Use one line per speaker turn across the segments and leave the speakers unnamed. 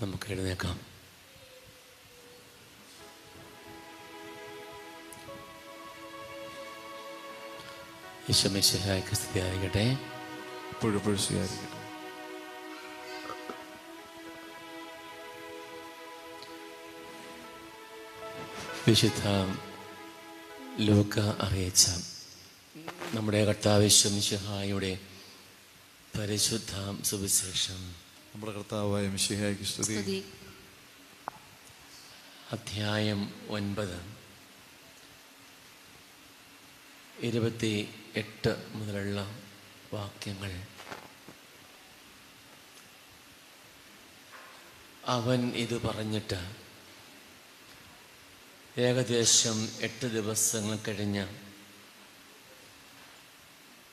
നമുക്ക് എഴുന്നേക്കാം. ഈശോ മിശിഹായ്ക്ക് സ്തുതിയായിരിക്കട്ടെ.
എപ്പോഴും സ്വീകരിക്കട്ടെ.
വിശുദ്ധ ലൂക്ക അറിയിച്ച നമ്മുടെ കർത്താവ് ഈശോ മിശിഹായുടെ പരിശുദ്ധ സുവിശേഷം.
നമ്മുടെ കർത്താവായ മിശിഹായ്ക്ക് സ്തുതി.
അധ്യായം 9, 28 മുതലുള്ള വാക്യങ്ങൾ. അവൻ ഇത് പറഞ്ഞിട്ട് ഏകദേശം 8 ദിവസങ്ങൾ കഴിഞ്ഞ്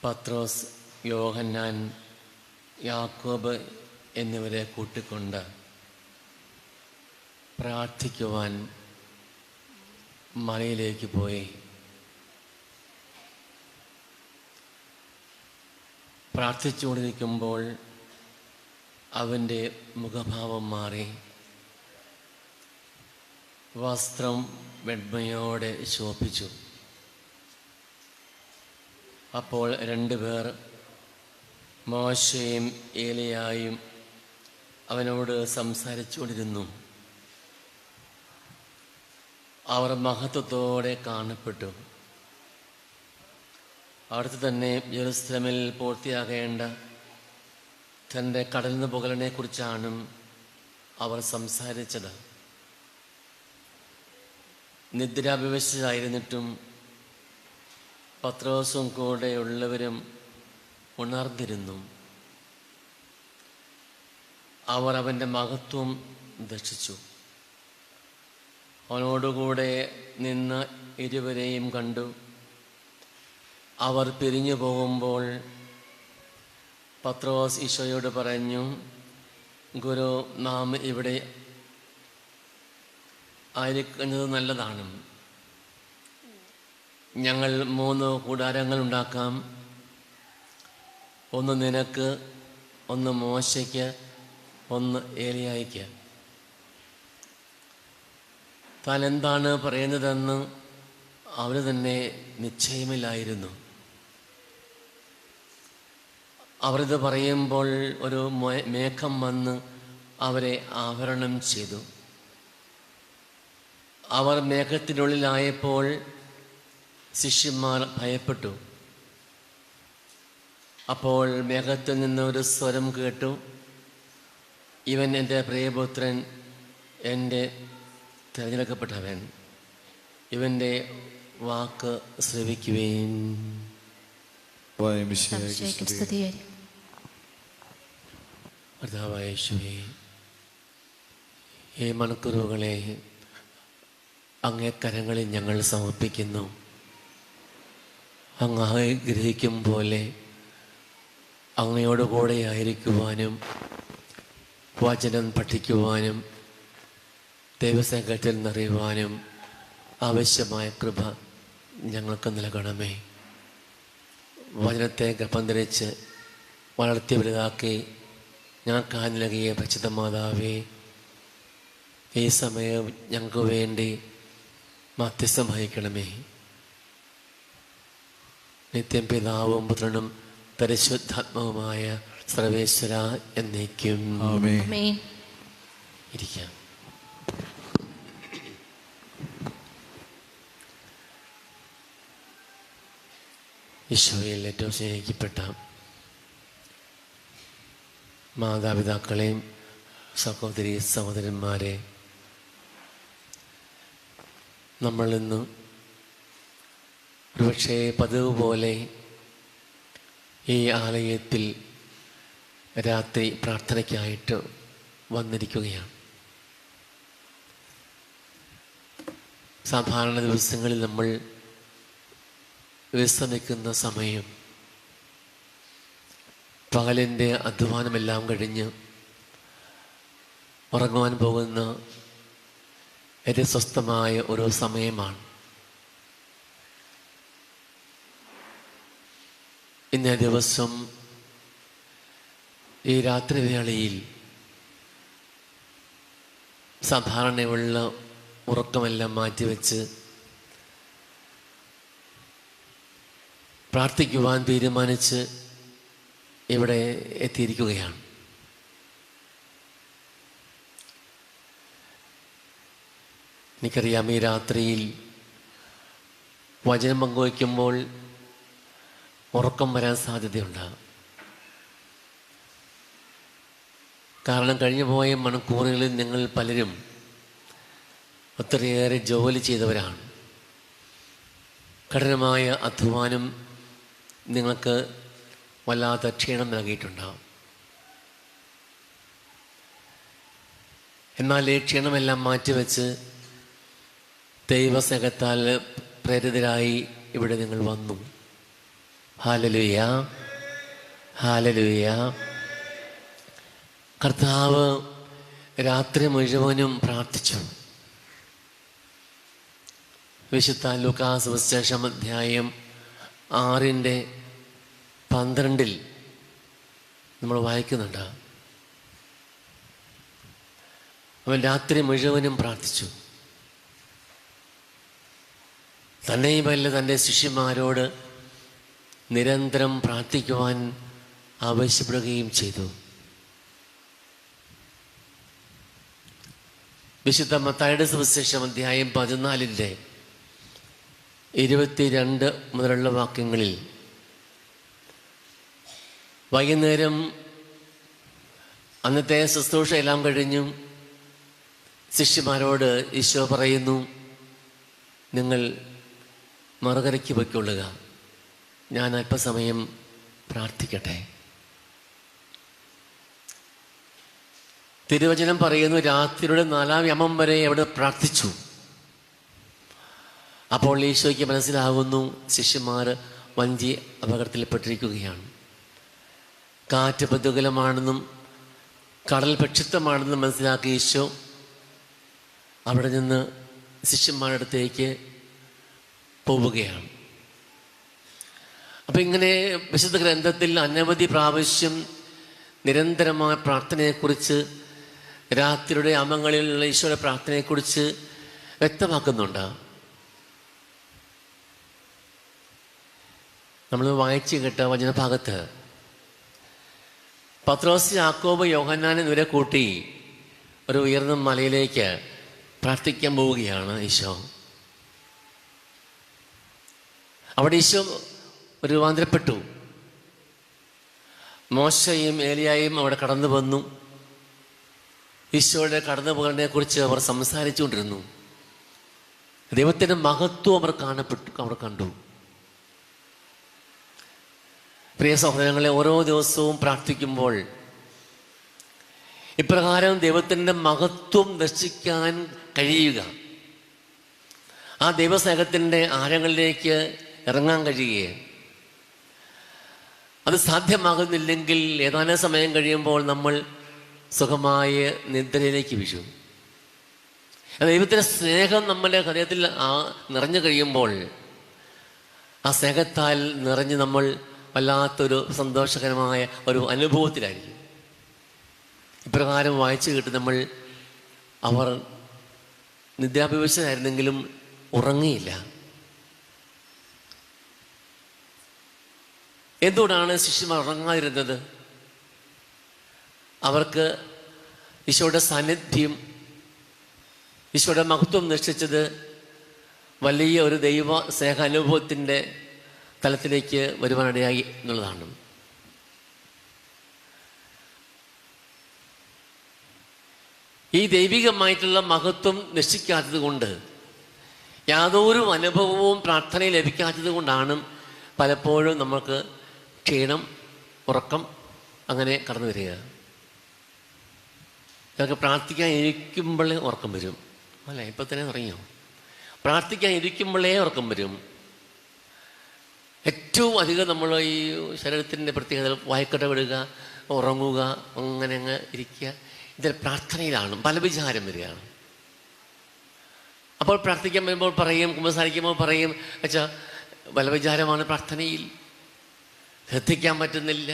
പത്രോസ്, യോഹന്നാൻ, യാക്കോബ് എന്നിവരെ കൂട്ടിക്കൊണ്ട് പ്രാർത്ഥിക്കുവാൻ മലയിലേക്ക് പോയി. പ്രാർത്ഥിച്ചുകൊണ്ടിരിക്കുമ്പോൾ അവൻ്റെ മുഖഭാവം മാറി. വസ്ത്രം വെണ്മയോടെ ശോഭിച്ചു. അപ്പോൾ 2 പേർ, മോശയും ഏലിയായും അവനോട് സംസാരിച്ചുകൊണ്ടിരുന്നു. അവർ മഹത്വത്തോടെ കാണപ്പെട്ടു. അടുത്ത് തന്നെ ജെറുസലേമിൽ പൂർത്തിയാകേണ്ട തൻ്റെ കടലിന് പുകലിനെ കുറിച്ചാണ് അവർ സംസാരിച്ചത്. നിദ്രാവിവശരായിരുന്നിട്ടും പത്രോസും കൂടെയുള്ളവരും ഉണർന്നിരുന്നു. അവർ അവൻ്റെ മഹത്വം ദർശിച്ചു. അവനോടുകൂടെ നിന്ന് ഇരുവരെയും കണ്ടു. അവർ പിരിഞ്ഞു പോകുമ്പോൾ പത്രോസ് ഈശോയോട് പറഞ്ഞു, ഗുരു, നാം ഇവിടെ ആയിരിക്കുന്നത് നല്ലതാണ്. ഞങ്ങൾ 3 കൂടാരങ്ങൾ ഉണ്ടാക്കാം. ഒന്ന് നിനക്ക്, ഒന്ന് മോശയ്ക്ക്, ഒന്ന് ഏലിയായ്ക്ക്. താൻ എന്താണ് പറയുന്നതെന്ന് അവന് തന്നെ നിശ്ചയമില്ലായിരുന്നു. അവരിത് പറയുമ്പോൾ ഒരു മേഘം വന്ന് അവരെ ആവരണം ചെയ്തു. അവർ മേഘത്തിനുള്ളിലായപ്പോൾ ശിഷ്യന്മാർ ഭയപ്പെട്ടു. അപ്പോൾ മേഘത്തിൽ നിന്ന് ഒരു സ്വരം കേട്ടു, ഇവൻ എൻ്റെ പ്രിയപുത്രൻ, എൻ്റെ തിരഞ്ഞെടുക്കപ്പെട്ടവൻ, ഇവൻ്റെ വാക്ക് ശ്രവിക്കുവേൻ. കർത്താവായ യേശുവേ, ഈ മണിക്കൂറുകളെ അങ്ങേ കരങ്ങളിൽ ഞങ്ങൾ സമർപ്പിക്കുന്നു. അങ്ങ് ആഗ്രഹിക്കും പോലെ അങ്ങയോടുകൂടെ ആയിരിക്കുവാനും വചനം പഠിക്കുവാനും ദൈവസംഘത്തിൽ നിറയുവാനും ആവശ്യമായ കൃപ ഞങ്ങൾക്ക് നൽകണമേ. വചനത്തെ ഗർഭം ധരിച്ച് വളർത്തി വലുതാക്കി ഞങ്ങൾക്ക് നൽകിയ പരിശുദ്ധ മാതാവേ, ഈ സമയം ഞങ്ങൾക്ക് വേണ്ടി മധ്യസ്ഥം വഹിക്കണമേ. നിത്യം പിതാവും പുത്രനും പരിശുദ്ധാത്മാവുമായ സർവേശ്വര എന്നേക്കും
ആമേൻ.
ഇരിക്കാം. ഈശോയിൽ ഏറ്റവും സ്നേഹിക്കപ്പെട്ട മാതാപിതാക്കളെയും സഹോദരി സഹോദരന്മാരെ, നമ്മൾ ഇന്ന് ഒരുപക്ഷെ പതിവ് പോലെ ഈ ആലയത്തിൽ രാത്രി പ്രാർത്ഥനയ്ക്കായിട്ട് വന്നിരിക്കുകയാണ്. സാധാരണ ദിവസങ്ങളിൽ നമ്മൾ വിശ്രമിക്കുന്ന സമയം, പകലിൻ്റെ അധ്വാനമെല്ലാം കഴിഞ്ഞ് ഉറങ്ങുവാൻ പോകുന്ന ഏറ്റവും സ്വസ്ഥമായ ഒരു സമയമാണ്. ഇന്നേ ദിവസം ഈ രാത്രിവേളയിൽ സാധാരണയുള്ള ഉറക്കമെല്ലാം മാറ്റിവെച്ച് പ്രാർത്ഥിക്കുവാൻ തീരുമാനിച്ച് ഇവിടെ എത്തിയിരിക്കുകയാണ്. എനിക്കറിയാം, ഈ രാത്രിയിൽ വചനം പങ്കുവയ്ക്കുമ്പോൾ ഉറക്കം വരാൻ സാധ്യതയുണ്ടാകും. കാരണം കഴിഞ്ഞു പോയ മണിക്കൂറുകളിൽ നിങ്ങൾ പലരും ഒത്തിരിയേറെ ജോലി ചെയ്തവരാണ്. കഠിനമായ അധ്വാനം നിങ്ങൾക്ക് വല്ലാത്ത ക്ഷീണം നൽകിയിട്ടുണ്ടാകും. എന്നാൽ ഈ ക്ഷീണമെല്ലാം മാറ്റിവെച്ച് ദൈവസ്നേഹത്താൽ പ്രേരിതരായി ഇവിടെ നിങ്ങൾ വന്നു. Hallelujah, hallelujah. കർത്താവ് രാത്രി മുഴുവനും പ്രാർത്ഥിച്ചു. വിശുദ്ധ ലൂക്കാസ് സുവിശേഷം അധ്യായം 6:12 നമ്മൾ വായിക്കുന്നുണ്ട്. അവൻ രാത്രി മുഴുവനും പ്രാർത്ഥിച്ചു. തന്നെയുമല്ല, തൻ്റെ ശിഷ്യന്മാരോട് നിരന്തരം പ്രാർത്ഥിക്കുവാൻ ആവശ്യപ്പെടുകയും ചെയ്തു. വിശുദ്ധ മത്തായിയുടെ സുവിശേഷം അധ്യായം 14:22 മുതലുള്ള വാക്യങ്ങളിൽ വൈകുന്നേരം അന്നത്തെ ശുശ്രൂഷ എല്ലാം കഴിഞ്ഞു ശിഷ്യന്മാരോട് ഈശോ പറയുന്നു, നിങ്ങൾ മറുകരയ്ക്ക് പൊയ്ക്കൊള്ളുക, ഞാൻ അല്പസമയം പ്രാർത്ഥിക്കട്ടെ. തിരുവചനം പറയുന്നു, രാത്രിയുടെ 4-ാം യാമം വരെ അവിടെ പ്രാർത്ഥിച്ചു. അപ്പോൾ ഈശോയ്ക്ക് മനസ്സിലാകുന്നു ശിഷ്യന്മാർ വഞ്ചി അപകടത്തിൽപ്പെട്ടിരിക്കുകയാണ്. കാറ്റ് പ്രതികൂലമാണെന്നും കടൽ പ്രക്ഷുബ്ധമാണെന്നും മനസ്സിലാക്കിയ ഈശോ അവിടെ നിന്ന് ശിഷ്യന്മാരുടെ അടുത്തേക്ക് പോവുകയാണ്. അപ്പം ഇങ്ങനെ വിശുദ്ധ ഗ്രന്ഥത്തിൽ അനവധി പ്രാവശ്യം നിരന്തരമായ പ്രാർത്ഥനയെക്കുറിച്ച്, രാത്രിയുടെ യാമങ്ങളിലുള്ള ഈശോയുടെ പ്രാർത്ഥനയെക്കുറിച്ച് വ്യക്തമാക്കുന്നുണ്ട്. നമ്മൾ വായിച്ചു കേട്ട വചനഭാഗത്ത് പത്രോസ്, യാക്കോബ്, യോഹന്നാനെ ഇവരെ കൂട്ടി ഒരു ഉയർന്ന മലയിലേക്ക് പ്രാർത്ഥിക്കാൻ പോവുകയാണ് ഈശോ. അവിടെ ഈശോ രൂപാന്തരപ്പെട്ടു. മോശയും ഏലിയായും അവിടെ കടന്നു വന്നു. ഈശോയുടെ കടന്നു പോകലിനെ കുറിച്ച് അവർ സംസാരിച്ചു കൊണ്ടിരുന്നു. ദൈവത്തിൻ്റെ മഹത്വം അവർ കണ്ടു. പ്രിയ സഹോദരങ്ങളെ, ഓരോ ദിവസവും പ്രാർത്ഥിക്കുമ്പോൾ ഇപ്രകാരം ദൈവത്തിൻ്റെ മഹത്വം ദർശിക്കാൻ കഴിയുക, ആ ദൈവസ്നേഹത്തിൻ്റെ ആഴങ്ങളിലേക്ക് ഇറങ്ങാൻ കഴിയുക. അത് സാധ്യമാകുന്നില്ലെങ്കിൽ ഏതാനും സമയം കഴിയുമ്പോൾ നമ്മൾ സുഖമായ നിദ്രയിലേക്ക് വീഴും. ദൈവത്തിൻ്റെ സ്നേഹം നമ്മുടെ ഹൃദയത്തിൽ നിറഞ്ഞു കഴിയുമ്പോൾ ആ സ്നേഹത്താൽ നിറഞ്ഞ് നമ്മൾ വല്ലാത്തൊരു സന്തോഷകരമായ ഒരു അനുഭവത്തിലായിരിക്കും. ഇപ്രകാരം വായിച്ചു കേട്ട് അവർ നിദ്രാഭിവശരായിരുന്നെങ്കിലും ഉറങ്ങിയില്ല. എന്തുകൊണ്ടാണ് ശിഷ്യന്മാർ ഉറങ്ങാതിരുന്നത്? അവർക്ക് ഈശോയുടെ സാന്നിധ്യം, ഈശോയുടെ മഹത്വം നിശ്ചയിച്ചത് വലിയ ഒരു ദൈവ സ്നേഹ അനുഭവത്തിൻ്റെ തലത്തിലേക്ക് വരുവാനിടയായി എന്നുള്ളതാണ്. ഈ ദൈവികമായിട്ടുള്ള മഹത്വം നിശ്ചയിക്കാത്തത് കൊണ്ട്, യാതൊരു അനുഭവവും പ്രാർത്ഥനയിൽ ലഭിക്കാത്തത് കൊണ്ടാണ് പലപ്പോഴും നമുക്ക് ക്ഷീണം, ഉറക്കം അങ്ങനെ കടന്നു വരിക. ഇതൊക്കെ പ്രാർത്ഥിക്കാൻ ഇരിക്കുമ്പോഴേ ഉറക്കം വരും, അല്ല? ഇപ്പം തന്നെ തുടങ്ങിയോ? പ്രാർത്ഥിക്കാൻ ഇരിക്കുമ്പോഴേ ഉറക്കം വരും. ഏറ്റവും അധികം നമ്മൾ ഈ ശരീരത്തിൻ്റെ പ്രത്യേകത വായ്ക്കട്ട വിടുക, ഉറങ്ങുക, അങ്ങനെ അങ്ങ് ഇരിക്കുക, ഇതിൽ പ്രാർത്ഥനയിലാണ് പല വിചാരം വരികയാണ്. അപ്പോൾ പ്രാർത്ഥിക്കാൻ വരുമ്പോൾ പറയും, കുമ്പസാരിക്കുമ്പോൾ പറയും, അച്ഛാ പല വിചാരമാണ് പ്രാർത്ഥനയിൽ, ശ്രദ്ധിക്കാൻ പറ്റുന്നില്ല,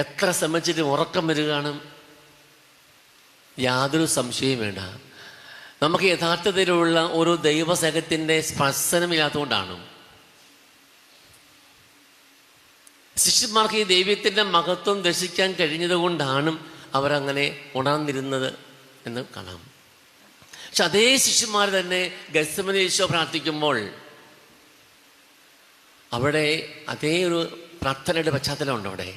എത്ര ശ്രമിച്ചിട്ട് ഉറക്കം വരികയാണ്. യാതൊരു സംശയവും വേണ്ട. നമുക്ക് യഥാർത്ഥത്തിലുള്ള ഒരു ദൈവസഹത്തിൻ്റെ സ്പർശനമില്ലാത്തതുകൊണ്ടാണ്. ശിഷ്യന്മാർക്ക് ഈ ദൈവത്തിൻ്റെ മഹത്വം ദർശിക്കാൻ കഴിഞ്ഞത് കൊണ്ടാണ് അവരങ്ങനെ ഉണർന്നിരുന്നത് എന്ന് കാണാം. പക്ഷെ അതേ ശിഷ്യന്മാർ തന്നെ ഗത്സമനയിൽ ഈശോ പ്രാർത്ഥിക്കുമ്പോൾ അവിടെ അതേ ഒരു പ്രാർത്ഥനയുടെ പശ്ചാത്തലമുണ്ട്. അവിടെ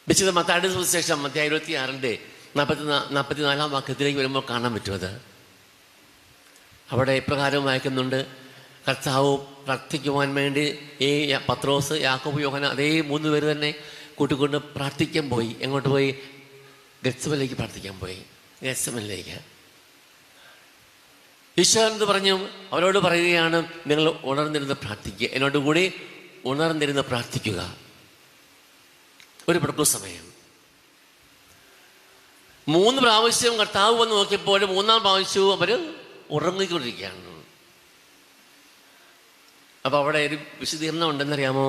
വിശുദ്ധ മത്തായിയുടെ സുവിശേഷം അധ്യായം 26 44 വാക്യത്തിലേക്ക് വരുമ്പോൾ കാണാൻ പറ്റുമത്. അവിടെ ഇപ്രകാരം വായിക്കുന്നുണ്ട്: കർത്താവ് പ്രാർത്ഥിക്കുവാൻ വേണ്ടി ഈ പത്രോസ്, യാക്കോബ്, യോഹന്നാൻ അതേ 3 പേര് തന്നെ കൂട്ടിക്കൊണ്ട് പ്രാർത്ഥിക്കാൻ പോയി. എങ്ങോട്ട് പോയി? ഗത്സമനിലേക്ക് പ്രാർത്ഥിക്കാൻ പോയി. ഗത്സമനിലേക്ക് ഈശോ എന്ത് പറഞ്ഞു? അവരോട് പറയുകയാണ്, നിങ്ങൾ ഉണർന്നിരുന്ന് പ്രാർത്ഥിക്കുക, എന്നോട് കൂടി ഉണർന്നിരുന്ന് പ്രാർത്ഥിക്കുക. ഒരു മണിക്കൂർ സമയം. 3 പ്രാവശ്യം കർത്താവ് വന്ന് നോക്കിയപ്പോൾ 3-ാം പ്രാവശ്യവും അവർ ഉറങ്ങിക്കൊണ്ടിരിക്കുകയാണ്. അപ്പോൾ അവിടെ ഒരു വിശദീകരണം ഉണ്ടെന്നറിയാമോ?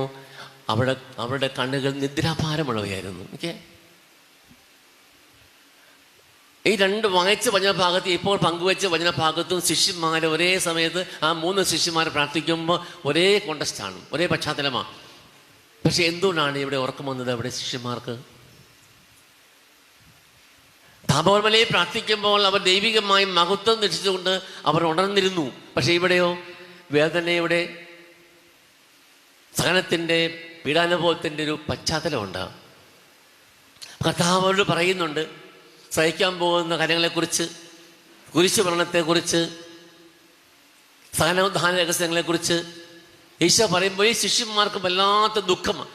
അവരുടെ കണ്ണുകൾ നിദ്രാഭാരമുള്ളവയായിരുന്നു. ഓക്കെ, ഈ 2 വായിച്ച വചനഭാഗത്ത് ഇപ്പോൾ പങ്കുവെച്ച വചനഭാഗത്തും ശിഷ്യന്മാർ ഒരേ സമയത്ത് ആ 3 ശിഷ്യന്മാർ പ്രാർത്ഥിക്കുമ്പോൾ ഒരേ കോണ്ടസ്റ്റാണ്, ഒരേ പശ്ചാത്തലമാണ്. പക്ഷെ എന്തുകൊണ്ടാണ് ഇവിടെ ഉറക്കം വന്നത്? അവിടെ ശിഷ്യന്മാർക്ക് താപോർമലയിൽ പ്രാർത്ഥിക്കുമ്പോൾ അവർ ദൈവികമായി മഹത്വം ദർശിച്ചുകൊണ്ട് അവർ ഉണർന്നിരുന്നു. പക്ഷെ ഇവിടെയോ വേദനയുടെ, സഹനത്തിൻ്റെ, പീഡാനുഭവത്തിൻ്റെ ഒരു പശ്ചാത്തലമുണ്ട്. കർത്താവോട് പറയുന്നുണ്ട് സഹിക്കാൻ പോകുന്ന കാര്യങ്ങളെക്കുറിച്ച്, കുരിശ് മരണത്തെക്കുറിച്ച്, സഹനോദ്ധാന രഹസ്യങ്ങളെക്കുറിച്ച് ഈശോ പറയുമ്പോൾ ഈ ശിഷ്യന്മാർക്ക് വല്ലാത്ത ദുഃഖമാണ്.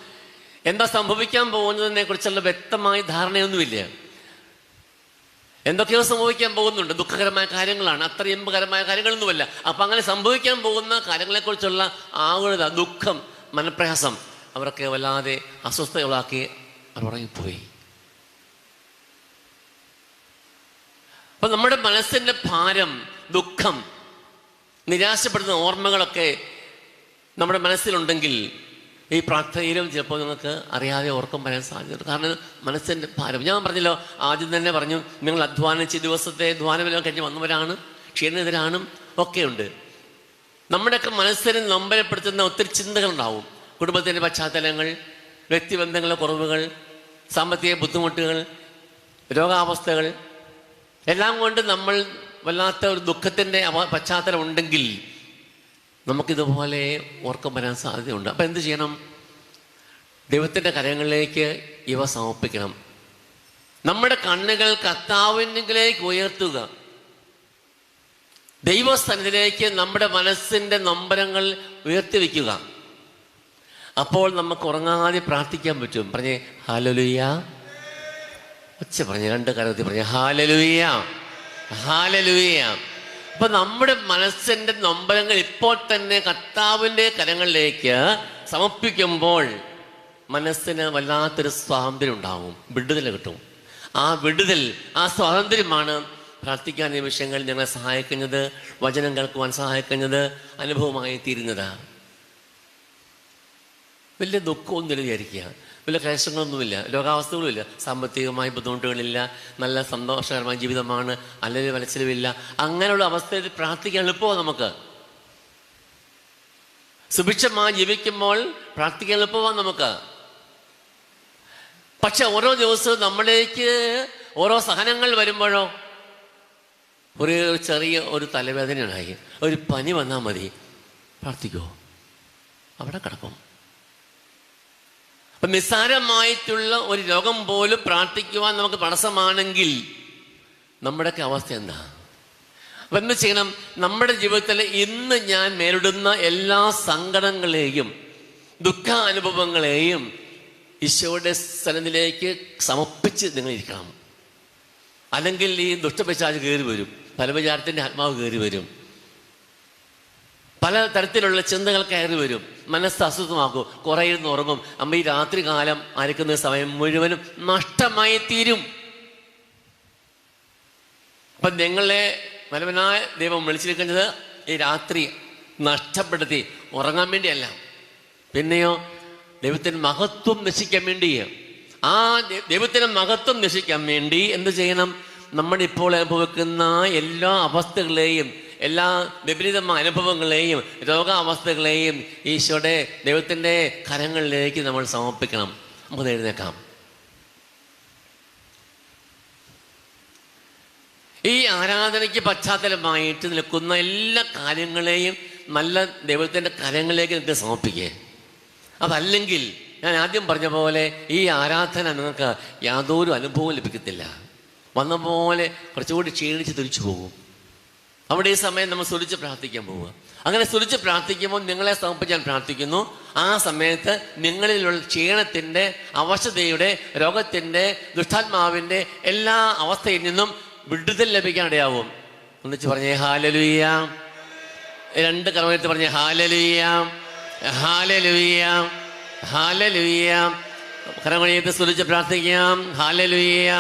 എന്താ സംഭവിക്കാൻ പോകുന്നതിനെ കുറിച്ചുള്ള വ്യക്തമായ ധാരണയൊന്നുമില്ല. എന്തൊക്കെയോ സംഭവിക്കാൻ പോകുന്നുണ്ട്, ദുഃഖകരമായ കാര്യങ്ങളാണ്, അത്ര എമ്പകരമായ കാര്യങ്ങളൊന്നുമല്ല. അപ്പം അങ്ങനെ സംഭവിക്കാൻ പോകുന്ന കാര്യങ്ങളെക്കുറിച്ചുള്ള ആകുലത, ദുഃഖം, മനപ്രയാസം അവരൊക്കെ വല്ലാതെ അസ്വസ്ഥകളാക്കി അവർ ഉറങ്ങിപ്പോയി. അപ്പം നമ്മുടെ മനസ്സിൻ്റെ ഭാരം, ദുഃഖം, നിരാശപ്പെടുന്ന ഓർമ്മകളൊക്കെ നമ്മുടെ മനസ്സിലുണ്ടെങ്കിൽ ഈ പ്രാർത്ഥനയിലും ചിലപ്പോൾ നിങ്ങൾക്ക് അറിയാതെ ഉറക്കം വരാൻ സാധ്യതയുണ്ട്. കാരണം മനസ്സിൻ്റെ ഭാരം, ഞാൻ പറഞ്ഞല്ലോ, ആദ്യം തന്നെ പറഞ്ഞു, നിങ്ങൾ അധ്വാനിച്ച് ദിവസത്തെ അധ്വാനമെല്ലാം കഴിഞ്ഞ് വന്നവരാണ്, ക്ഷീണിതരാണ്, ഒക്കെയുണ്ട്. നമ്മുടെയൊക്കെ മനസ്സിനെ നൊമ്പരപ്പെടുത്തുന്ന ഒത്തിരി ചിന്തകളുണ്ടാവും. കുടുംബത്തിൻ്റെ പശ്ചാത്തലങ്ങൾ, വ്യക്തിബന്ധങ്ങളിലെ കുറവുകൾ, സാമ്പത്തിക ബുദ്ധിമുട്ടുകൾ, രോഗാവസ്ഥകൾ എല്ലാം കൊണ്ട് നമ്മൾ വല്ലാത്ത ഒരു ദുഃഖത്തിൻ്റെ പശ്ചാത്തലം ഉണ്ടെങ്കിൽ നമുക്കിതുപോലെ ഉറക്കം വരാൻ സാധ്യതയുണ്ട്. അപ്പം എന്ത് ചെയ്യണം? ദൈവത്തിൻ്റെ കരങ്ങളിലേക്ക് ഇവ സമർപ്പിക്കണം. നമ്മുടെ കണ്ണുകൾ കർത്താവിലേക്ക് ഉയർത്തുക. ദൈവസ്ഥാനത്തിലേക്ക് നമ്മുടെ മനസ്സിൻ്റെ നൊമ്പരങ്ങൾ ഉയർത്തി വയ്ക്കുക. അപ്പോൾ നമുക്ക് ഉറങ്ങാതെ പ്രാർത്ഥിക്കാൻ പറ്റും. പറഞ്ഞേ ഹല്ലേലൂയ. ഒച്ച പറഞ്ഞേ, 2 കരത്തിൽ പറഞ്ഞേ ഹല്ലേലൂയ, ഹല്ലേലൂയ. അപ്പൊ നമ്മുടെ മനസ്സിൻ്റെ നൊമ്പരങ്ങൾ ഇപ്പോൾ തന്നെ കർത്താവിൻ്റെ കരങ്ങളിലേക്ക് സമർപ്പിക്കുമ്പോൾ മനസ്സിന് വല്ലാത്തൊരു സ്വാതന്ത്ര്യം ഉണ്ടാവും, വിടുതൽ കിട്ടും. ആ വിടുതൽ, ആ സ്വാതന്ത്ര്യമാണ് പ്രാർത്ഥിക്കാൻ നിമിഷങ്ങൾ ഞങ്ങളെ സഹായിക്കുന്നത്, വചനം കേൾക്കുവാൻ സഹായിക്കുന്നത്, അനുഭവമായി തീരുന്നത്. വലിയ ദുഃഖമൊന്നും വിചാരിക്കുക, വലിയ ക്ലേശങ്ങളൊന്നുമില്ല, രോഗാവസ്ഥകളുമില്ല, സാമ്പത്തികമായ ബുദ്ധിമുട്ടുകളില്ല, നല്ല സന്തോഷകരമായ ജീവിതമാണ്, അല്ലെങ്കിൽ വലച്ചിലുമില്ല. അങ്ങനെയുള്ള അവസ്ഥയിൽ പ്രാർത്ഥിക്കാൻ എളുപ്പമാണ്. നമുക്ക് സുഭിക്ഷമായി ജീവിക്കുമ്പോൾ പ്രാർത്ഥിക്കാൻ എളുപ്പമാണ് നമുക്ക്. പക്ഷെ ഓരോ ദിവസവും നമ്മളിലേക്ക് ഓരോ സഹനങ്ങൾ വരുമ്പോഴോ, ഒരു ചെറിയ ഒരു തലവേദനയുണ്ടായി, ഒരു പനി വന്നാൽ മതി, പ്രാർത്ഥിക്കുമോ? അവിടെ കിടക്കും. അപ്പം നിസ്സാരമായിട്ടുള്ള ഒരു രോഗം പോലും പ്രാർത്ഥിക്കുവാൻ നമുക്ക് തടസ്സമാണെങ്കിൽ നമ്മുടെയൊക്കെ അവസ്ഥ എന്താ? അപ്പം എന്ത് ചെയ്യണം? നമ്മുടെ ജീവിതത്തിൽ ഇന്ന് ഞാൻ നേരിടുന്ന എല്ലാ സങ്കടങ്ങളെയും ദുഃഖ അനുഭവങ്ങളെയും ഈശോയുടെ സ്ഥലത്തിലേക്ക് സമർപ്പിച്ച് നിങ്ങൾ ഇരിക്കണം. അല്ലെങ്കിൽ ഈ ദുഷ്ടപിശാച് കയറി വരും, ഫലവിചാരത്തിൻ്റെ ആത്മാവ് കയറി വരും, പല തരത്തിലുള്ള ചിന്തകൾ കയറി വരും, മനസ്സ് അസ്വസ്ഥമാക്കും, കുറേ ഇരുന്ന് ഉറങ്ങും. അമ്മ ഈ രാത്രി കാലം ആയിരിക്കുന്ന സമയം മുഴുവനും നഷ്ടമായി തീരും. അപ്പം നിങ്ങളെ വലവനായ ദൈവം വിളിച്ചിരിക്കുന്നത് ഈ രാത്രി നഷ്ടപ്പെടുത്തി ഉറങ്ങാൻ വേണ്ടിയല്ല, പിന്നെയോ ദൈവത്തിൻ്റെ മഹത്വം നശിക്കാൻ വേണ്ടി. ആ ദൈവത്തിന് മഹത്വം നിശ്ചയിക്കാൻ വേണ്ടി എന്ത് ചെയ്യണം? നമ്മളിപ്പോൾ അനുഭവിക്കുന്ന എല്ലാ അവസ്ഥകളെയും, എല്ലാ വിപരീതമായ അനുഭവങ്ങളെയും, രോഗാവസ്ഥകളെയും ഈശോയുടെ ദൈവത്തിൻ്റെ കരങ്ങളിലേക്ക് നമ്മൾ സമർപ്പിക്കണം. നമുക്ക് എഴുന്നേക്കാം. ഈ ആരാധനയ്ക്ക് പശ്ചാത്തലമായിട്ട് നിൽക്കുന്ന എല്ലാ കാര്യങ്ങളെയും നല്ല ദൈവത്തിൻ്റെ കരങ്ങളിലേക്ക് നിങ്ങൾക്ക് സമർപ്പിക്കുക. അതല്ലെങ്കിൽ ഞാൻ ആദ്യം പറഞ്ഞ പോലെ ഈ ആരാധന നിങ്ങൾക്ക് യാതൊരു അനുഭവവും ലഭിക്കത്തില്ല. വന്ന പോലെ കുറച്ചുകൂടി ക്ഷീണിച്ച് തിരിച്ചു പോകും. അവിടെ ഈ സമയം നമ്മൾ സ്തുതിച്ച് പ്രാർത്ഥിക്കാൻ പോവുക. അങ്ങനെ സ്തുതിച്ച് പ്രാർത്ഥിക്കുമ്പോൾ നിങ്ങളെ സമർപ്പിച്ച് ഞാൻ പ്രാർത്ഥിക്കുന്നു. ആ സമയത്ത് നിങ്ങളിലുള്ള ക്ഷീണത്തിൻ്റെ, അവശതയുടെ, രോഗത്തിൻ്റെ, ദുഷ്ടാത്മാവിൻ്റെ എല്ലാ അവസ്ഥയിൽ നിന്നും വിടുതൽ ലഭിക്കാൻ ഇടയാവും. ഒന്നിച്ച് പറഞ്ഞേ ഹല്ലേലൂയ. രണ്ട് കരമെടുത്ത് പറഞ്ഞേ ഹല്ലേലൂയ, ഹല്ലേലൂയ, ഹല്ലേലൂയ. കരമുയർത്തി സ്തുതിച്ച് പ്രാർത്ഥിക്കാം. ഹല്ലേലൂയ.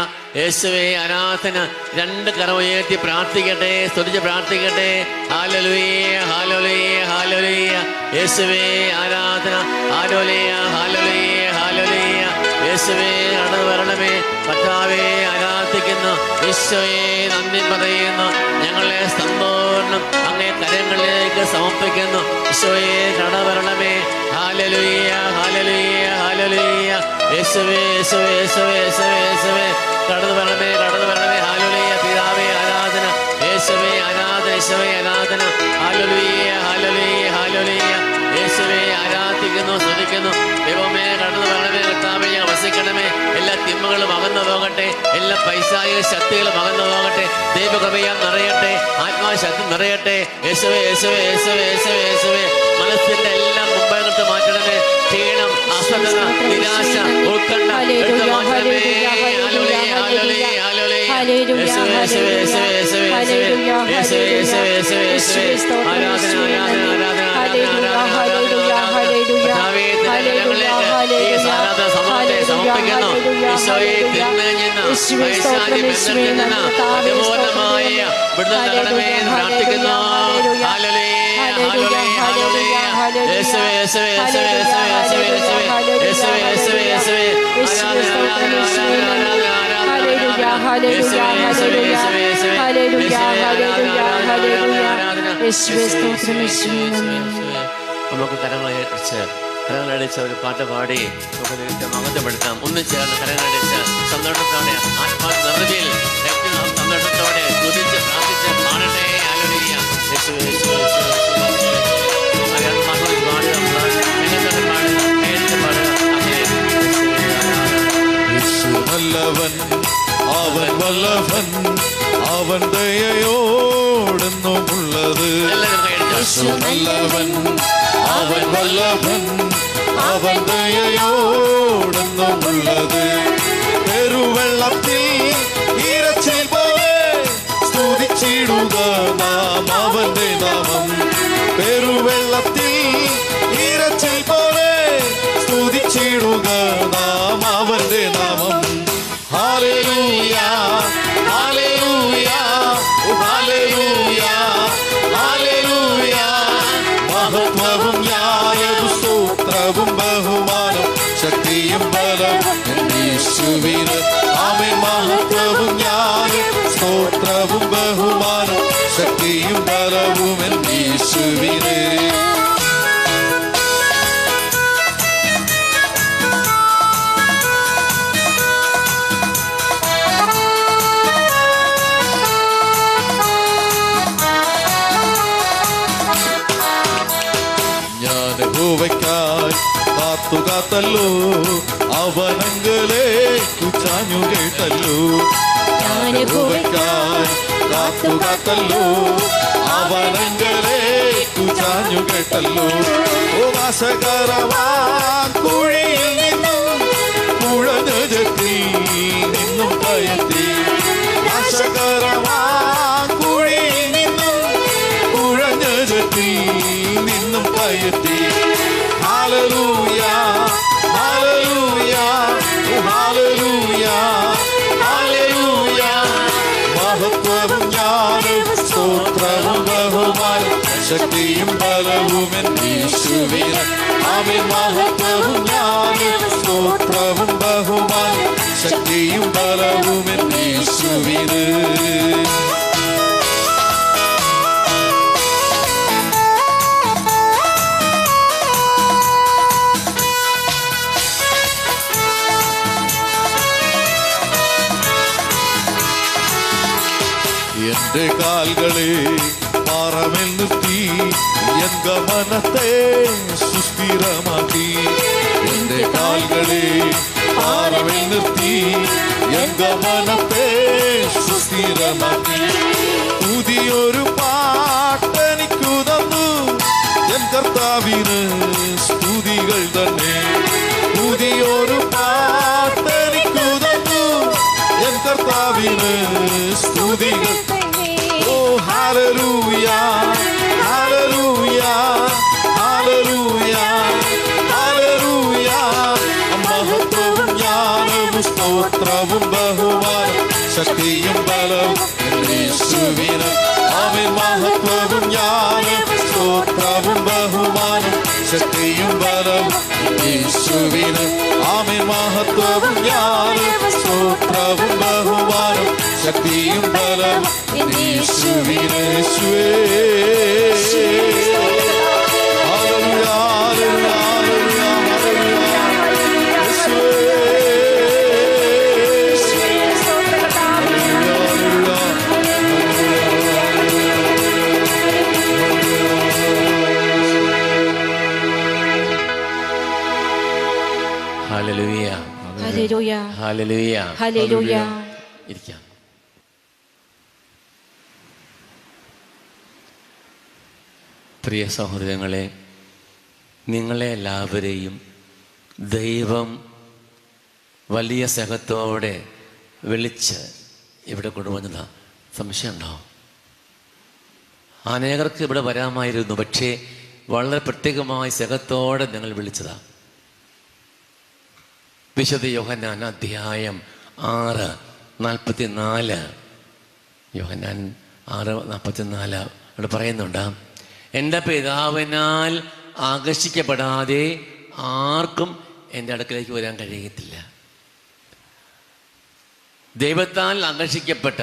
യേശുവേ ആരാധന. രണ്ട് കരമുയർത്തി പ്രാർത്ഥിക്കട്ടെ, സ്തുതിച്ച് പ്രാർത്ഥിക്കട്ടെ. Hallelujah, hallelujah, hallelujah. യേശുവേ ആരാധന. Hallelujah, hallelujah, hallelujah. യേശുവേ കടന്നു വരണമേ. കർത്താവേ ആരാധിക്കുന്നു. ഈശോയെ നന്ദി പറയുന്നു. ഞങ്ങളെ സമ്പൂർണ്ണം അങ്ങേ കരങ്ങളിലേക്ക് സമർപ്പിക്കുന്നു. ഈശോയെ കടന്നു വരണമേ. Hallelujah, hallelujah, hallelujah. യേശുവേ, യേശുവേ, യേശുവേ, യേശുവേ, യേശുവേ കടന്നു വരണമേ, കടന്നു വരണമേ. ഹല്ലേലൂയ. പിതാവേ ആരാധന. യേശുവേ ആരാധന, യേശുവേ ആരാധന. Hallelujah, hallelujah, hallelujah. യേശുവേ ആരാധിക്കുന്നു, സ്തുതിക്കുന്നു. ദൈവമേ കടന്നു വരണമേ. കർത്താവേ ഞങ്ങൾ വസിക്കണമേ. എല്ലാ തിന്മകളും അകന്നു പോകട്ടെ, എല്ലാ പൈശാചിക ശക്തികളും അകന്നു പോകട്ടെ. ദൈവകൃപയാൽ നിറയട്ടെ, ആത്മാശക്തി നിറയട്ടെ. യേശുവേ, യേശുവേ, യേശുവേ, യേശുവേ, യേശുവേ. മനസ്സിന്റെ എല്ലാം മുമ്പെടുത്ത് മാറ്റണമേ. ക്ഷീണം, അസ്വസ്ഥത, നിരാശ, ഉത്കണ്ഠ എടുത്ത് മാറ്റണമേ. Hallelujah, hallelujah, hallelujah. യേശുവേ, യേശുവേ, യേശുവേ, യേശുവേ, യേശുവേ, യേശുവേ, യേശുവേ, യേശുവേ, യേശുവേ. ആരാധന, ആരാധന, ആരാധന, ആരാധന, സമർപ്പിക്കുന്നു. ഈശോയെ തിന്മയെന്ന് പൈശാചിക ബന്ധത്തിൽ നിന്ന് അതിപൂർണ്ണമായ വിടുതൽ നൽകണമേ എന്ന് പ്രാർത്ഥിക്കുന്നു. Hallelujah, hallelujah, hallelujah. യേശുവേ, യേശുവേ, യേശുവേ, യേശുവേ, യേശുവേ, യേശുവേ, യേശുവേ, യേശുവേ, യേശുവേ. ആരാധന, ആരാധന, ആരാധന, ആരാധന, ആരാധന. യേശുവേ, യേശുവേ, യേശുവേ, യേശുവേ, നമുക്ക് കരങ്ങളടിച്ച് ഒരു പാട്ട് പാടി നമുക്ക് നിന്റെ മഹത്വപ്പെടുത്താം. ഒന്നും ചേർന്ന് കരങ്ങളടിച്ച് സന്തോഷത്തോടെ, ആത്മാവ് നിറവിൽ സന്തോഷത്തോടെ സ്തുതിച്ച് പ്രാർത്ഥിച്ച് പാടട്ടെ. ഹല്ലേലൂയ. യേശുവേ, യേശുവേ,
നല്ലവൻ അവൻ വല്ലഭൻ, അവൻ ദയയോടെന്നുമുള്ളത്. നല്ലവൻ അവൻ വല്ലഭൻ, അവൻ ദയയോടെന്നുമുള്ളത്. പെരുവെള്ളത്തിൽ ഇരച്ചിൽ പോലെ സ്തുതിച്ചിടുക നാം അവന്റെ നാമം. പെരുവെള്ളത്തിൽ ഇരച്ചിൽ പോലെ സ്തുതിച്ചിടുക നാം അവന്റെ നാമം. Hallelujah, hallelujah, hallelujah, hallelujah. മഹത്വവും ന്യായവും സ്തോത്രവും ബഹുമാനം ശക്തിയും ബലവും യേശുവിന്. ആമേൻ. മഹത്വവും ന്യായവും സ്തോത്രവും ബഹുമാനം ശക്തിയും ബലവും യേശുവിന്. കാത്തുകാത്തല്ലോ അവനങ്കലേക്കു ചാഞ്ഞു കേട്ടല്ലോ. കാത്തുകാത്തല്ലോ അവനങ്കലേക്കു ചാഞ്ഞു കേട്ടല്ലോ. ഓ നാശകരവാൻ കുഴിയിൽ നിന്നും കുഴഞ്ഞത്തിൽ നിന്നും കയറ്റി. നാശകരവാൻ കുഴിയിൽ നിന്നും കുഴഞ്ഞത്തിൽ നിന്നും കയറ്റി. Hallelujah, hallelujah, hallelujah, hallelujah. മഹത്വവും ജ്ഞാനവും സ്തോത്രവും ബഹുമാനം ശക്തിയും ബലവും യേശുവിന്. ആമേൻ. മഹത്വവും ജ്ഞാനവും സ്തോത്രവും ബഹുമാനം ശക്തിയും ബലവും യേശുവിന്. എന്റെ കാൽകളെ പാറമേൽ നിർത്തി എൻ ഗമനത്തെ സുസ്ഥിരമാക്കി. എന്റെ കാൽകളെ പാറമേൽ നിർത്തി എൻ ഗമനത്തെ സുസ്ഥിരമാക്കി. പുതിയൊരു പാട്ടെനിക്കു തന്നു എൻ കർത്താവിന് സ്തുതികൾ തന്നെ. പുതിയൊരു പാട്ടെനിക്കു തന്നു എൻ കർത്താവിന് സ്തുതികൾ. ഓ ഹല്ലേലൂയ ഹല്ലേലൂയ ഹല്ലേലൂയ ഹല്ലേലൂയ. മഹത്വവും ജ്ഞാനവും സ്തോത്രവും ബഹുമാനം ശക്തിയും ബലവും യേശുവിന്. ആമേൻ. മഹത്വവും ജ്ഞാനവും സ്തോത്രവും ബഹുമാനം ശക്തിയും ബലവും യേശുവിന്. ആമേൻ. മഹത്വവും ജ്ഞാനവും സ്തോത്രവും ബഹുമാനം ശക്തിയും ബലവും യേശുവിന്. യേശുവേ ഹല്ലേലൂയ ഹല്ലേലൂയ ഹല്ലേലൂയ യേശുവേ
ഹല്ലേലൂയ
ഹല്ലേലൂയ
ഹല്ലേലൂയ.
ഹല്ലേലൂയ.
ഇരിക്കാം. പ്രിയ സഹോദരങ്ങളെ, നിങ്ങളെ എല്ലാവരെയും ദൈവം വലിയ സ്നേഹത്തോടെ വിളിച്ച് ഇവിടെ കൊണ്ടുവന്നതാ. സംശയമുണ്ടോ? അനേകർക്ക് ഇവിടെ വരാമായിരുന്നു, പക്ഷേ വളരെ പ്രത്യേകമായ സ്നേഹത്തോടെ നിങ്ങൾ വിളിച്ചതാ. വിശുദ്ധ യോഹന്നാൻ അധ്യായം 6:44. യോഹന്നാൻ 6:44 അവിടെ പറയുന്നുണ്ട്, എൻ്റെ പിതാവിനാൽ ആകർഷിക്കപ്പെടാതെ ആർക്കും എൻ്റെ അടുക്കലേക്ക് വരാൻ കഴിയത്തില്ല. ദൈവത്താൽ ആകർഷിക്കപ്പെട്ട,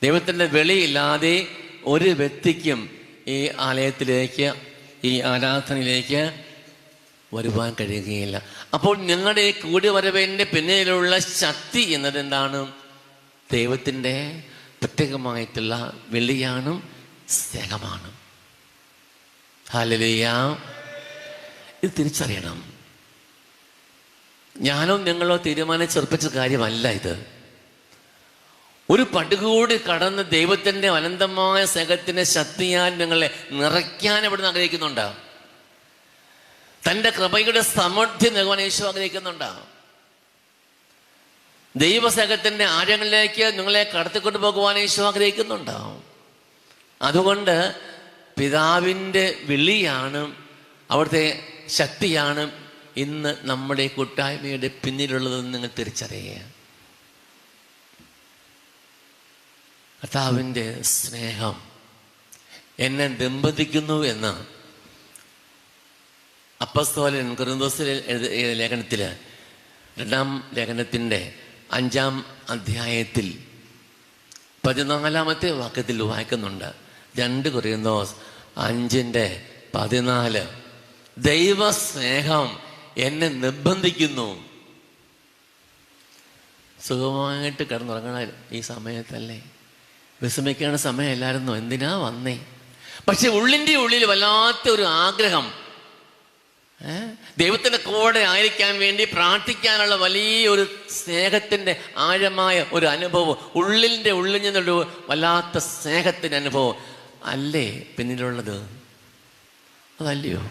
ദൈവത്തിൻ്റെ വെളിയില്ലാതെ ഒരു വ്യക്തിക്കും ഈ ആലയത്തിലേക്ക്, ഈ ആരാധനയിലേക്ക് വരുവാൻ കഴിയുകയില്ല. അപ്പോൾ നിങ്ങളുടെ കൂടി വരവിൻ്റെ പിന്നിലുള്ള ശക്തി എന്നത് എന്താണ്? ദൈവത്തിൻ്റെ പ്രത്യേകമായിട്ടുള്ള വെളിയാണ്, സ്നേഹമാണ്. ഹല്ലേലൂയ. ഇത് തിരിച്ചറിയണം. ഞാനോ നിങ്ങളോ തീരുമാനിച്ചുറപ്പിച്ച കാര്യമല്ല ഇത്. ഒരു പടുകൂടി കടന്ന് ദൈവത്തിൻ്റെ അനന്തമായ സ്നേഹത്തിൻ്റെ ശക്തിയാൽ നിങ്ങളെ നിറയ്ക്കാൻ ഇവിടുന്ന് ആഗ്രഹിക്കുന്നുണ്ട്. തൻ്റെ കൃപയുടെ സമൃദ്ധി നൽകുവാൻ യേശു ആഗ്രഹിക്കുന്നുണ്ട്. ദൈവസ്നേഹത്തിൻ്റെ ആഴങ്ങളിലേക്ക് നിങ്ങളെ കടത്തിക്കൊണ്ടു പോകുവാൻ യേശു ആഗ്രഹിക്കുന്നുണ്ട്. അതുകൊണ്ട് പിതാവിൻ്റെ വിളിയാണ്, അവിടുത്തെ ശക്തിയാണ് ഇന്ന് നമ്മുടെ കൂട്ടായ്മയുടെ പിന്നിലുള്ളതെന്ന് നിങ്ങൾ തിരിച്ചറിയുക. കർത്താവിൻ്റെ സ്നേഹം എന്നെ ദമ്പതിക്കുന്നു എന്ന് അപ്പസ്തോലൻ കൊരിന്തോസിലെ എഴുതിയ ലേഖനത്തിൽ, 2-ാം ലേഖനത്തിൻ്റെ 5-ാം അധ്യായത്തിൽ 14-ാമത്തെ വാക്യത്തിൽ വായിക്കുന്നുണ്ട്. 2 കൊരിന്തോസ് 5:14. ദൈവസ്നേഹം എന്നെ നിർബന്ധിക്കുന്നു. സുഖമായിട്ട് കിടന്നുറങ്ങണ ഈ സമയത്തല്ലേ, വിശ്രമിക്കേണ്ട സമയമല്ലായിരുന്നോ? എന്തിനാ വന്നേ? പക്ഷെ ഉള്ളിൻ്റെ ഉള്ളിൽ വല്ലാത്ത ഒരു ആഗ്രഹം, ദൈവത്തിൻ്റെ കൂടെ ആയിരിക്കാൻ വേണ്ടി പ്രാർത്ഥിക്കാനുള്ള വലിയൊരു സ്നേഹത്തിൻ്റെ ആഴമായ ഒരു അനുഭവം, ഉള്ളിൻ്റെ ഉള്ളിൽ നിന്നൊരു വല്ലാത്ത സ്നേഹത്തിൻ്റെ അനുഭവം അല്ലേ പിന്നിലുള്ളത്? അതല്ലയോ?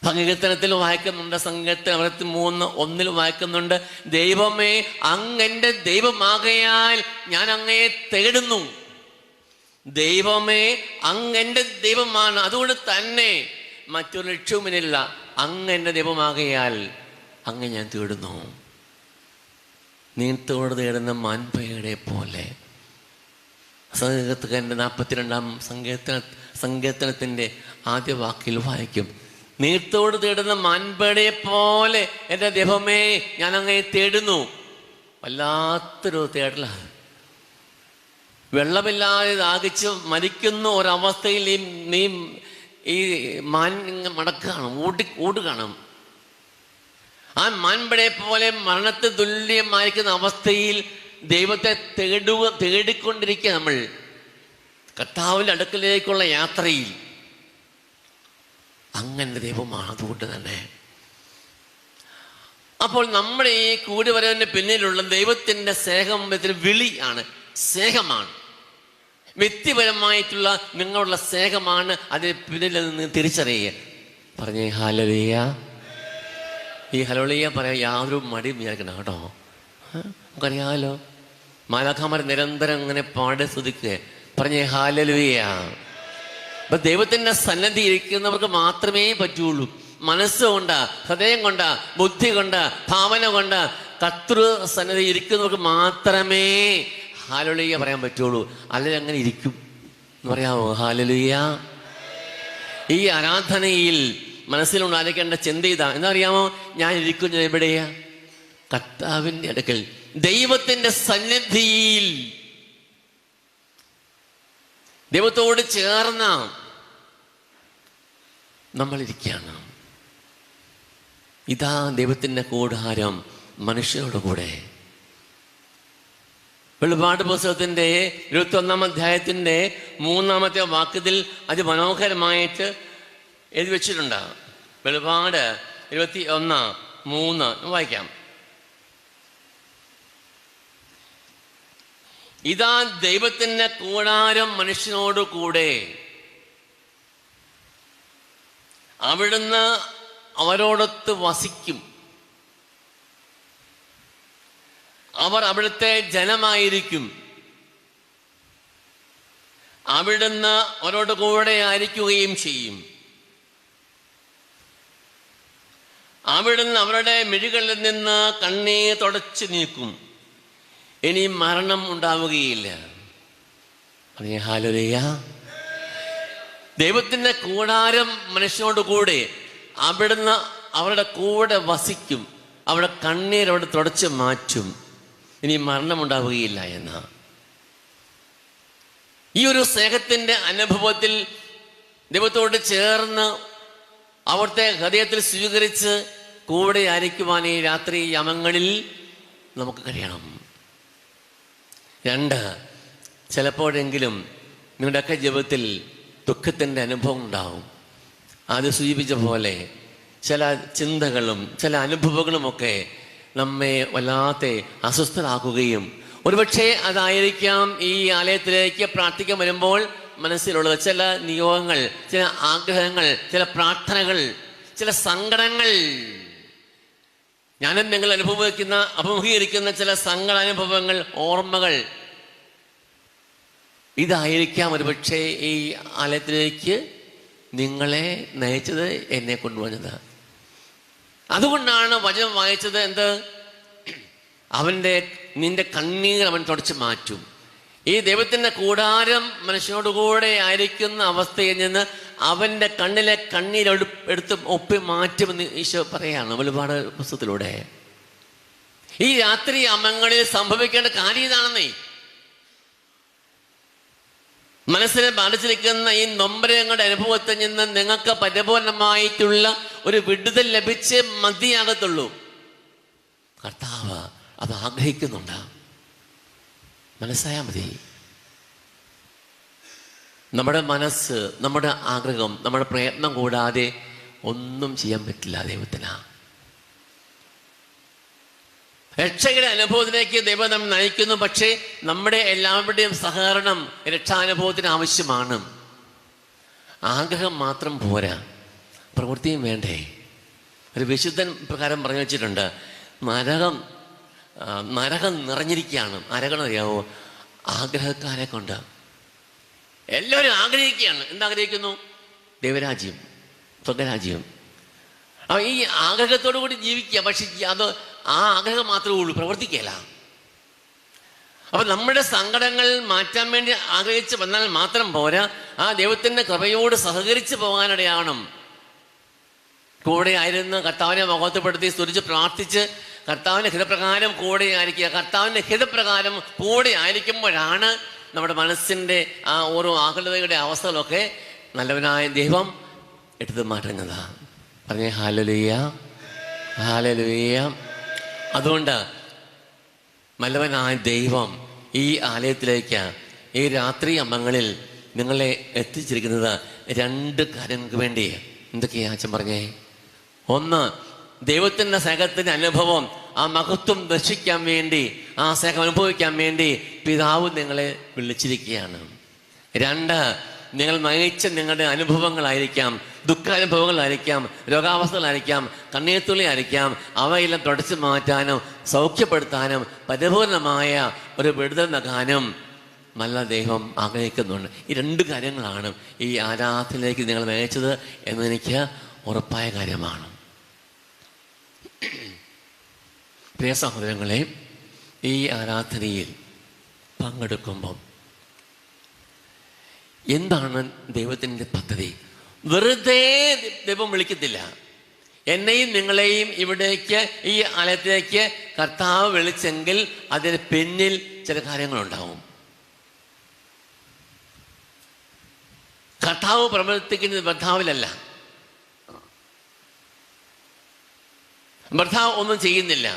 സങ്കീർത്തനത്തിൽ വായിക്കുന്നുണ്ട്, സങ്കീർത്തനം 63:1 വായിക്കുന്നുണ്ട്, ദൈവമേ അങ്ങെൻ്റെ ദൈവമാകയാൽ ഞാൻ അങ്ങയെ തേടുന്നു. ദൈവമേ അങ്ങെൻ്റെ ദൈവമാണ്, അതുകൊണ്ട് തന്നെ മറ്റൊരു ലക്ഷ്യവുമില്ല. അങ്ങെൻ്റെ ദൈവമാകയാൽ അങ്ങ് ഞാൻ തേടുന്നു. നീത്തോട് തേടുന്ന മാൻപേടെ പോലെ സങ്കീർത്തകന്റെ 42-ാം സങ്കീർത്തനത്തിന്റെ ആദ്യ വാക്കിൽ വായിക്കും, നീർത്തോട് തേടുന്ന മാൻപേടയെ പോലെ എൻ്റെ ദൈവമേ ഞാൻ അങ്ങനെ തേടുന്നു. വല്ലാത്തൊരു തേടലാണ്. വെള്ളമില്ലാതെ ദാഹിച്ച് മരിക്കുന്ന ഒരവസ്ഥയിൽ നീ ഈ മാൻ മടക്കുകയാണ്, ഓടുകയാണ്. ആ മാൻപടയെ പോലെ മരണത്തെ തുല്യമായിരിക്കുന്ന അവസ്ഥയിൽ ദൈവത്തെ തേടിക്കൊണ്ടിരിക്കുക നമ്മൾ കർത്താവിൻ്റെ അടുക്കലേക്കുള്ള യാത്രയിൽ. അങ്ങനെ ദൈവമാണ്. അതുകൊണ്ട് തന്നെ അപ്പോൾ നമ്മുടെ ഈ കൂടിവരവിന് പിന്നിലുള്ള ദൈവത്തിൻ്റെ വിളിയാണ്, സ്നേഹമാണ്, വ്യക്തിപരമായിട്ടുള്ള നിങ്ങളുള്ള സ്നേഹമാണ്. അതിന് പിന്നിൽ നിന്ന് തിരിച്ചറിയുക. പറഞ്ഞേ ഹല്ലേലൂയ. ഈ ഹല്ലേലൂയ പറയാൻ യാതൊരു മടിയും വിചാരിക്കണം കേട്ടോ. നമുക്കറിയാമല്ലോ, മാലാഖമാർ നിരന്തരം അങ്ങനെ പാടി സ്തുതിക്കുക. പറഞ്ഞേ ഹല്ലേലൂയ. അപ്പൊ ദൈവത്തിന്റെ സന്നദ്ധി ഇരിക്കുന്നവർക്ക് മാത്രമേ പറ്റുള്ളൂ. മനസ്സുകൊണ്ട്, ഹൃദയം കൊണ്ട്, ബുദ്ധി കൊണ്ട്, ഭാവന കൊണ്ട് കർത്തൃ സന്നദ്ധി ഇരിക്കുന്നവർക്ക് മാത്രമേ ഹല്ലേലൂയ പറയാൻ പറ്റുള്ളൂ. അല്ലെങ്കിൽ അങ്ങനെ ഇരിക്കും എന്ന് പറയാമോ? ഹല്ലേലൂയ. ഈ ആരാധനയിൽ മനസ്സിലുണ്ടായിരിക്കേണ്ട ചിന്ത ഇതാ. എന്നറിയാമോ? ഞാൻ ഇരിക്കുന്നത് എവിടെയാ? കർത്താവിൻ്റെ അടുക്കൽ, ദൈവത്തിന്റെ സന്നിധിയിൽ, ദൈവത്തോട് ചേർന്ന നമ്മൾ ഇരിക്കുകയാണ്. ഇതാ ദൈവത്തിന്റെ കൂടാരം മനുഷ്യരുടെ കൂടെ. വെളിപാട് പുസ്തകത്തിന്റെ 21-ാം അധ്യായത്തിന്റെ 3-ാമത്തെ വാക്യത്തിൽ അതിമനോഹരമായിട്ട് എഴുതി വെച്ചിട്ടുണ്ട്. വെളിപാട് 21:3 വായിക്കാം. ഇതാ ദൈവത്തിന്റെ കൂടാരം മനുഷ്യനോട് കൂടെ, അവിടുന്ന് അവരോടൊത്ത് വസിക്കും, അവർ അവിടുത്തെ ജനമായിരിക്കും, അവിടുന്ന് അവരോട് കൂടെ ആയിരിക്കുകയും ചെയ്യും. അവിടുന്ന് അവരുടെ മിഴികളിൽ നിന്ന് കണ്ണീർ തുടച്ചു നീക്കും, ഇനി മരണം ഉണ്ടാവുകയില്ല. ഹല്ലേലൂയ. ദൈവത്തിന്റെ കൂടാരം മനുഷ്യനോട് കൂടെ, അവിടുന്ന് അവരുടെ കൂടെ വസിക്കും, അവരുടെ കണ്ണീർ അവിടെ തുടച്ചു മാറ്റും, ഇനി മരണമുണ്ടാവുകയില്ല എന്ന ഈ ഒരു സ്നേഹത്തിന്റെ അനുഭവത്തിൽ ദൈവത്തോട് ചേർന്ന് അവിടുത്തെ ഹൃദയത്തിൽ സ്വീകരിച്ച് കൂടെ ആയിരിക്കുവാൻ ഈ രാത്രി യാമങ്ങളിൽ നമുക്ക് കഴിയണം. 2, ചിലപ്പോഴെങ്കിലും നിങ്ങളുടെയൊക്കെ ജീവിതത്തിൽ ദുഃഖത്തിൻ്റെ അനുഭവം ഉണ്ടാവും. അത് സൂചിപ്പിച്ച പോലെ ചില ചിന്തകളും ചില അനുഭവങ്ങളുമൊക്കെ നമ്മെ വല്ലാതെ അസ്വസ്ഥരാക്കുകയും, ഒരുപക്ഷെ അതായിരിക്കാം ഈ ആലയത്തിലേക്ക് പ്രാർത്ഥിക്കാൻ വരുമ്പോൾ മനസ്സിലുള്ളത് ചില നിയോഗങ്ങൾ, ചില ആഗ്രഹങ്ങൾ, ചില പ്രാർത്ഥനകൾ, ചില സങ്കടങ്ങൾ. ഞാനും നിങ്ങൾ അഭിമുഖീകരിക്കുന്ന ചില സങ്കടാനുഭവങ്ങൾ, ഓർമ്മകൾ, ഇതായിരിക്കാം ഒരുപക്ഷെ ഈ ആലയത്തിലേക്ക് നിങ്ങളെ നയിച്ചത്, എന്നെ കൊണ്ടുവന്നത്. അതുകൊണ്ടാണ് വചനം വായിച്ചത്. എന്ത്? നിന്റെ കണ്ണീർ അവൻ തുടച്ചു മാറ്റും. ഈ ദൈവത്തിന്റെ കൂടാരം മനുഷ്യനോടുകൂടെ ആയിരിക്കുന്ന അവസ്ഥയിൽ നിന്ന് അവന്റെ കണ്ണിലെ കണ്ണീർ എടുത്ത് ഒപ്പി മാറ്റുമെന്ന് ഈശോ പറയാണ് വെളിപാട് പുസ്തകത്തിലൂടെ. ഈ രാത്രി അമങ്ങളിൽ സംഭവിക്കേണ്ട കാര്യം ഇതാണെന്നേ. മനസ്സിനെ ബാധിച്ചിരിക്കുന്ന ഈ നൊമ്പരങ്ങളുടെ അനുഭവത്തിൽ നിന്ന് നിങ്ങൾക്ക് പരിപൂർണമായിട്ടുള്ള ഒരു വിടുതൽ ലഭിച്ചേ മതിയാകത്തുള്ളൂ. കർത്താവ് അത് ആഗ്രഹിക്കുന്നുണ്ട്. മനസ്സായാൽ മതി. നമ്മുടെ മനസ്സ്, നമ്മുടെ ആഗ്രഹം, നമ്മുടെ പ്രയത്നം കൂടാതെ ഒന്നും ചെയ്യാൻ പറ്റില്ല ദൈവത്തിന്. രക്ഷയുടെ അനുഭവത്തിലേക്ക് ദൈവം നമ്മെ നയിക്കുന്നു. പക്ഷേ നമ്മുടെ എല്ലാവരുടെയും സഹകരണം രക്ഷാനുഭവത്തിന് ആവശ്യമാണ്. ആഗ്രഹം മാത്രം പോരാ, പ്രവൃത്തിയും വേണ്ടേ. ഒരു വിശുദ്ധൻ പ്രകാരം പറഞ്ഞു വെച്ചിട്ടുണ്ട്, നരകം നിറഞ്ഞിരിക്കുകയാണ്. ആരെക്കണം അറിയാവോ? ആഗ്രഹക്കാരെ കൊണ്ട്. എല്ലാവരും ആഗ്രഹിക്കുകയാണ്. എന്താഗ്രഹിക്കുന്നു? ദൈവരാജ്യം, സ്വർഗരാജ്യം. ഈ ആഗ്രഹത്തോടു കൂടി ജീവിക്കുക. പക്ഷെ അത് ആ ആഗ്രഹം മാത്രമേ ഉള്ളൂ, പ്രവർത്തിക്കല. അപ്പൊ നമ്മുടെ സങ്കടങ്ങൾ മാറ്റാൻ വേണ്ടി ആഗ്രഹിച്ച് വന്നാൽ മാത്രം പോരാ, ആ ദൈവത്തിന്റെ കൃപയോട് സഹകരിച്ച് പോകാനിടയാവണം. കൂടെ ആയിരുന്ന് കർത്താവിനെ മഹത്വപ്പെടുത്തി സ്തുതിച്ച് പ്രാർത്ഥിച്ച് കർത്താവിന്റെ ഹിതപ്രകാരം കൂടെ ആയിരിക്കുക. കർത്താവിന്റെ ഹിതപ്രകാരം കൂടെ ആയിരിക്കുമ്പോഴാണ് നമ്മുടെ മനസ്സിന്റെ ആ ഓരോ ആകുലതയുടെ അവസ്ഥകളൊക്കെ നല്ലവനായ ദൈവം എടുത്തു മാറ്റുന്നത്. പറഞ്ഞേ ഹല്ലേലൂയ, ഹല്ലേലൂയ. അതുകൊണ്ട് നല്ലവനായ ദൈവം ഈ ആലയത്തിലേക്ക് ഈ രാത്രി അമ്മങ്ങളിൽ നിങ്ങളെ എത്തിച്ചിരിക്കുന്നത് 2 കാര്യങ്ങൾക്ക് വേണ്ടി. എന്തൊക്കെയാ അച്ഛൻ പറഞ്ഞേ? ഒന്ന്, ദൈവത്തിൻ്റെ സ്നേഹത്തിൻ്റെ അനുഭവം, ആ മഹത്വം ദർശിക്കാൻ വേണ്ടി, ആ സ്നേഹം അനുഭവിക്കാൻ വേണ്ടി പിതാവ് നിങ്ങളെ വിളിച്ചിരിക്കുകയാണ്. 2, നിങ്ങൾ നയിച്ച നിങ്ങളുടെ അനുഭവങ്ങളായിരിക്കാം, ദുഃഖാനുഭവങ്ങളായിരിക്കാം, രോഗാവസ്ഥകളായിരിക്കാം, കണ്ണീർത്തുള്ളിയായിരിക്കാം, അവയെല്ലാം തുടച്ചു മാറ്റാനും സൗഖ്യപ്പെടുത്താനും പരിപൂർണമായ ഒരു വിടുതൽ നൽകാനും നല്ല ദൈവം ആഗ്രഹിക്കുന്നുണ്ട്. ഈ 2 കാര്യങ്ങളാണ് ഈ ആരാധനയിലേക്ക് നിങ്ങൾ നയിച്ചത് എന്നെനിക്ക് ഉറപ്പായ കാര്യമാണ്. പ്രിയ സഹോദരങ്ങളെ, ഈ ആരാധനയിൽ പങ്കെടുക്കുമ്പം എന്താണ് ദൈവത്തിൻ്റെ പദ്ധതി? വെറുതെ ദൈവം വിളിക്കത്തില്ല. എന്നെയും നിങ്ങളെയും ഇവിടേക്ക് ഈ ആലയത്തിലേക്ക് കർത്താവ് വിളിച്ചെങ്കിൽ അതിന് പിന്നിൽ ചില കാര്യങ്ങളുണ്ടാവും. കർത്താവ് പ്രവർത്തിക്കുന്നത് ഭർത്താവിലല്ല. ഭർത്താവ് ഒന്നും ചെയ്യുന്നില്ല.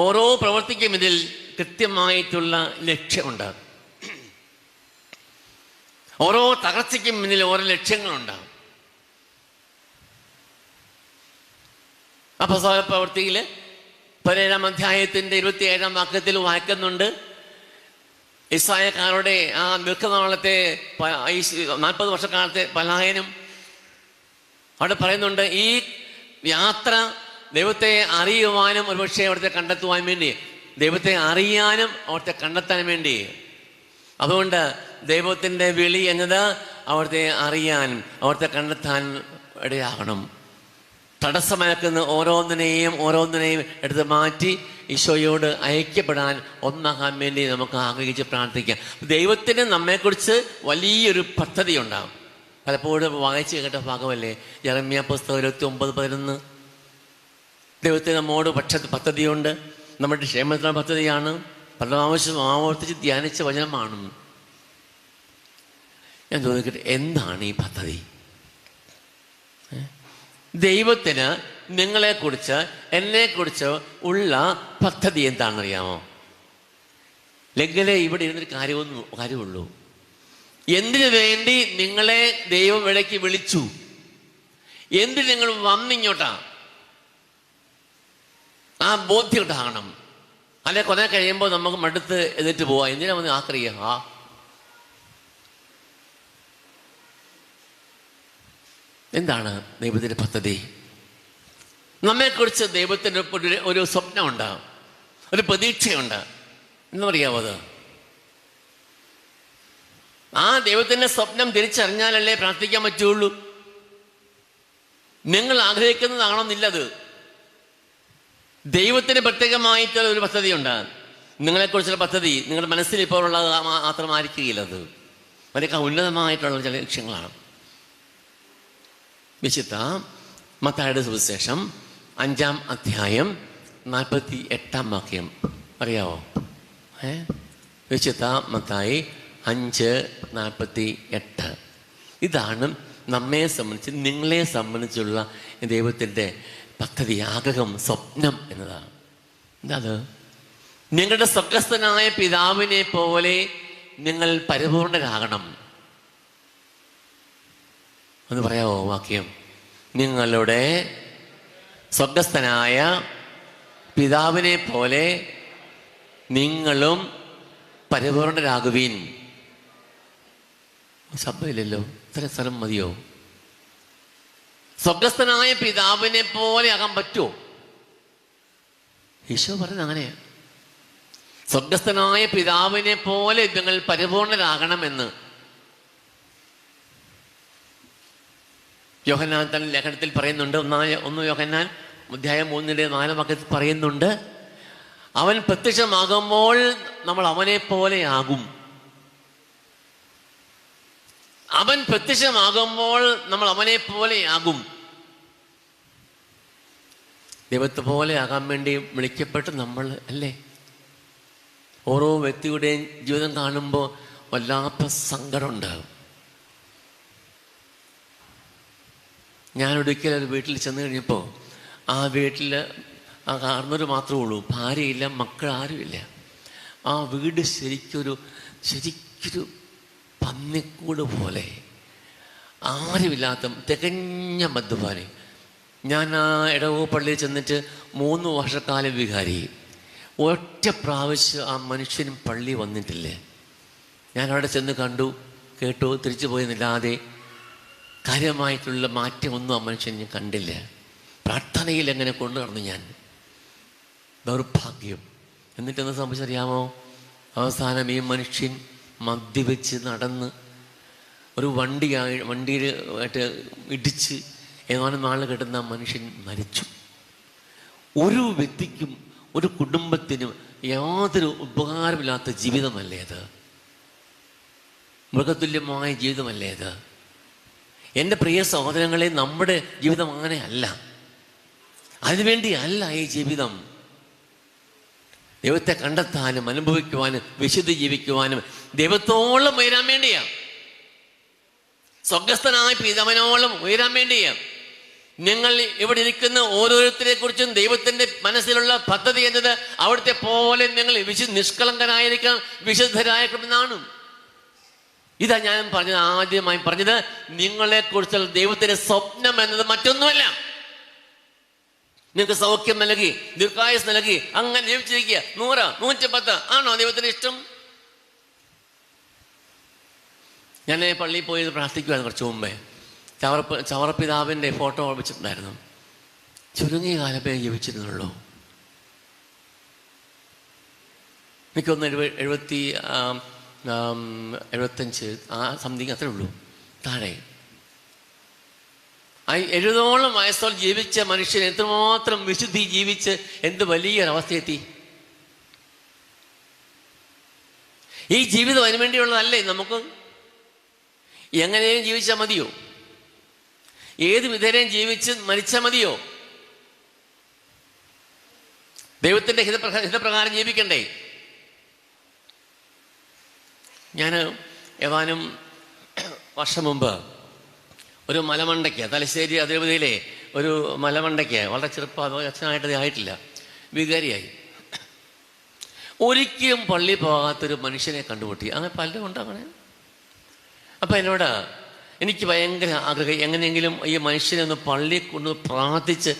ഓരോ പ്രവർത്തിക്കും ഇതിൽ കൃത്യമായിട്ടുള്ള ലക്ഷ്യമുണ്ട്. ഓരോ തകർച്ചയ്ക്കും മുന്നിൽ ഓരോ ലക്ഷ്യങ്ങളുണ്ട്. അപ്പോസ്തല പ്രവൃത്തിയിൽ 17-ാം അധ്യായത്തിന്റെ 27-ാം വാക്യത്തിൽ വായിക്കുന്നുണ്ട്, ഇസ്രായേൽക്കാരുടെ ആ ദീർഘനാളത്തെ 40 വർഷക്കാലത്തെ പലായനം. അവിടെ പറയുന്നുണ്ട്, ഈ യാത്ര ദൈവത്തെ അറിയുവാനും ഒരുപക്ഷെ അവിടുത്തെ കണ്ടെത്തുവാൻ വേണ്ടി, ദൈവത്തെ അറിയാനും അവിടുത്തെ കണ്ടെത്താൻ വേണ്ടി. അതുകൊണ്ട് ദൈവത്തിൻ്റെ വിളി എന്നത് അവിടുത്തെ അറിയാനും അവിടുത്തെ കണ്ടെത്താൻ ഇടയാകണം. തടസ്സമാക്കുന്ന ഓരോന്നിനെയും എടുത്ത് മാറ്റി ഈശോയോട് ഐക്യപ്പെടാൻ ഒന്നാകാൻ വേണ്ടി നമുക്ക് ആഗ്രഹിച്ച് പ്രാർത്ഥിക്കാം. ദൈവത്തിന് നമ്മെക്കുറിച്ച് വലിയൊരു പദ്ധതി ഉണ്ടാകും. പലപ്പോഴും വായിച്ച് കേട്ട ഭാഗമല്ലേ യെരമ്യാ പുസ്തകം 29:11. ദൈവത്തിന് നമ്മോട് പദ്ധതിയുണ്ട്, നമ്മുടെ ക്ഷേമത്തിനുള്ള പദ്ധതിയാണ്. പല പ്രാവശ്യം ആവർത്തിച്ച് ധ്യാനിച്ച വചനമാണ്. ഞാൻ ചോദിക്കട്ടെ, എന്താണ് ഈ പദ്ധതി? ദൈവത്തിന് നിങ്ങളെക്കുറിച്ച് എന്നെക്കുറിച്ച് ഉള്ള പദ്ധതി എന്താണെന്നറിയാമോ? ലഗ്ഗലെ ഇവിടെ ഇരുന്നൊരു കാര്യമുള്ളൂ. എന്തിനു വേണ്ടി നിങ്ങളെ ദൈവം ഇടയ്ക്ക് വിളിച്ചു? എന്തിന് നിങ്ങൾ വന്നിങ്ങോട്ടാ? ആ ബോധ്യം ഉണ്ടാകണം. അല്ലെ കുറെ കഴിയുമ്പോൾ നമുക്ക് മടുത്ത് എതിർത്ത് പോവാം. എന്തിനാ വന്ന് ആക്രിയ? എന്താണ് ദൈവത്തിൻ്റെ പദ്ധതി? നമ്മെക്കുറിച്ച് ദൈവത്തിൻ്റെ ഒരു സ്വപ്നമുണ്ട്, ഒരു പ്രതീക്ഷയുണ്ട്. എന്താ പറയാമോ അത്? ആ ദൈവത്തിൻ്റെ സ്വപ്നം തിരിച്ചറിഞ്ഞാലല്ലേ പ്രാർത്ഥിക്കാൻ പറ്റുള്ളൂ. നിങ്ങൾ ആഗ്രഹിക്കുന്നതാണെന്നില്ലത്. ദൈവത്തിന് പ്രത്യേകമായിട്ടുള്ള ഒരു പദ്ധതിയുണ്ട്. നിങ്ങളെക്കുറിച്ചുള്ള പദ്ധതി നിങ്ങളുടെ മനസ്സിൽ ഇപ്പോൾ ഉള്ളത് മാത്രമായിരിക്കുകയില്ല. അത് വളരെ ഉന്നതമായിട്ടുള്ള ചില ലക്ഷ്യങ്ങളാണ്. വിശുദ്ധ മത്തായിയുടെ സുവിശേഷം 5-ാം അധ്യായം 48-ാം വാക്യം അറിയാവോ? വിശുദ്ധ മത്തായി 5:48. ഇതാണ് നമ്മെ സംബന്ധിച്ച്, നിങ്ങളെ സംബന്ധിച്ചുള്ള ദൈവത്തിൻ്റെ പദ്ധതി, ആഗ്രഹം, സ്വപ്നം എന്നതാണ്. എന്താ അത്? നിങ്ങളുടെ സ്വർഗ്ഗസ്ഥനായ പിതാവിനെ പോലെ നിങ്ങൾ പരിപൂർണരാകണം. ഒന്ന് പറയാമോ വാക്യം? നിങ്ങളുടെ സ്വർഗ്ഗസ്ഥനായ പിതാവിനെ പോലെ നിങ്ങളും പരിപൂർണരാകുവിൻ. ശബ്ദമില്ലല്ലോ, ഇത്ര സ്ഥലം മതിയോ? സ്വർഗ്ഗസ്ഥനായ പിതാവിനെ പോലെ ആകാൻ പറ്റുമോ? ഈശോ പറയുന്നത് അങ്ങനെയാണ്. സ്വർഗ്ഗസ്ഥനായ പിതാവിനെ പോലെ നിങ്ങൾ പരിപൂർണരാകണമെന്ന് യോഹന്നാൻ തന്റെ ലേഖനത്തിൽ പറയുന്നുണ്ട്. 1 യോഹന്നാൻ അധ്യായം 3-4 വാക്യത്തിൽ പറയുന്നുണ്ട്, അവൻ പ്രത്യക്ഷമാകുമ്പോൾ നമ്മൾ അവനെ പോലെയാകും. അവൻ പ്രത്യക്ഷമാകുമ്പോൾ നമ്മൾ അവനെ പോലെയാകും. ദൈവത്തെ പോലെ ആകാൻ വേണ്ടി വിളിക്കപ്പെട്ട് നമ്മൾ അല്ലേ? ഓരോ വ്യക്തിയുടെയും ജീവിതം കാണുമ്പോൾ വല്ലാത്ത സങ്കടം ഉണ്ടാകും. ഞാനൊരിക്കലും ഒരു വീട്ടിൽ ചെന്ന് കഴിഞ്ഞപ്പോൾ ആ വീട്ടിൽ ആ കാരണവർ മാത്രമേ ഉള്ളൂ, ഭാര്യയില്ല, മക്കൾ ആരുമില്ല. ആ വീട് ശരിക്കൊരു പന്നിക്കൂട് പോലെ, ആരുമില്ലാത്ത തികഞ്ഞ മദ്യപാനി. ഞാൻ ആ ഇടവോ പള്ളിയിൽ ചെന്നിട്ട് 3 വർഷക്കാലം വികാരി. ഒറ്റ പ്രാവശ്യം ആ മനുഷ്യനും പള്ളി വന്നിട്ടില്ലേ. ഞാൻ അവിടെ ചെന്ന് കണ്ടു, കേട്ടു, തിരിച്ചു പോയെന്നില്ലാതെ കാര്യമായിട്ടുള്ള മാറ്റമൊന്നും ആ മനുഷ്യൻ ഞാൻ കണ്ടില്ല. പ്രാർത്ഥനയിൽ എങ്ങനെ കൊണ്ടു നടന്നു ഞാൻ. ദൗർഭാഗ്യം. എന്നിട്ടെന്ന് സംഭവിച്ചറിയാമോ? അവസാനം ഈ മനുഷ്യൻ മദ്യവെച്ച് നടന്ന് ഒരു വണ്ടിയിലായിട്ട് ഇടിച്ച് ഏതാനും നാൾ കിടന്ന മനുഷ്യൻ മരിച്ചു. ഒരു വ്യക്തിക്കും ഒരു കുടുംബത്തിനും യാതൊരു ഉപകാരമില്ലാത്ത ജീവിതമല്ലേ അത്? മൃഗതുല്യമായ ജീവിതമല്ലേ അത്? എൻ്റെ പ്രിയ സഹോദരങ്ങളെ, നമ്മുടെ ജീവിതം അങ്ങനെ അല്ല. അതിനുവേണ്ടി അല്ല ഈ ജീവിതം. ദൈവത്തെ കണ്ടെത്താനും അനുഭവിക്കുവാനും വിശുദ്ധി ജീവിക്കുവാനും ദൈവത്തോളം ഉയരാൻ വേണ്ടിയാ. സ്വർഗസ്ഥനായ പിതാവിനോളം ഉയരാൻ വേണ്ടിയാ. നിങ്ങൾ ഇവിടെ ഇരിക്കുന്ന ഓരോരുത്തരെ കുറിച്ചും ദൈവത്തിന്റെ മനസ്സിലുള്ള പദ്ധതി എന്നത് അവിടുത്തെ പോലെ നിങ്ങൾ നിഷ്കളങ്കനായിരിക്കണം, വിശുദ്ധരായിരിക്കണമെന്നാണ്. ഇതാ ഞാൻ പറഞ്ഞത്, ആദ്യമായി പറഞ്ഞത്. നിങ്ങളെ കുറിച്ചുള്ള ദൈവത്തിന്റെ സ്വപ്നം എന്നത് മറ്റൊന്നുമല്ല. നിങ്ങൾക്ക് സൗഖ്യം നൽകി, ദീർഘായുസ് നൽകി, അങ്ങനെ ജീവിച്ചിരിക്കുക. 100, 110 ആണോ ദൈവത്തിന് ഇഷ്ടം? ഞാൻ പള്ളിയിൽ പോയി പ്രാർത്ഥിക്കുമായിരുന്നു കുറച്ച് മുമ്പേ. ചവറപ്പിതാവിൻ്റെ ഫോട്ടോ വെച്ചിട്ടുണ്ടായിരുന്നു. ചുരുങ്ങിയ കാലമേ ജീവിച്ചിരുന്നുള്ളൂ. എനിക്കൊന്ന് 75 ആ സംതിങ് അത്രേ ഉള്ളൂ, താഴെ. 70ഓളം വയസ്സോളം ജീവിച്ച മനുഷ്യൻ എത്രമാത്രം വിശുദ്ധി ജീവിച്ച് എന്ത് വലിയൊരവസ്ഥയെത്തി. ഈ ജീവിതം അതിനു വേണ്ടിയുള്ളതല്ലേ? നമുക്ക് എങ്ങനെയും ജീവിച്ചാൽ മതിയോ? ഏത് വിധേനയും ജീവിച്ച് മരിച്ചാൽ മതിയോ? ദൈവത്തിന്റെ ഹിതപ്രകാരം ജീവിക്കണ്ടേ? ഞാൻ ഏതാനും വർഷം മുമ്പ് ഒരു മലമണ്ടയ്ക്ക്, തലശ്ശേരി അതിരൂപതയിലെ ഒരു മലമണ്ടയ്ക്ക്, വളരെ ചെറുപ്പം, അച്ഛനായിട്ട് ആയിട്ടില്ല, വികാരിയായി. ഒരിക്കലും പള്ളി പോകാത്തൊരു മനുഷ്യനെ കണ്ടുമുട്ടി. അങ്ങനെ പലരും ഉണ്ട് അങ്ങനെ. അപ്പം എന്നോട് എനിക്ക് ഭയങ്കര ആഗ്രഹം, എങ്ങനെയെങ്കിലും ഈ മനുഷ്യനെ ഒന്ന് പള്ളിയിൽ കൊണ്ട് പ്രാർത്ഥിച്ച്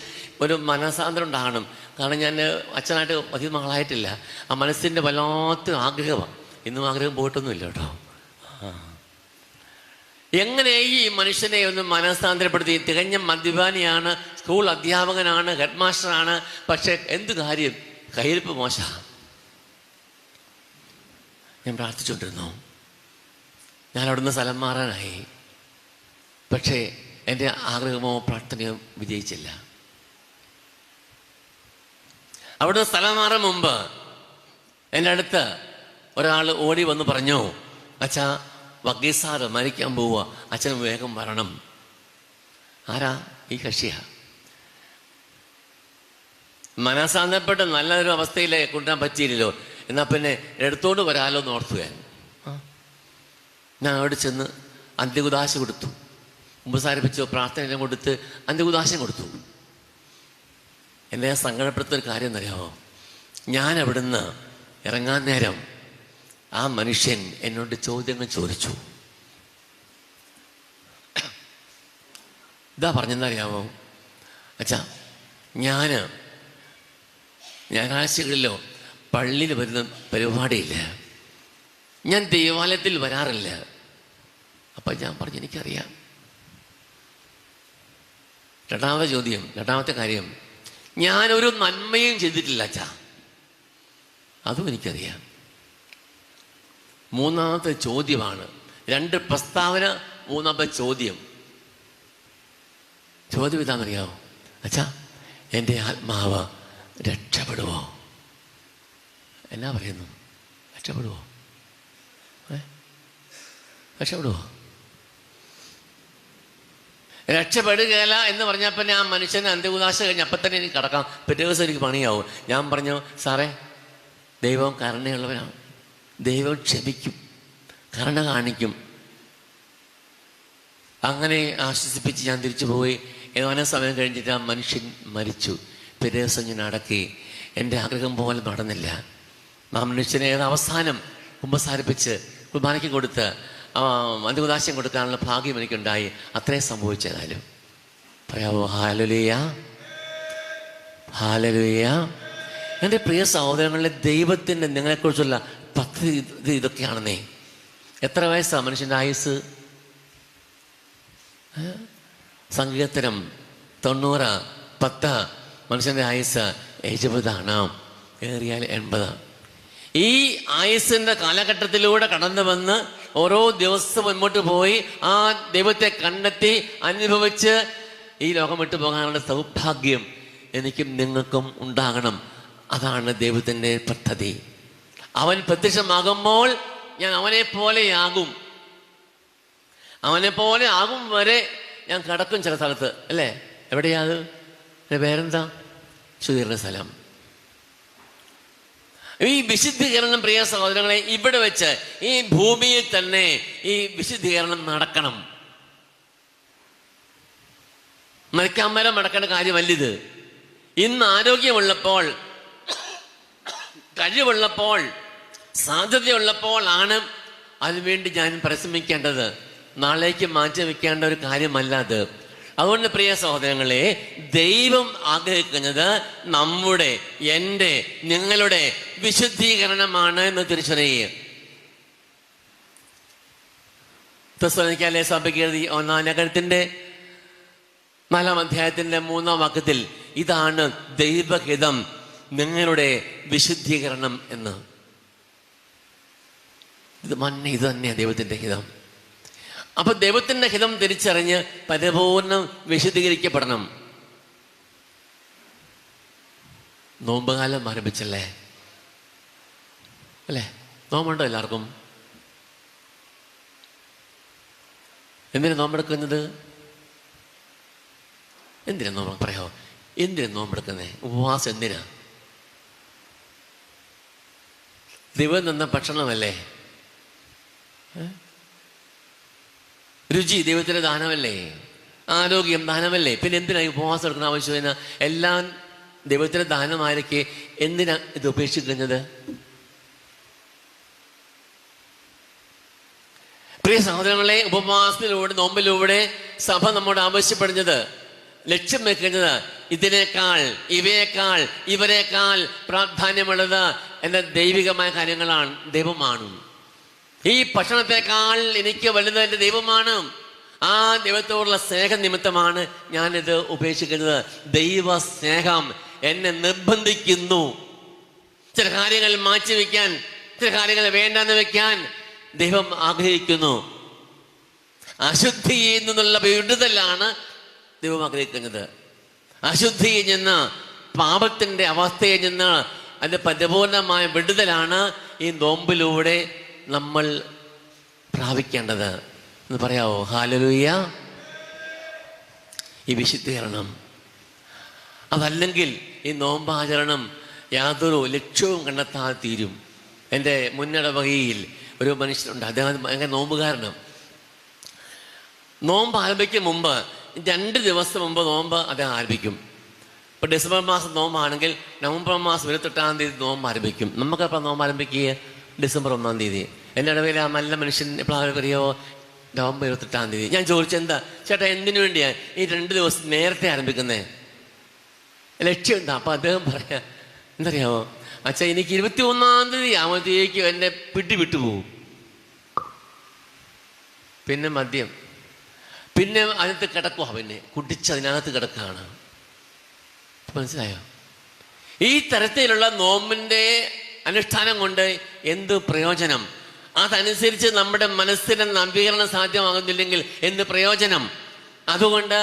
ഒരു മനസാന്തരം ഉണ്ടാകണം. കാരണം ഞാൻ അച്ഛനായിട്ട് അധികം നാളായിട്ടില്ല. ആ മനസ്സിൻ്റെ വല്ലാത്തൊരു ആഗ്രഹമാണ്. ഇന്നും ആഗ്രഹം പോയിട്ടൊന്നുമില്ല കേട്ടോ. എങ്ങനെ ഈ മനുഷ്യനെ ഒന്ന് മനസ്സാന്തരപ്പെടുത്തി? തികഞ്ഞ മദ്യപാനിയാണ്, സ്കൂൾ അധ്യാപകനാണ്, ഹെഡ് മാസ്റ്ററാണ്. പക്ഷെ എന്ത് കാര്യം, കയ്യിരിപ്പ് മോശ. ഞാൻ പ്രാർത്ഥിച്ചുകൊണ്ടിരുന്നു. ഞാൻ അവിടുന്ന് സ്ഥലം മാറാനായി. പക്ഷേ എൻ്റെ ആഗ്രഹമോ പ്രാർത്ഥനയോ വിജയിച്ചില്ല. അവിടുന്ന് സ്ഥലം മാറാൻ മുമ്പ് എൻ്റെ അടുത്ത് ഒരാൾ ഓടി വന്ന് പറഞ്ഞു, അച്ഛാ വഗീസാറ് മരിക്കാൻ പോവുക, അച്ഛന് വേഗം വരണം. ആരാ? ഈ കക്ഷിയാ. മനസാന്തരപ്പെട്ട് നല്ലൊരു അവസ്ഥയിൽ കൊണ്ടുവരാൻ പറ്റിയില്ലല്ലോ, എന്നാൽ പിന്നെ എടുത്തോണ്ട് വരാമല്ലോ എന്ന് ഓർത്തു ഞാൻ അവിടെ ചെന്ന് അന്ത്യകുദാശ കൊടുത്തു. ഉപസാരിപ്പിച്ചു, പ്രാർത്ഥന കൊടുത്ത് അന്ത്യകുദാശം കൊടുത്തു. എന്നെ സങ്കടപ്പെടുത്തുന്ന ഒരു കാര്യം എന്നറിയാമോ? ഞാൻ അവിടുന്ന് ഇറങ്ങാൻ നേരം ആ മനുഷ്യൻ എന്നോട് ചോദ്യങ്ങൾ ചോദിച്ചു. ഇതാ പറഞ്ഞെന്നറിയാമോ? അച്ഛാ, ഞായറാഴ്ചകളിലോ പള്ളിയിൽ വരുന്ന പരിപാടിയില്ല, ഞാൻ ദേവാലയത്തിൽ വരാറില്ല. അപ്പം ഞാൻ പറഞ്ഞു, എനിക്കറിയാം. രണ്ടാമത്തെ കാര്യം, ഞാനൊരു നന്മയും ചെയ്തിട്ടില്ല അച്ഛാ, അതും എനിക്കറിയാം. മൂന്നാമത്തെ ചോദ്യമാണ്. 2 പ്രസ്താവന, മൂന്നാമത്തെ ചോദ്യം. ചോദ്യം ഇതാണെന്നറിയാമോ? അച്ഛാ, എൻ്റെ ആത്മാവ് രക്ഷപ്പെടുമോ? എന്നാ പറയുന്നു? രക്ഷപ്പെടുവോ? രക്ഷപ്പെടുവോ? രക്ഷപ്പെടുകയില്ല എന്ന് പറഞ്ഞപ്പോൾ ആ മനുഷ്യന് അന്ത്യകുദാശ കഴിഞ്ഞ് അപ്പം തന്നെ എനിക്ക് കിടക്കാം, പിറ്റേ ദിവസം എനിക്ക് പണിയാവും. ഞാൻ പറഞ്ഞു, സാറേ ദൈവം കരുണയുള്ളവനാണ്, ദൈവം ക്ഷമിക്കും, കരുണ കാണിക്കും. അങ്ങനെ ആശ്വസിപ്പിച്ച് ഞാൻ തിരിച്ചു പോയി. ഏതാനും സമയം കഴിഞ്ഞിട്ട് ആ മനുഷ്യൻ മരിച്ചു. പിറ്റേ ദിവസം ഞാൻ അടക്കി. എൻ്റെ ആഗ്രഹം പോലെ നടന്നില്ല. ആ മനുഷ്യനെ അവസാനം കുമ്പസാരിപ്പിച്ച് കുർബാനയ്ക്ക് കൊടുത്ത് അന്ത്യകുദാശം കൊടുക്കാനുള്ള ഭാഗ്യം എനിക്കുണ്ടായി. അത്രയും സംഭവിച്ചതായാലും പറയാവോ? Hallelujah, hallelujah. എൻ്റെ പ്രിയ സഹോദരങ്ങളിലെ ദൈവത്തിൻ്റെ നിങ്ങളെക്കുറിച്ചുള്ള പദ്ധതി ഇതൊക്കെയാണെന്നേ. എത്ര വയസ്സാണ് മനുഷ്യൻ്റെ ആയുസ്? സങ്കീർത്തനം 90:10 മനുഷ്യൻ്റെ ആയുസ് 70 ഏറിയാൽ 80. ഈ ആയുസ്സിൻ്റെ കാലഘട്ടത്തിലൂടെ കടന്നു വന്ന് ഓരോ ദിവസവും മുന്നോട്ട് പോയി ആ ദൈവത്തെ കണ്ടെത്തി അനുഭവിച്ച് ഈ ലോകം വിട്ടു പോകാനുള്ള സൗഭാഗ്യം എനിക്കും നിങ്ങൾക്കും ഉണ്ടാകണം. അതാണ് ദൈവത്തിൻ്റെ പദ്ധതി. അവൻ പ്രത്യക്ഷമാകുമ്പോൾ ഞാൻ അവനെ പോലെയാകും. അവനെ പോലെ ആകും വരെ ഞാൻ കിടക്കും ചില സ്ഥലത്ത്, അല്ലേ? എവിടെയാ അത്? എൻ്റെ പേരെന്താ? ശുദ്ധീകരണ സ്ഥലം. ഈ വിശുദ്ധീകരണം, പ്രിയ സഹോദരങ്ങളെ, ഇവിടെ വെച്ച് ഈ ഭൂമിയിൽ തന്നെ ഈ വിശുദ്ധീകരണം നടക്കണം. മരിക്കാൻ നടക്കേണ്ട കാര്യമല്ലിത്. ഇന്ന് ആരോഗ്യമുള്ളപ്പോൾ, കഴിവുള്ളപ്പോൾ, സാധ്യതയുള്ളപ്പോൾ ആണ് അതിനുവേണ്ടി ഞാൻ പരിശ്രമിക്കേണ്ടത്. നാളേക്ക് മാറ്റി വെക്കേണ്ട ഒരു കാര്യമല്ല അത്. അതുകൊണ്ട് പ്രിയ സഹോദരങ്ങളെ, ദൈവം ആഗ്രഹിക്കുന്നത് നമ്മുടെ, എൻ്റെ, നിങ്ങളുടെ വിശുദ്ധീകരണമാണ് എന്ന് തിരിച്ചറിയുക. തെസ്സലോനിക്കയിലെ സഭയ്ക്ക് എഴുതി 1-ാം ലേഖനത്തിന്റെ 4-ാം അധ്യായത്തിന്റെ 3-ാം വാക്യത്തിൽ ഇതാണ് ദൈവഹിതം, നിങ്ങളുടെ വിശുദ്ധീകരണം എന്ന്. ഇത് തന്നെയാണ് ദൈവത്തിന്റെ ഹിതം. അപ്പൊ ദൈവത്തിന്റെ ഹിതം തിരിച്ചറിഞ്ഞ് പരിപൂർണം വിശുദ്ധീകരിക്കപ്പെടണം. നോമ്പുകാലം ആരംഭിച്ചല്ലേ, അല്ലേ? നോമ്പുണ്ടോ എല്ലാവർക്കും? എന്തിനാ നോമ്പെടുക്കുന്നത്? എന്തിനാ നോമ്പ്? പറയാമോ? എന്തിനാ നോമ്പെടുക്കുന്നേ? ഉപവാസം എന്തിനാ? ദൈവം തന്ന ഭക്ഷണമല്ലേ? രുചി ദൈവത്തിന്റെ ദാനമല്ലേ? ആരോഗ്യം ദാനമല്ലേ? പിന്നെ എന്തിനാ ഉപവാസം എടുക്കുന്ന ആവശ്യമില്ല? എല്ലാം ദൈവത്തിന്റെ ദാനമായിരിക്കെ എന്തിനാ ഇത് ഉപേക്ഷിക്കുന്നത്? പ്രിയ സഹോദരങ്ങളെ, ഉപവാസത്തിലൂടെ, നോമ്പിലൂടെ സഭ നമ്മോട് ആവശ്യപ്പെടുന്നത്, ലക്ഷ്യം വെക്കുന്നത് ഇതിനേക്കാൾ, ഇവയേക്കാൾ, ഇവരെക്കാൾ പ്രാധാന്യമുള്ളത് എന്ന ദൈവികമായ കാര്യങ്ങളാണ്, ദൈവമാണ്. ഈ ഭക്ഷണത്തെക്കാൾ എനിക്ക് വലുത് എൻ്റെ ദൈവമാണ്. ആ ദൈവത്തോടുള്ള സ്നേഹ നിമിത്തമാണ് ഞാനിത് ഉപേക്ഷിക്കുന്നത്. ദൈവ സ്നേഹം എന്നെ നിർബന്ധിക്കുന്നു ചില കാര്യങ്ങൾ മാറ്റിവെക്കാൻ, ചില കാര്യങ്ങൾ വേണ്ടെന്ന് വെക്കാൻ ദൈവം ആഗ്രഹിക്കുന്നു. അശുദ്ധിയിൽ നിന്നുള്ള വിടുതലാണ് ദൈവം ആഗ്രഹിക്കുന്നത്. അശുദ്ധിയിൽ നിന്ന്, പാപത്തിന്റെ അവസ്ഥയിൽ നിന്ന് അതിന്റെ പരിപൂർണമായ വിടുതലാണ് ഈ നോമ്പിലൂടെ നമ്മൾ പ്രാപിക്കേണ്ടത് എന്ന് പറയാവോ? ഹല്ലേലൂയ. ഈ വിശുദ്ധീകരണം, അതല്ലെങ്കിൽ ഈ നോമ്പാചരണം യാതൊരു ലക്ഷ്യവും കണ്ടെത്താതെ തീരും. എൻ്റെ മുന്നിടവകയിൽ ഒരു മനുഷ്യനുണ്ട്, അദ്ദേഹം ഭയങ്കര നോമ്പുകാരനാണ്. നോമ്പ് ആരംഭിക്കും മുമ്പ് 2 ദിവസം മുമ്പ് നോമ്പ് അദ്ദേഹം ആരംഭിക്കും. ഇപ്പം ഡിസംബർ മാസം നോമ്പാണെങ്കിൽ നവംബർ മാസം 28-ാം തീയതി നോമ്പ് ആരംഭിക്കും. നമുക്കപ്പം നോമ്പ് ആരംഭിക്കുക ഡിസംബർ 1-ാം തീയതി. എൻ്റെ ഇടവേല ആ നല്ല മനുഷ്യൻ എപ്പോഴും അറിയോ? നവംബർ 28-ാം തീയതി. ഞാൻ ചോദിച്ചു, എന്താ ചേട്ടാ, എന്തിനു വേണ്ടിയാണ് ഈ 2 ദിവസം നേരത്തെ ആരംഭിക്കുന്നത്? ലക്ഷ്യം എന്താ? അപ്പം അദ്ദേഹം പറയാ, എന്തറിയാമോ അച്ഛാ, എനിക്ക് 21-ാം തീയതി ആകുമ്പോഴത്തേക്ക് എൻ്റെ പിടി വിട്ടുപോകും. പിന്നെ മദ്യം, പിന്നെ അതിനകത്ത് കിടക്കുക, പിന്നെ കുടിച്ച് അതിനകത്ത് കിടക്കുകയാണ്. മനസ്സിലായോ? ഈ തരത്തിലുള്ള നോമ്പിൻ്റെ അനുഷ്ഠാനം കൊണ്ട് എന്ത് പ്രയോജനം? അതനുസരിച്ച് നമ്മുടെ മനസ്സിന് നവീകരണം സാധ്യമാകുന്നില്ലെങ്കിൽ എന്ത് പ്രയോജനം? അതുകൊണ്ട്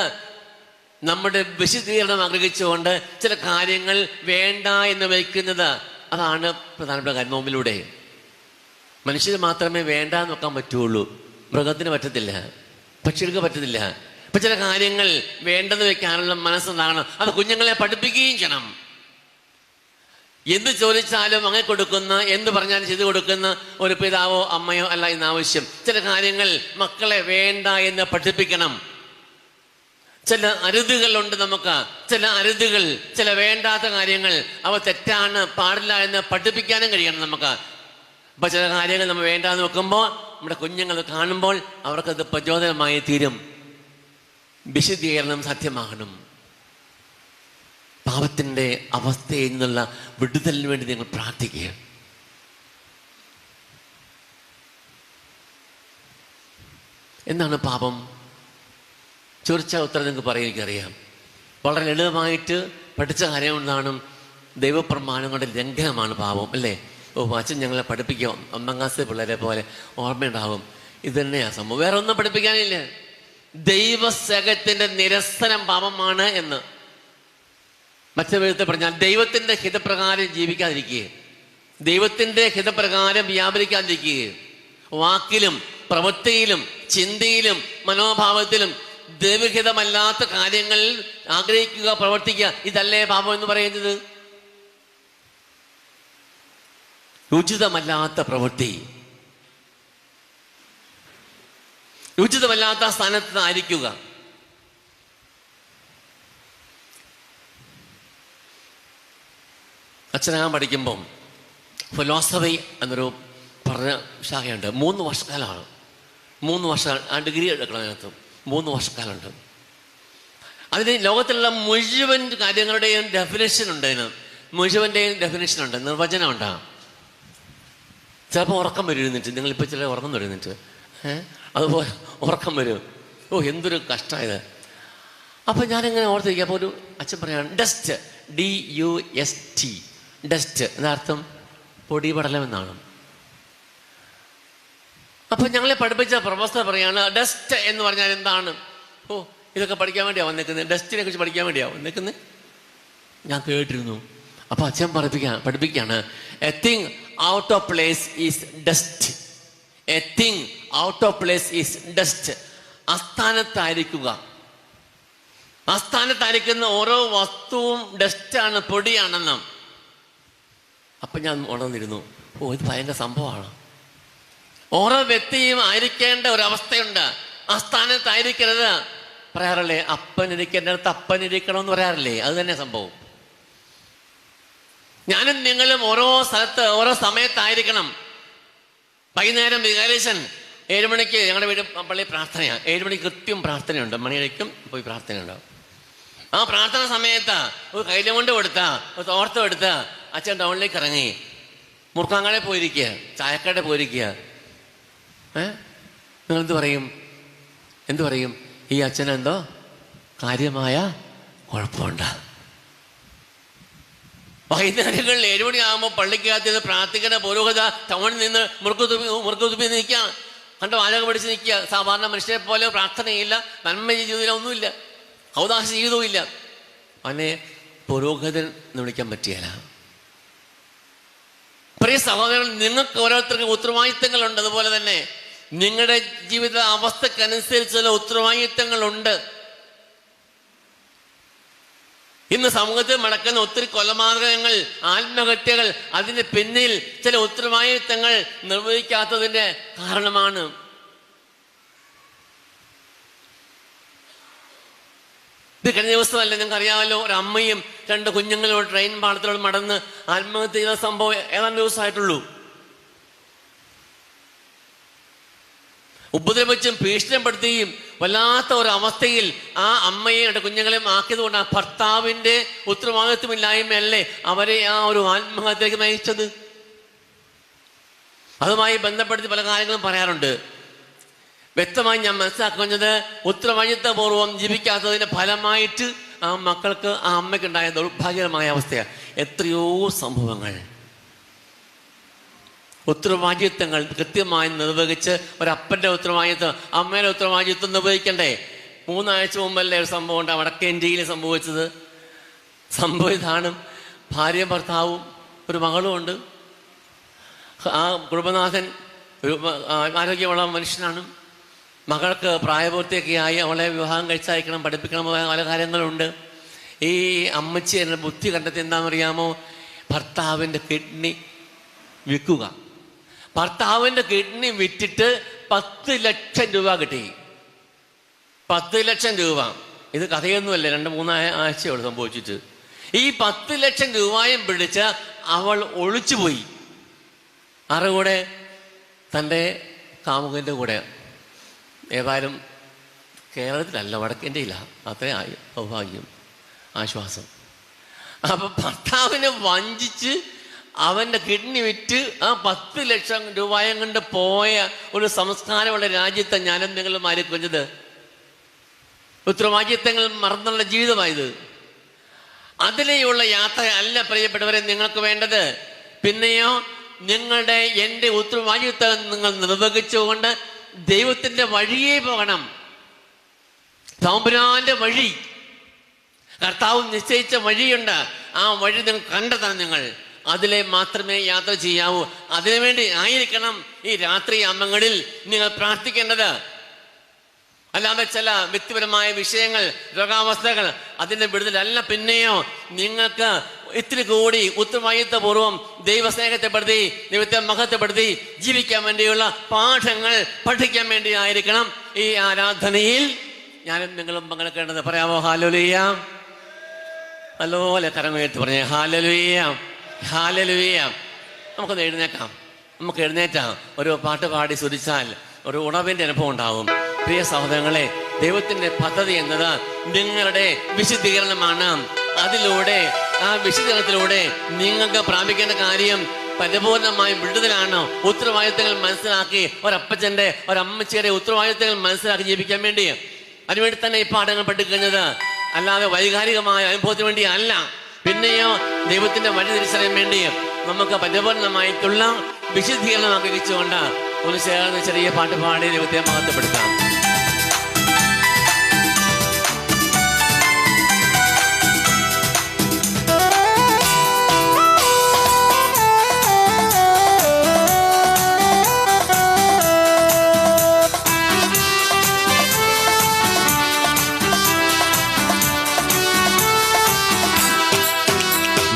നമ്മുടെ വിശുദ്ധീകരണം ആഗ്രഹിച്ചുകൊണ്ട് ചില കാര്യങ്ങൾ വേണ്ട എന്ന് വയ്ക്കുന്നത്, അതാണ് പ്രധാനപ്പെട്ട കാര്യം നോമ്പിലൂടെ. മനുഷ്യന് മാത്രമേ വേണ്ടാന്ന് വെക്കാൻ പറ്റുള്ളൂ, മൃഗത്തിന് പറ്റത്തില്ല, പക്ഷികൾക്ക് പറ്റത്തില്ല. ഇപ്പൊ ചില കാര്യങ്ങൾ വേണ്ടെന്ന് വെക്കാനുള്ള മനസ്സുണ്ടാകണം. അത് കുഞ്ഞുങ്ങളെ പഠിപ്പിക്കുകയും ചെയ്യണം. എന്ത് ചോദിച്ചാലും അങ്ങനെ കൊടുക്കുന്ന, എന്ത് പറഞ്ഞാലും ചെയ്തു കൊടുക്കുന്ന ഒരു പിതാവോ അമ്മയോ അല്ല ഇന്ന് ആവശ്യം. ചില കാര്യങ്ങൾ മക്കളെ വേണ്ട എന്ന് പഠിപ്പിക്കണം. ചില അരുതുകളുണ്ട് നമുക്ക്, ചില അരുതുകൾ, ചില വേണ്ടാത്ത കാര്യങ്ങൾ, അവ തെറ്റാണ്, പാടില്ല എന്ന് പഠിപ്പിക്കാനും കഴിയണം നമുക്ക്. അപ്പൊ ചില കാര്യങ്ങൾ നമ്മൾ വേണ്ടാന്ന് വെക്കുമ്പോൾ നമ്മുടെ കുഞ്ഞുങ്ങൾ കാണുമ്പോൾ അവർക്കത് പ്രചോദനമായി തീരും. വിശുദ്ധീകരണം സാധ്യമാകണം. പാപത്തിൻ്റെ അവസ്ഥയിൽ നിന്നുള്ള വിടുതലിന് വേണ്ടി നിങ്ങൾ പ്രാർത്ഥിക്കുക. എന്താണ് പാപം? ചോദിച്ച ഉത്തരം നിങ്ങൾക്ക് പറയാൻ എനിക്കറിയാം. വളരെ ലളിതമായിട്ട് പഠിച്ച കാര്യം എന്താണ്? ദൈവപ്രമാണങ്ങളുടെ ലംഘനമാണ് പാപം, അല്ലേ? അച്ഛൻ ഞങ്ങളെ പഠിപ്പിക്കും, 1ാം ക്ലാസ് പിള്ളേരെ പോലെ ഓർമ്മയുണ്ടാവും. ഇത് തന്നെയാണ് സംഭവം, വേറെ ഒന്നും പഠിപ്പിക്കാനില്ല. ദൈവസകത്തിന്റെ നിരസനം പാപമാണ് എന്ന് മറ്റൊരു വിധത്തിൽ പറഞ്ഞാൽ ദൈവത്തിന്റെ ഹിതപ്രകാരം ജീവിക്കാതിരിക്കുക, ദൈവത്തിന്റെ ഹിതപ്രകാരം വ്യാപരിക്കാതിരിക്കുക, വാക്കിലും പ്രവൃത്തിയിലും ചിന്തയിലും മനോഭാവത്തിലും ദൈവഹിതമല്ലാത്ത കാര്യങ്ങളിൽ ആഗ്രഹിക്കുക, പ്രവർത്തിക്കുക. ഇതല്ലേ പാപം എന്ന് പറയുന്നത്? ഉചിതമല്ലാത്ത പ്രവൃത്തി, ഉചിതമല്ലാത്ത സ്ഥാനത്ത് ആയിരിക്കുക. അച്ഛനാകാൻ പഠിക്കുമ്പം ഫിലോസഫി എന്നൊരു പറഞ്ഞ ശാഖയുണ്ട്. 3 വർഷക്കാലമാണ്. 3 വർഷം ആ ഡിഗ്രി എടുക്കണം. അതിനകത്ത് 3 വർഷക്കാലമുണ്ട്. അതിന് ലോകത്തിലുള്ള മുഴുവൻ കാര്യങ്ങളുടെയും ഡെഫിനേഷൻ ഉണ്ട്. അതിന് മുഴുവൻ്റെയും ഡെഫിനേഷനുണ്ട്, നിർവചനമുണ്ട്. ചിലപ്പോൾ ഉറക്കം വരും എഴുന്നിട്ട്. നിങ്ങളിപ്പോൾ ചില ഉറക്കം വരുന്നിട്ട് അതുപോലെ ഉറക്കം വരും. എന്തൊരു കഷ്ടമായത്. അപ്പം ഞാനിങ്ങനെ ഓർത്തിരിക്കുക. അപ്പോൾ ഒരു അച്ഛൻ പറയാണ് ഡസ്റ്റ്, DUST, ഡസ്റ്റ് എന്നർത്ഥം പൊടിപടലം എന്നാണ്. അപ്പം ഞങ്ങളെ പഠിപ്പിച്ച പ്രൊഫസർ പറയാണ് ഡസ്റ്റ് എന്ന് പറഞ്ഞാൽ എന്താണ്? ഇതൊക്കെ പഠിക്കാൻ വേണ്ടിയാണ് വന്നേക്കുന്നത്, ഡസ്റ്റിനെ കുറിച്ച് പഠിക്കാൻ വേണ്ടിയാണ് വന്നേക്കുന്നത്. ഞാൻ കേട്ടിരുന്നു. അപ്പം അച്ഛൻ പഠിപ്പിക്കുകയാണ് a thing out of place is dust. A thing out of place is dust. അസ്ഥാനത്തായിരിക്കുക. അസ്ഥാനത്തായിരിക്കുന്ന ഓരോ വസ്തുവും ഡസ്റ്റാണ്, പൊടിയാണെന്ന്. അപ്പം ഞാൻ ഉണർന്നിരുന്നു. ഇത് ഭയങ്കര സംഭവമാണ്. ഓരോ വ്യക്തിയും ആയിരിക്കേണ്ട ഒരവസ്ഥയുണ്ട്. അസ്ഥാനത്തായിരിക്കരുത്. പറയാറില്ലേ, അപ്പനിരിക്കേണ്ടടുത്ത് അപ്പനിരിക്കണമെന്ന് പറയാറില്ലേ? അത് തന്നെ സംഭവം. ഞാനും നിങ്ങളും ഓരോ സ്ഥലത്ത് ഓരോ സമയത്തായിരിക്കണം. വൈകുന്നേരം വികാരിച്ചൻ 7 മണിക്ക് ഞങ്ങളുടെ വീട് പള്ളി പ്രാർത്ഥനയാണ്. 7 മണിക്ക് കൃത്യം പ്രാർത്ഥനയുണ്ട്. മണിയടിക്കും പോയി പ്രാർത്ഥനയുണ്ടാവും. ആ പ്രാർത്ഥന സമയത്ത് ഒരു കൈലം കൊണ്ട് കൊടുത്താ, ഒരു തോർത്തം എടുത്താ അച്ഛൻ ടൗണിലേക്ക് ഇറങ്ങി മുറുക്കാങ്ങാടെ പോയിരിക്കുക, ചായക്കടയിൽ പോയിരിക്കുക. നിങ്ങളെന്ത് പറയും? എന്തു പറയും? ഈ അച്ഛനെന്തോ കാര്യമായ കുഴപ്പമുണ്ട്. വൈകുന്നേരങ്ങളിൽ 7 മണിയാകുമ്പോൾ പള്ളിക്കകത്ത് പ്രാർത്ഥിക്കുന്ന പുരോഹിത ടൗണിൽ നിന്ന് മുറുക്കുതുപ്പി നിൽക്കുക, കണ്ട വാചകം പഠിച്ച് നിൽക്കുക. സാധാരണ മനുഷ്യരെ പോലെ പ്രാർത്ഥനയില്ല, നന്മ ജീവിതത്തില ഒന്നുമില്ല, ഔദാശ ജീവിതവും ഇല്ല. അവനെ പുരോഹിതൻ എന്ന് വിളിക്കാൻ പറ്റിയല്ല. പ്രിയ സഹോദരൻ, നിങ്ങൾക്ക് ഓരോരുത്തർക്കും ഉത്തരവാദിത്തങ്ങളുണ്ട്. അതുപോലെ തന്നെ നിങ്ങളുടെ ജീവിത അവസ്ഥക്കനുസരിച്ചുള്ള ഉത്തരവാദിത്തങ്ങളുണ്ട്. ഇന്ന് സമൂഹത്തിൽ നടക്കുന്ന ഒത്തിരി കൊലപാതകങ്ങൾ, ആത്മഹത്യകൾ അതിന് പിന്നിൽ ചില ഉത്തരവാദിത്തങ്ങൾ നിർവഹിക്കാത്തതിന്റെ കാരണമാണ്. ഇത് കഴിഞ്ഞ ദിവസമല്ല, നിങ്ങൾക്ക് അറിയാമല്ലോ, ഒരു അമ്മയും 2 കുഞ്ഞുങ്ങളോട് ട്രെയിൻ പാളത്തിലോട് മടന്ന് ആത്മഹത്യ ചെയ്ത സംഭവം ഏതാണ്ട് ദിവസമായിട്ടുള്ളൂ. ഉപദ്രവിച്ചും ഭീഷണിപ്പെടുത്തുകയും വല്ലാത്ത ഒരു അവസ്ഥയിൽ ആ അമ്മയും 2 കുഞ്ഞുങ്ങളെയും ആക്കിയത് കൊണ്ട് ആ ഭർത്താവിന്റെ ഉത്തരവാദിത്വമില്ലായ്മയല്ലേ അവരെ ആ ഒരു ആത്മഹത്യക്ക് നയിച്ചത്. അതുമായി ബന്ധപ്പെടുത്തി പല കാര്യങ്ങളും പറയാറുണ്ട്. വ്യക്തമായി ഞാൻ മനസ്സിലാക്കുന്നത്, ഉത്തരവാദിത്വപൂർവ്വം ജീവിക്കാത്തതിന്റെ ഫലമായിട്ട് ആ മക്കൾക്ക്, ആ അമ്മയ്ക്കുണ്ടായ ദൗർഭാഗ്യകരമായ അവസ്ഥയാണ്. എത്രയോ സംഭവങ്ങൾ. ഉത്തരവാദിത്വങ്ങൾ കൃത്യമായി നിർവഹിച്ച് ഒരപ്പൻ്റെ ഉത്തരവാദിത്വം, അമ്മയുടെ ഉത്തരവാദിത്വം നിർവഹിക്കണ്ടേ? 3 ആഴ്ച മുമ്പല്ലേ ഒരു സംഭവം ഉണ്ട് വടക്കേ ഇന്ത്യയിൽ സംഭവിച്ചത്. സംഭവിതാണ് ഭാര്യയും ഭർത്താവും ഒരു മകളും ഉണ്ട്. ആ കുടുംബനാഥൻ ഒരു ആരോഗ്യമുള്ള മനുഷ്യനാണ്. മകൾക്ക് പ്രായപൂർത്തിയൊക്കെയായി അവളെ വിവാഹം കഴിച്ചയക്കണം, പഠിപ്പിക്കണം, പല കാര്യങ്ങളുണ്ട്. ഈ അമ്മച്ചി എന്നെ ബുദ്ധി കണ്ടെത്തി എന്താണെന്നറിയാമോ? ഭർത്താവിൻ്റെ കിഡ്നി വിൽക്കുക. ഭർത്താവിൻ്റെ കിഡ്നി വിറ്റിട്ട് 10 ലക്ഷം രൂപ കിട്ടി. 10 ലക്ഷം രൂപ. ഇത് കഥയൊന്നുമല്ല, 2-3 ആഴ്ചയോട് സംഭവിച്ചിട്ട്. ഈ 10 ലക്ഷം രൂപയും പിടിച്ച് അവൾ ഒളിച്ചുപോയി. ആരുടെ കൂടെ? തൻ്റെ കാമുകൻ്റെ കൂടെ. ഏതായാലും കേരളത്തിലല്ല, വടക്കേൻ്റെയില്ല. അത്രയും സൗഭാഗ്യം, ആശ്വാസം. അപ്പം ഭർത്താവിനെ വഞ്ചിച്ച് അവൻ്റെ കിഡ്നി വിറ്റ് ആ 10 ലക്ഷം രൂപയും കൊണ്ട് പോയ ഒരു സംസ്കാരമുള്ള രാജ്യത്തെ ഞാനും നിങ്ങളും മാറി കുഞ്ഞത്. ഉത്തരവാദിത്തങ്ങൾ മറന്നുള്ള ജീവിതമായത്. അതിലെയുള്ള യാത്ര അല്ല പ്രിയപ്പെട്ടവരെ നിങ്ങൾക്ക് വേണ്ടത്. പിന്നെയോ നിങ്ങളുടെ എൻ്റെ ഉത്തരവാദിത്തം നിങ്ങൾ നിർവഹിച്ചുകൊണ്ട് ദൈവത്തിൻ്റെ വഴിയേ പോകണം. തമ്പുരാന്റെ വഴി, കർത്താവ് നിശ്ചയിച്ച വഴിയുണ്ട്. ആ വഴി നിങ്ങൾ കണ്ടെത്തണം. നിങ്ങൾ അതിലെ മാത്രമേ യാത്ര ചെയ്യാവൂ. അതിനുവേണ്ടി ആയിരിക്കണം ഈ രാത്രി അമ്മങ്ങളിൽ നിങ്ങൾ പ്രാർത്ഥിക്കേണ്ടത്. അല്ലാതെ ചില വ്യക്തിപരമായ വിഷയങ്ങൾ, രോഗാവസ്ഥകൾ, അതിൻ്റെ വിടുതലല്ല. പിന്നെയോ നിങ്ങൾക്ക് ഇത്തിരി കൂടി ഉത്തരവാദിത്വപൂർവ്വം ദൈവസ്നേഹത്തെപ്പെടുത്തി, ദൈവത്തെ മഹത്വപ്പെടുത്തി ജീവിക്കാൻ വേണ്ടിയുള്ള പാഠങ്ങൾ പഠിക്കാൻ വേണ്ടി ആയിരിക്കണം ഈ ആരാധനയിൽ ഞാനും നിങ്ങളും പങ്കെടുക്കേണ്ടത്. പറയാമോ? ഹല്ലേലൂയ. നല്ലപോലെ കരമുയർത്തി പറഞ്ഞേ ഹല്ലേലൂയ, ഹല്ലേലൂയ. നമുക്കൊന്ന് എഴുന്നേക്കാം. നമുക്ക് എഴുന്നേറ്റാം. ഒരു പാട്ട് പാടി സ്തുതിച്ചാൽ ഒരു ഉണർവിൻ്റെ അനുഭവം ഉണ്ടാവും. പ്രിയ സഹോദരങ്ങളെ, ദൈവത്തിൻ്റെ പദ്ധതി എന്നത് നിങ്ങളുടെ വിശുദ്ധീകരണമാണ്. അതിലൂടെ, ആ വിശുദ്ധീകരണത്തിലൂടെ നിങ്ങൾക്ക് പ്രാപിക്കേണ്ട കാര്യം പരിപൂർണമായും വിടുതലാണ്. ഉത്തരവാദിത്തങ്ങൾ മനസ്സിലാക്കി ഒരപ്പച്ചൻ്റെ, ഒരമ്മച്ചിയുടെ ഉത്തരവാദിത്തങ്ങൾ മനസ്സിലാക്കി ജീവിക്കാൻ വേണ്ടി. അതിനുവേണ്ടി തന്നെ ഈ പാഠങ്ങൾ പഠിക്കുന്നത്, അല്ലാതെ വൈകാരികമായ അനുഭവത്തിന് വേണ്ടി അല്ല. പിന്നെയോ ദൈവത്തിൻ്റെ വഴി തിരിച്ചറിയാൻ വേണ്ടി നമുക്ക് പരിപൂർണമായിട്ടുള്ള വിശുദ്ധീകരണം ആഗ്രഹിച്ചുകൊണ്ട് ഒന്ന് ചേർന്ന് ചെറിയ പാട്ട് പാടി ദൈവത്തെ മഹത്വപ്പെടുത്താം.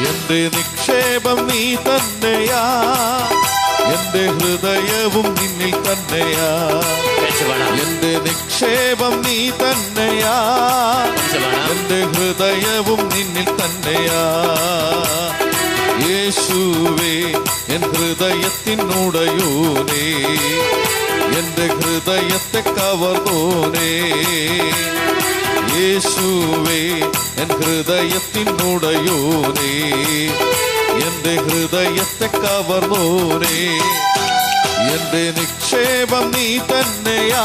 എന്റെ നിക്ഷേപം നീ തന്നെയാ, എന്റെ ഹൃദയവും നിന്നിൽ തന്നെയാ. എന്റെ നിക്ഷേപം നീ തന്നെയാ, എന്റെ ഹൃദയവും നിന്നിൽ തന്നെയാ. യേശുവേ എൻ ഹൃദയത്തിനുടയോനേ, എന്റെ ഹൃദയത്തെ കവർന്നോനേ. യേശുവേ എൻ ഹൃദയത്തിനുടയോനേ, എന്റെ ഹൃദയത്തെ കവർന്നോനേ. എന്റെ നിക്ഷേപം നീ തന്നെയാ,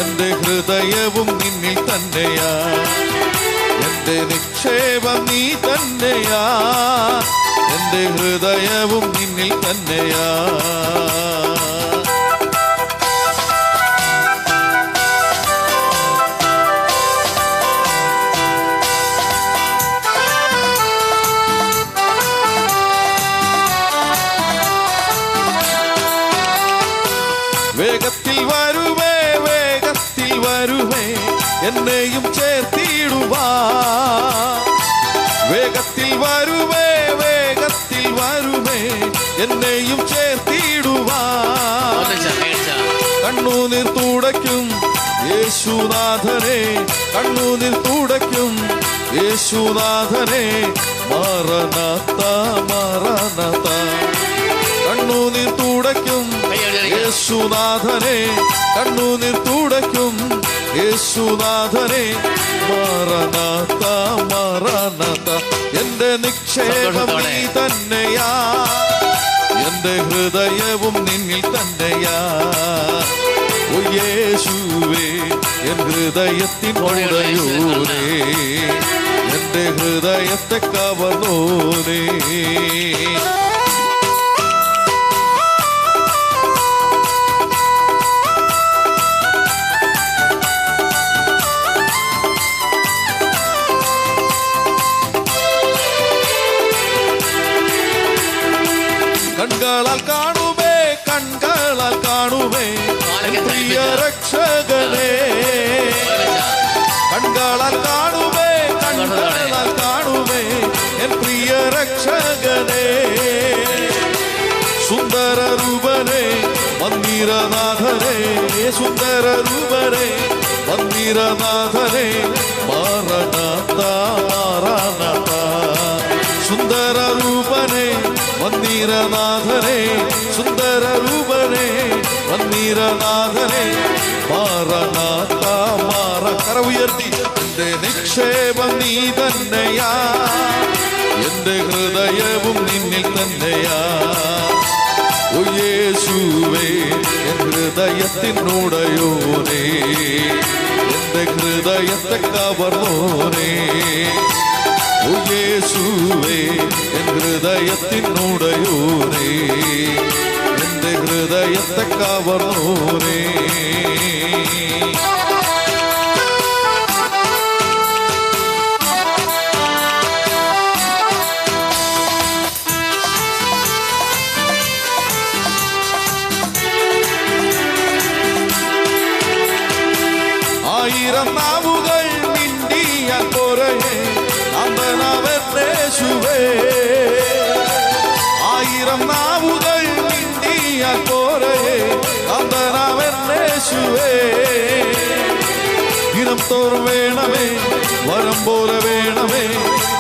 എന്റെ ഹൃദയവും നിന്നിൽ തന്നെയാ. എന്റെ നിക്ഷേപം നീ തന്നെയാ, എന്റെ ഹൃദയവും നിന്നിൽ തന്നെയാ. വേഗത്തിൽ വരുവേ, വേഗത്തിൽ വരുവേ, എന്നെയും ചേർത്തിടുവാ. വേഗത്തിൽ വരുവേ, വേഗത്തിൽ വരുവേ, എന്നെയും ചേർത്തിടുവാ. കണ്ണുനീർ തുടയ്ക്കും യേശുനാഥനെ, കണ്ണുനീർ തുടയ്ക്കും യേശുനാഥനെ. മറനാത്ത, മറനാത്ത. കണ്ണുനീർ തുടയ്ക്കും യേശുനാഥനെ, കണ്ണുനീർ തുടയ്ക്കും യേശുനാഥനെ. മറനാത്ത, മറനാത്ത. എന്റെ നിക്ഷേപം നീ തന്നെയാ, എന്റെ ഹൃദയവും നിന്നിൽ തന്നെയാ. ഓ യേശുവേ എൻ ഹൃദയത്തിനുടയോനേ, എന്റെ ഹൃദയത്തെ കവർന്നോനേ. കൺകളാൽ കാണുമേ, കൺകൾ കണ്ണുകളാൽ കാണുമേ പ്രിയ രക്ഷകനെ. കണ്ണുകളാൽ കാണുമേ, കണ്ണുകളാൽ കാണുമേ എൻ പ്രിയ രക്ഷകനെ. സുന്ദര രൂപനെ മന്ദിരനാഥനെ, സുന്ദര രൂപനെ മന്ദിരനാഥനെ. Maranatha Maranatha. സുന്ദര രൂപനെ മന്ദിരനാഥനെ, സുന്ദര രൂപനെ മന്ദിരനാഥനെ. മാറനാഥ മാറ. കര ഉയർത്തി. എന്റെ നിക്ഷേപം നീ തന്നെയാ, എന്റെ ഹൃദയവും നിന്നിൽ തന്നെയാ. ഓ യേശുവേ എൻ ഹൃദയത്തിനുടയോനേ, എന്റെ ഹൃദയത്തെ കവർന്നോനേ. ഓ യേശുവേ എൻ ഹൃദയത്തിനുടയോനേ, എന്റെ ഹൃദയത്തെ കവർന്നോനേ. ആയിരം നാവുകൾ മിണ്ടിയാൽ പോരേ അമ്പനാവേശുവേ. ആയിരം നാവുകൾ മിണ്ടിയാൽ പോരേ അമ്പനാവേശുവേ. ദിനം തോറും വേണമേ വരം പോലെ വേണമേ,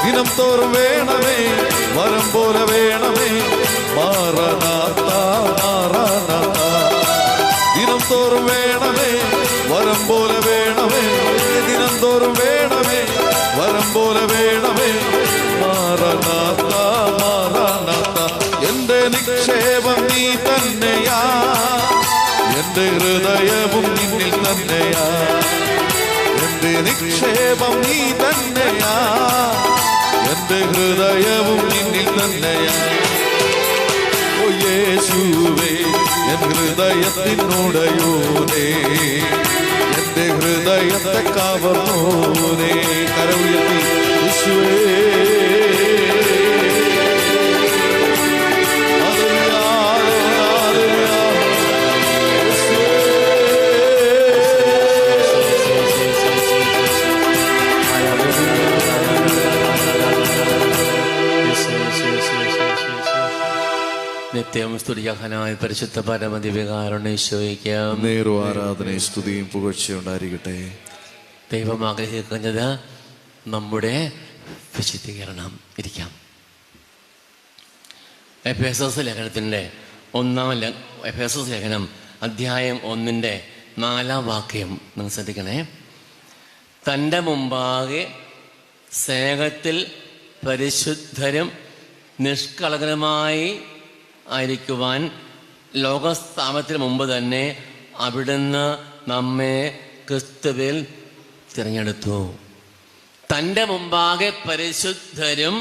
ദിനം തോറും വേണമേ വരം പോലെ വേണമേ. Maranatha Maranatha. ദിനം തോറും വേണമേ വരം പോലെ വേണമേ, ദിനം തോറും വേണമേ വരം പോലെ വേണമേ. Maranatha Maranatha. എന്റെ നിക്ഷേപം നീ തന്നെയാ, എന്റെ ഹൃദയവും നിന്നിൽ തന്നെയാ. എന്റെ നിക്ഷേപം നീ തന്നെയാ, എന്റെ ഹൃദയവും നിന്നിൽ തന്നെയാ. ഓ യേശുവേ എൻ ഹൃദയത്തിനുടയോനേ, എന്റെ ഹൃദയത്തെ കവർന്നോനേ. കര ഉയർത്തി. യേശുവേ
നിത്യം സ്തുതിയാഹനായ പരിശുദ്ധ പരമദിവ്യകാരുണ്യേശ്വരിക്കാം
നേരും ആരാധനയും സ്തുതിയും പുകഴ്ചയുണ്ടായിരിക്കട്ടെ.
ദൈവം ആഗ്രഹിക്കുന്നത് നമ്മുടെ വിശുദ്ധീകരണം. ഇരിക്കാം. എഫേസോസ് ലേഖനത്തിൻ്റെ എഫേസോസ് ലേഖനം അധ്യായം 1-4 വാക്യം നിങ്ങൾ ശ്രദ്ധിക്കണേ. തൻ്റെ മുമ്പാകെ സ്നേഹത്തിൽ പരിശുദ്ധരും നിഷ്കളങ്കരുമായി ആയിരിക്കുവാൻ ലോകസ്ഥാപനത്തിന് മുമ്പ് തന്നെ അവിടുന്ന് നമ്മെ ക്രിസ്തുവിൽ തിരഞ്ഞെടുത്തു. തൻ്റെ മുമ്പാകെ പരിശുദ്ധരും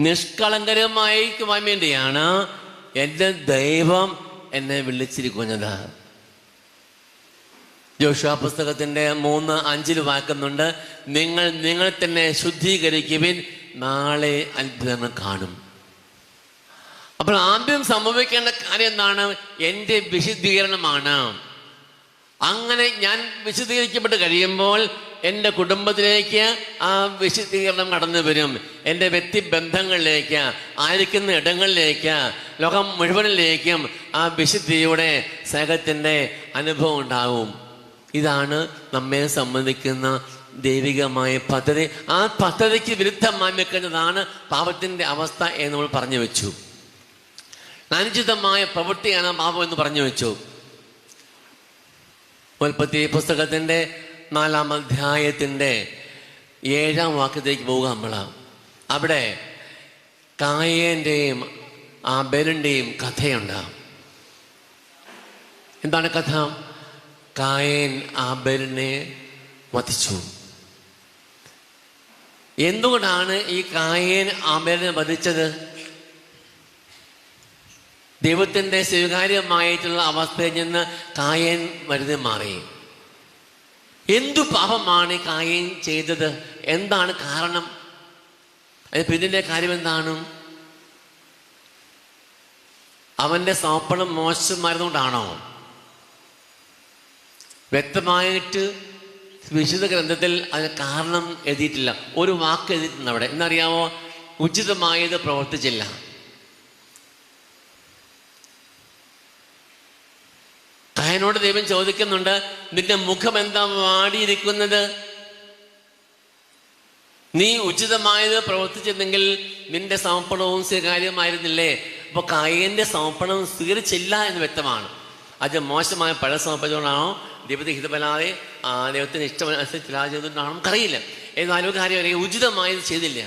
നിഷ്കളങ്കരുമായിരിക്കുവാൻ വേണ്ടിയാണ് എൻ്റെ ദൈവം എന്നെ വിളിച്ചിരിക്കുന്നത്. യോശുവ പുസ്തകത്തിൻ്റെ 3:5 വായിക്കുന്നുണ്ട്, നിങ്ങൾ തന്നെ ശുദ്ധീകരിക്കുവിൻ, നാളെ അത്ഭുതങ്ങൾ കാണും. അപ്പോൾ ആദ്യം സംഭവിക്കേണ്ട കാര്യം എന്താണ്? എൻ്റെ വിശുദ്ധീകരണമാണ്. അങ്ങനെ ഞാൻ വിശുദ്ധീകരിക്കപ്പെട്ട് കഴിയുമ്പോൾ എൻ്റെ കുടുംബത്തിലേക്ക് ആ വിശുദ്ധീകരണം കടന്നു വരും. എൻ്റെ വ്യക്തിബന്ധങ്ങളിലേക്ക്, ആയിരിക്കുന്ന ഇടങ്ങളിലേക്ക്, ലോകം മുഴുവനിലേക്കും ആ വിശുദ്ധിയുടെ സ്നേഹത്തിൻ്റെ അനുഭവം ഉണ്ടാവും. ഇതാണ് നമ്മെ സംബന്ധിക്കുന്ന ദൈവികമായ പദ്ധതി. ആ പദ്ധതിക്ക് വിരുദ്ധമായി വെക്കുന്നതാണ് പാപത്തിൻ്റെ അവസ്ഥ എന്ന് നമ്മൾ പറഞ്ഞു വെച്ചു. അനുചിതമായ പ്രവൃത്തിയാണ് പാപം എന്ന് പറഞ്ഞു വെച്ചു. ഉൽപ്പത്തി പുസ്തകത്തിൻ്റെ 4-ാം അധ്യായത്തിൻ്റെ 7-ാം വാക്യത്തിലേക്ക് പോവുക നമ്മൾ. അവിടെ കായേൻ്റെയും ആബേലിൻ്റെയും കഥയുണ്ട്. എന്താണ് കഥ? കായേൻ ആബേലിനെ വധിച്ചു. എന്തുകൊണ്ടാണ് ഈ കായേൻ ആബേലിനെ വധിച്ചത്? ദൈവത്തിൻ്റെ സ്വീകാര്യമായിട്ടുള്ള അവസ്ഥയിൽ നിന്ന് കായേൻ വരുതി മാറി. എന്തു പാപമാണ് കായേൻ ചെയ്തത്? എന്താണ് കാരണം? അതിന് പിന്നിലെ കാര്യം എന്താണ്? അവൻ്റെ സമർപ്പണം മോശമായിരുന്നുകൊണ്ടാണോ? വ്യക്തമായിട്ട് വിശുദ്ധ ഗ്രന്ഥത്തിൽ അതിന് കാരണം എഴുതിയിട്ടില്ല. ഒരു വാക്ക് എഴുതിയിട്ടുണ്ട് അവിടെ. എന്നറിയാമോ? ഉചിതമായത് പ്രവർത്തിച്ചില്ല. കയനോട് ദൈവം ചോദിക്കുന്നുണ്ട്, നിന്റെ മുഖം എന്താ വാടിയിരിക്കുന്നത്? നീ ഉചിതമായത് പ്രവർത്തിച്ചിരുന്നെങ്കിൽ നിന്റെ സമർപ്പണവും സ്വീകാര്യമായിരുന്നില്ലേ? അപ്പൊ കയന്റെ സമർപ്പണം സ്വീകരിച്ചില്ല എന്ന് വ്യക്തമാണ്. അത് മോശമായ പഴ സമർപ്പിച്ചുകൊണ്ടാണോ, ദൈവത്തെ ഹിതമല്ലാതെ ദൈവത്തിന് ഇഷ്ടമനുസരിച്ചില്ല ചെയ്തുകൊണ്ടാണോ നമുക്കറിയില്ല. ഏതായാലും കാര്യം അറിയാം, ഉചിതമായത് ചെയ്തില്ല.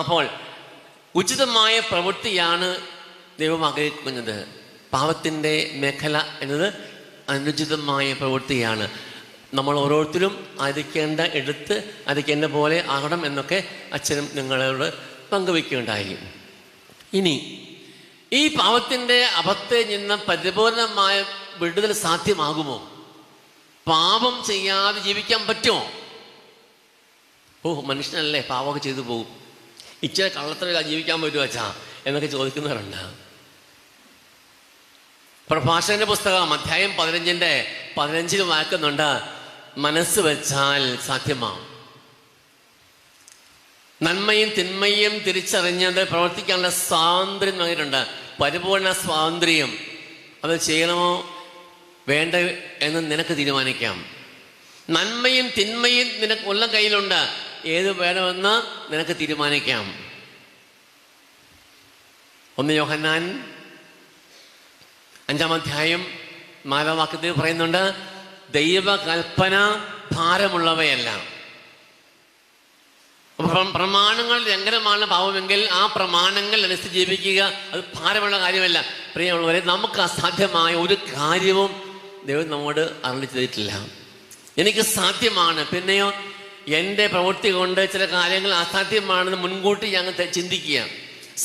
അപ്പോൾ ഉചിതമായ പ്രവൃത്തിയാണ് ദൈവം ആഗ്രഹിക്കുന്നത്. പാപത്തിൻ്റെ മേഖല എന്നത് അനുചിതമായ പ്രവൃത്തിയാണ്. നമ്മൾ ഓരോരുത്തരും അരിക്കേണ്ട എടുത്ത് അരിക്കേണ്ട പോലെ ആകണം എന്നൊക്കെ അച്ഛനും നിങ്ങളോട് പങ്കുവയ്ക്കുകയുണ്ടായി. ഇനി ഈ പാപത്തിൻ്റെ അബദ്ധത്തിൽ നിന്ന് പരിപൂർണമായ വിടുതൽ സാധ്യമാകുമോ? പാപം ചെയ്യാതെ ജീവിക്കാൻ പറ്റുമോ? മനുഷ്യനല്ലേ, പാപമൊക്കെ ചെയ്തു പോകും, ഇച്ചിരി കള്ളത്തരം ജീവിക്കാൻ പറ്റുമോ അച്ഛാ എന്നൊക്കെ ചോദിക്കുന്നവരുണ്ട്. പ്രഭാഷകന്റെ പുസ്തകം അധ്യായം 15 വായിക്കുന്നുണ്ട്, മനസ്സ് വെച്ചാൽ സാധ്യമാവും. നന്മയും തിന്മയും തിരിച്ചറിഞ്ഞത് പ്രവർത്തിക്കാനുള്ള സ്വാതന്ത്ര്യം നൽകിയിട്ടുണ്ട്, പരിപൂർണ സ്വാതന്ത്ര്യം. അത് ചെയ്യണമോ വേണ്ട എന്ന് നിനക്ക് തീരുമാനിക്കാം. നന്മയും തിന്മയും നിനക്ക് ഉള്ള കയ്യിലുണ്ട്, ഏത് വേണമെന്ന് നിനക്ക് തീരുമാനിക്കാം. 1 യോഹന്നാൻ 5-ാം അധ്യായം 4-ാം വാക്യത്തിൽ പറയുന്നുണ്ട്, ദൈവകൽപ്പന ഭാരമുള്ളവയല്ല. പ്രമാണങ്ങൾ ലംഘനമാണ് പാപമെങ്കിൽ ആ പ്രമാണങ്ങൾ അനുസരിച്ച് ജീവിക്കുക അത് ഭാരമുള്ള കാര്യമല്ല. പ്രിയമുള്ളവരെ, നമുക്ക് അസാധ്യമായ ഒരു കാര്യവും ദൈവം നമ്മോട് അരുളി ചെയ്തിട്ടില്ല. എനിക്ക് സാധ്യമാണ്, പിന്നെയോ എൻ്റെ പ്രവൃത്തി കൊണ്ട് ചില കാര്യങ്ങൾ അസാധ്യമാണെന്ന് മുൻകൂട്ടി ഞങ്ങൾ ചിന്തിക്കുക.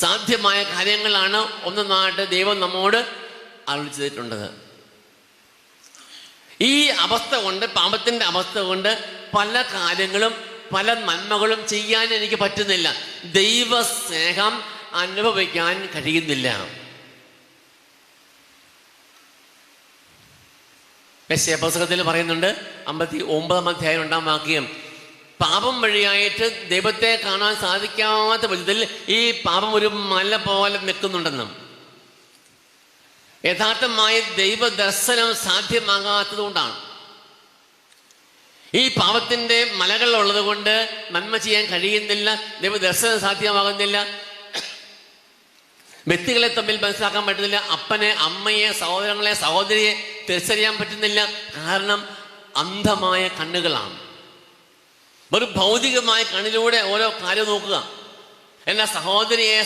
സാധ്യമായ കാര്യങ്ങളാണ് ഒന്നൊന്നായിട്ട് ദൈവം നമ്മോട് അരുളി ചെയ്തിട്ടുള്ളത്. ഈ അവസ്ഥ കൊണ്ട്, പാപത്തിൻ്റെ അവസ്ഥ കൊണ്ട് പല കാര്യങ്ങളും പല നന്മകളും ചെയ്യാൻ എനിക്ക് പറ്റുന്നില്ല. ദൈവസ്നേഹം അനുഭവിക്കാൻ കഴിയുന്നില്ല. പുസ്തകത്തിൽ പറയുന്നുണ്ട്, 59-ാം അധ്യായം 2-ാം വാക്യം, പാപം വഴിയായിട്ട് ദൈവത്തെ കാണാൻ സാധിക്കാത്ത വിധത്തിൽ ഈ പാപം ഒരു മല പോലെ നിൽക്കുന്നുണ്ടെന്നും യഥാർത്ഥമായ ദൈവദർശനം സാധ്യമാകാത്തത് കൊണ്ടാണ്. ഈ പാപത്തിൻ്റെ മലകൾ ഉള്ളത് കൊണ്ട് നന്മ ചെയ്യാൻ കഴിയുന്നില്ല, ദൈവദർശനം സാധ്യമാകുന്നില്ല, വ്യക്തികളെ തമ്മിൽ മനസ്സിലാക്കാൻ പറ്റുന്നില്ല, അപ്പനെ അമ്മയെ സഹോദരങ്ങളെ സഹോദരിയെ തിരിച്ചറിയാൻ പറ്റുന്നില്ല. കാരണം അന്ധമായ കണ്ണുകളാണ്. ഒരു ഭൗതികമായ കണ്ണിലൂടെ ഓരോ കാര്യം നോക്കുക. എന്നാൽ സഹോദരിയെ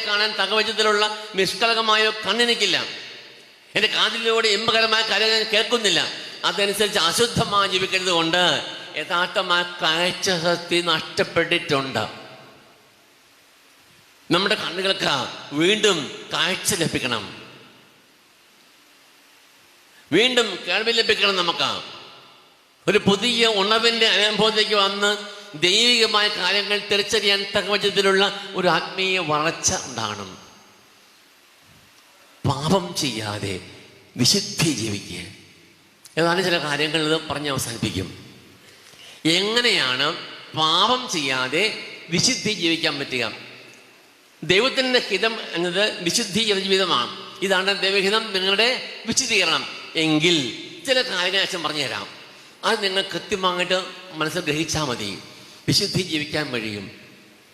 കാണാൻ തകവചത്തിലുള്ള നിഷ്കളങ്കമായ കണ്ണെനിക്കില്ല. എൻ്റെ കാതിലൂടെ ഇമ്പകരമായ കാര്യങ്ങൾ കേൾക്കുന്നില്ല. അതനുസരിച്ച് അശുദ്ധമായി ജീവിക്കുന്നത് കൊണ്ട് യഥാർത്ഥമായ കാഴ്ച ശക്തി നഷ്ടപ്പെട്ടിട്ടുണ്ട്. നമ്മുടെ കണ്ണുകൾക്ക് വീണ്ടും കാഴ്ച ലഭിക്കണം, വീണ്ടും കേൾവി ലഭിക്കണം. നമുക്ക് ഒരു പുതിയ ഉണർവിൻ്റെ അനുഭവത്തിലേക്ക് വന്ന് ദൈവികമായ കാര്യങ്ങൾ തിരിച്ചറിയാൻ തകവചത്തിലുള്ള ഒരു ആത്മീയ വളർച്ച ഉണ്ടാകണം. പാപം ചെയ്യാതെ വിശുദ്ധി ജീവിക്കുക. ഏതാനും ചില കാര്യങ്ങൾ ഇത് പറഞ്ഞ് അവസാനിപ്പിക്കും. എങ്ങനെയാണ് പാപം ചെയ്യാതെ വിശുദ്ധി ജീവിക്കാൻ പറ്റുക? ദൈവത്തിൻ്റെ ഹിതം എന്നത് വിശുദ്ധി ജീവിതമാണ്. ഇതാണ് ദൈവഹിതം, നിങ്ങളുടെ വിശുദ്ധീകരണം. എങ്കിൽ ചില കാര്യങ്ങൾ അച്ഛൻ പറഞ്ഞുതരാം. അത് നിങ്ങൾ കൃത്യമായിട്ട് മനസ്സിൽ ഗ്രഹിച്ചാൽ മതി. വിശുദ്ധി ജീവിക്കാൻ കഴിയും.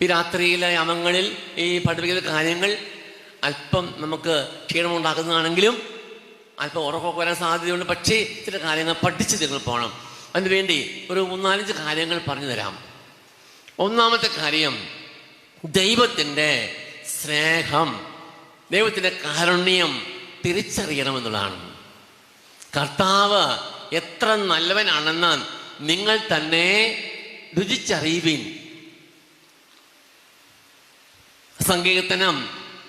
ഈ രാത്രിയിലെ യാമങ്ങളിൽ ഈ പഠിപ്പിക്കുന്ന കാര്യങ്ങൾ അല്പം നമുക്ക് ക്ഷീണമുണ്ടാക്കുന്നതാണെങ്കിലും അല്പം ഉറക്കമൊക്കെ വരാൻ സാധ്യതയുണ്ട്. പക്ഷേ ചില കാര്യങ്ങൾ പഠിച്ച് നിങ്ങൾ പോകണം. അതിനുവേണ്ടി ഒരു 3-4 കാര്യങ്ങൾ പറഞ്ഞു തരാം. ഒന്നാമത്തെ കാര്യം, ദൈവത്തിൻ്റെ സ്നേഹം, ദൈവത്തിൻ്റെ കാരുണ്യം തിരിച്ചറിയണമെന്നുള്ളതാണ്. കർത്താവ് എത്ര നല്ലവനാണെന്ന് നിങ്ങൾ തന്നെ രുചിച്ചറിയുവിൻ. സങ്കീർത്തനം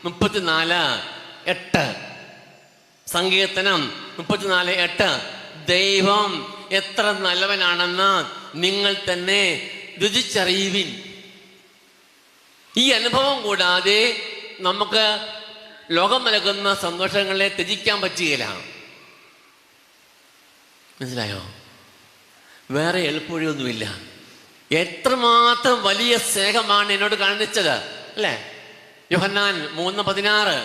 34:8. സങ്കീർത്തനം 34:8. ദൈവം എത്ര നല്ലവനാണെന്ന് നിങ്ങൾ തന്നെ രുചിച്ചറിയുവിൻ. ഈ അനുഭവം കൂടാതെ നമുക്ക് ലോകം നൽകുന്ന സന്തോഷങ്ങളെ ത്യജിക്കാൻ പറ്റുകയില്ല. മനസ്സിലായോ? വേറെ എളുപ്പവഴിയൊന്നുമില്ല. എത്രമാത്രം വലിയ സ്നേഹമാണ് എന്നോട് കാണിച്ചത് അല്ലേ? യോഹന്നാൻ 3:16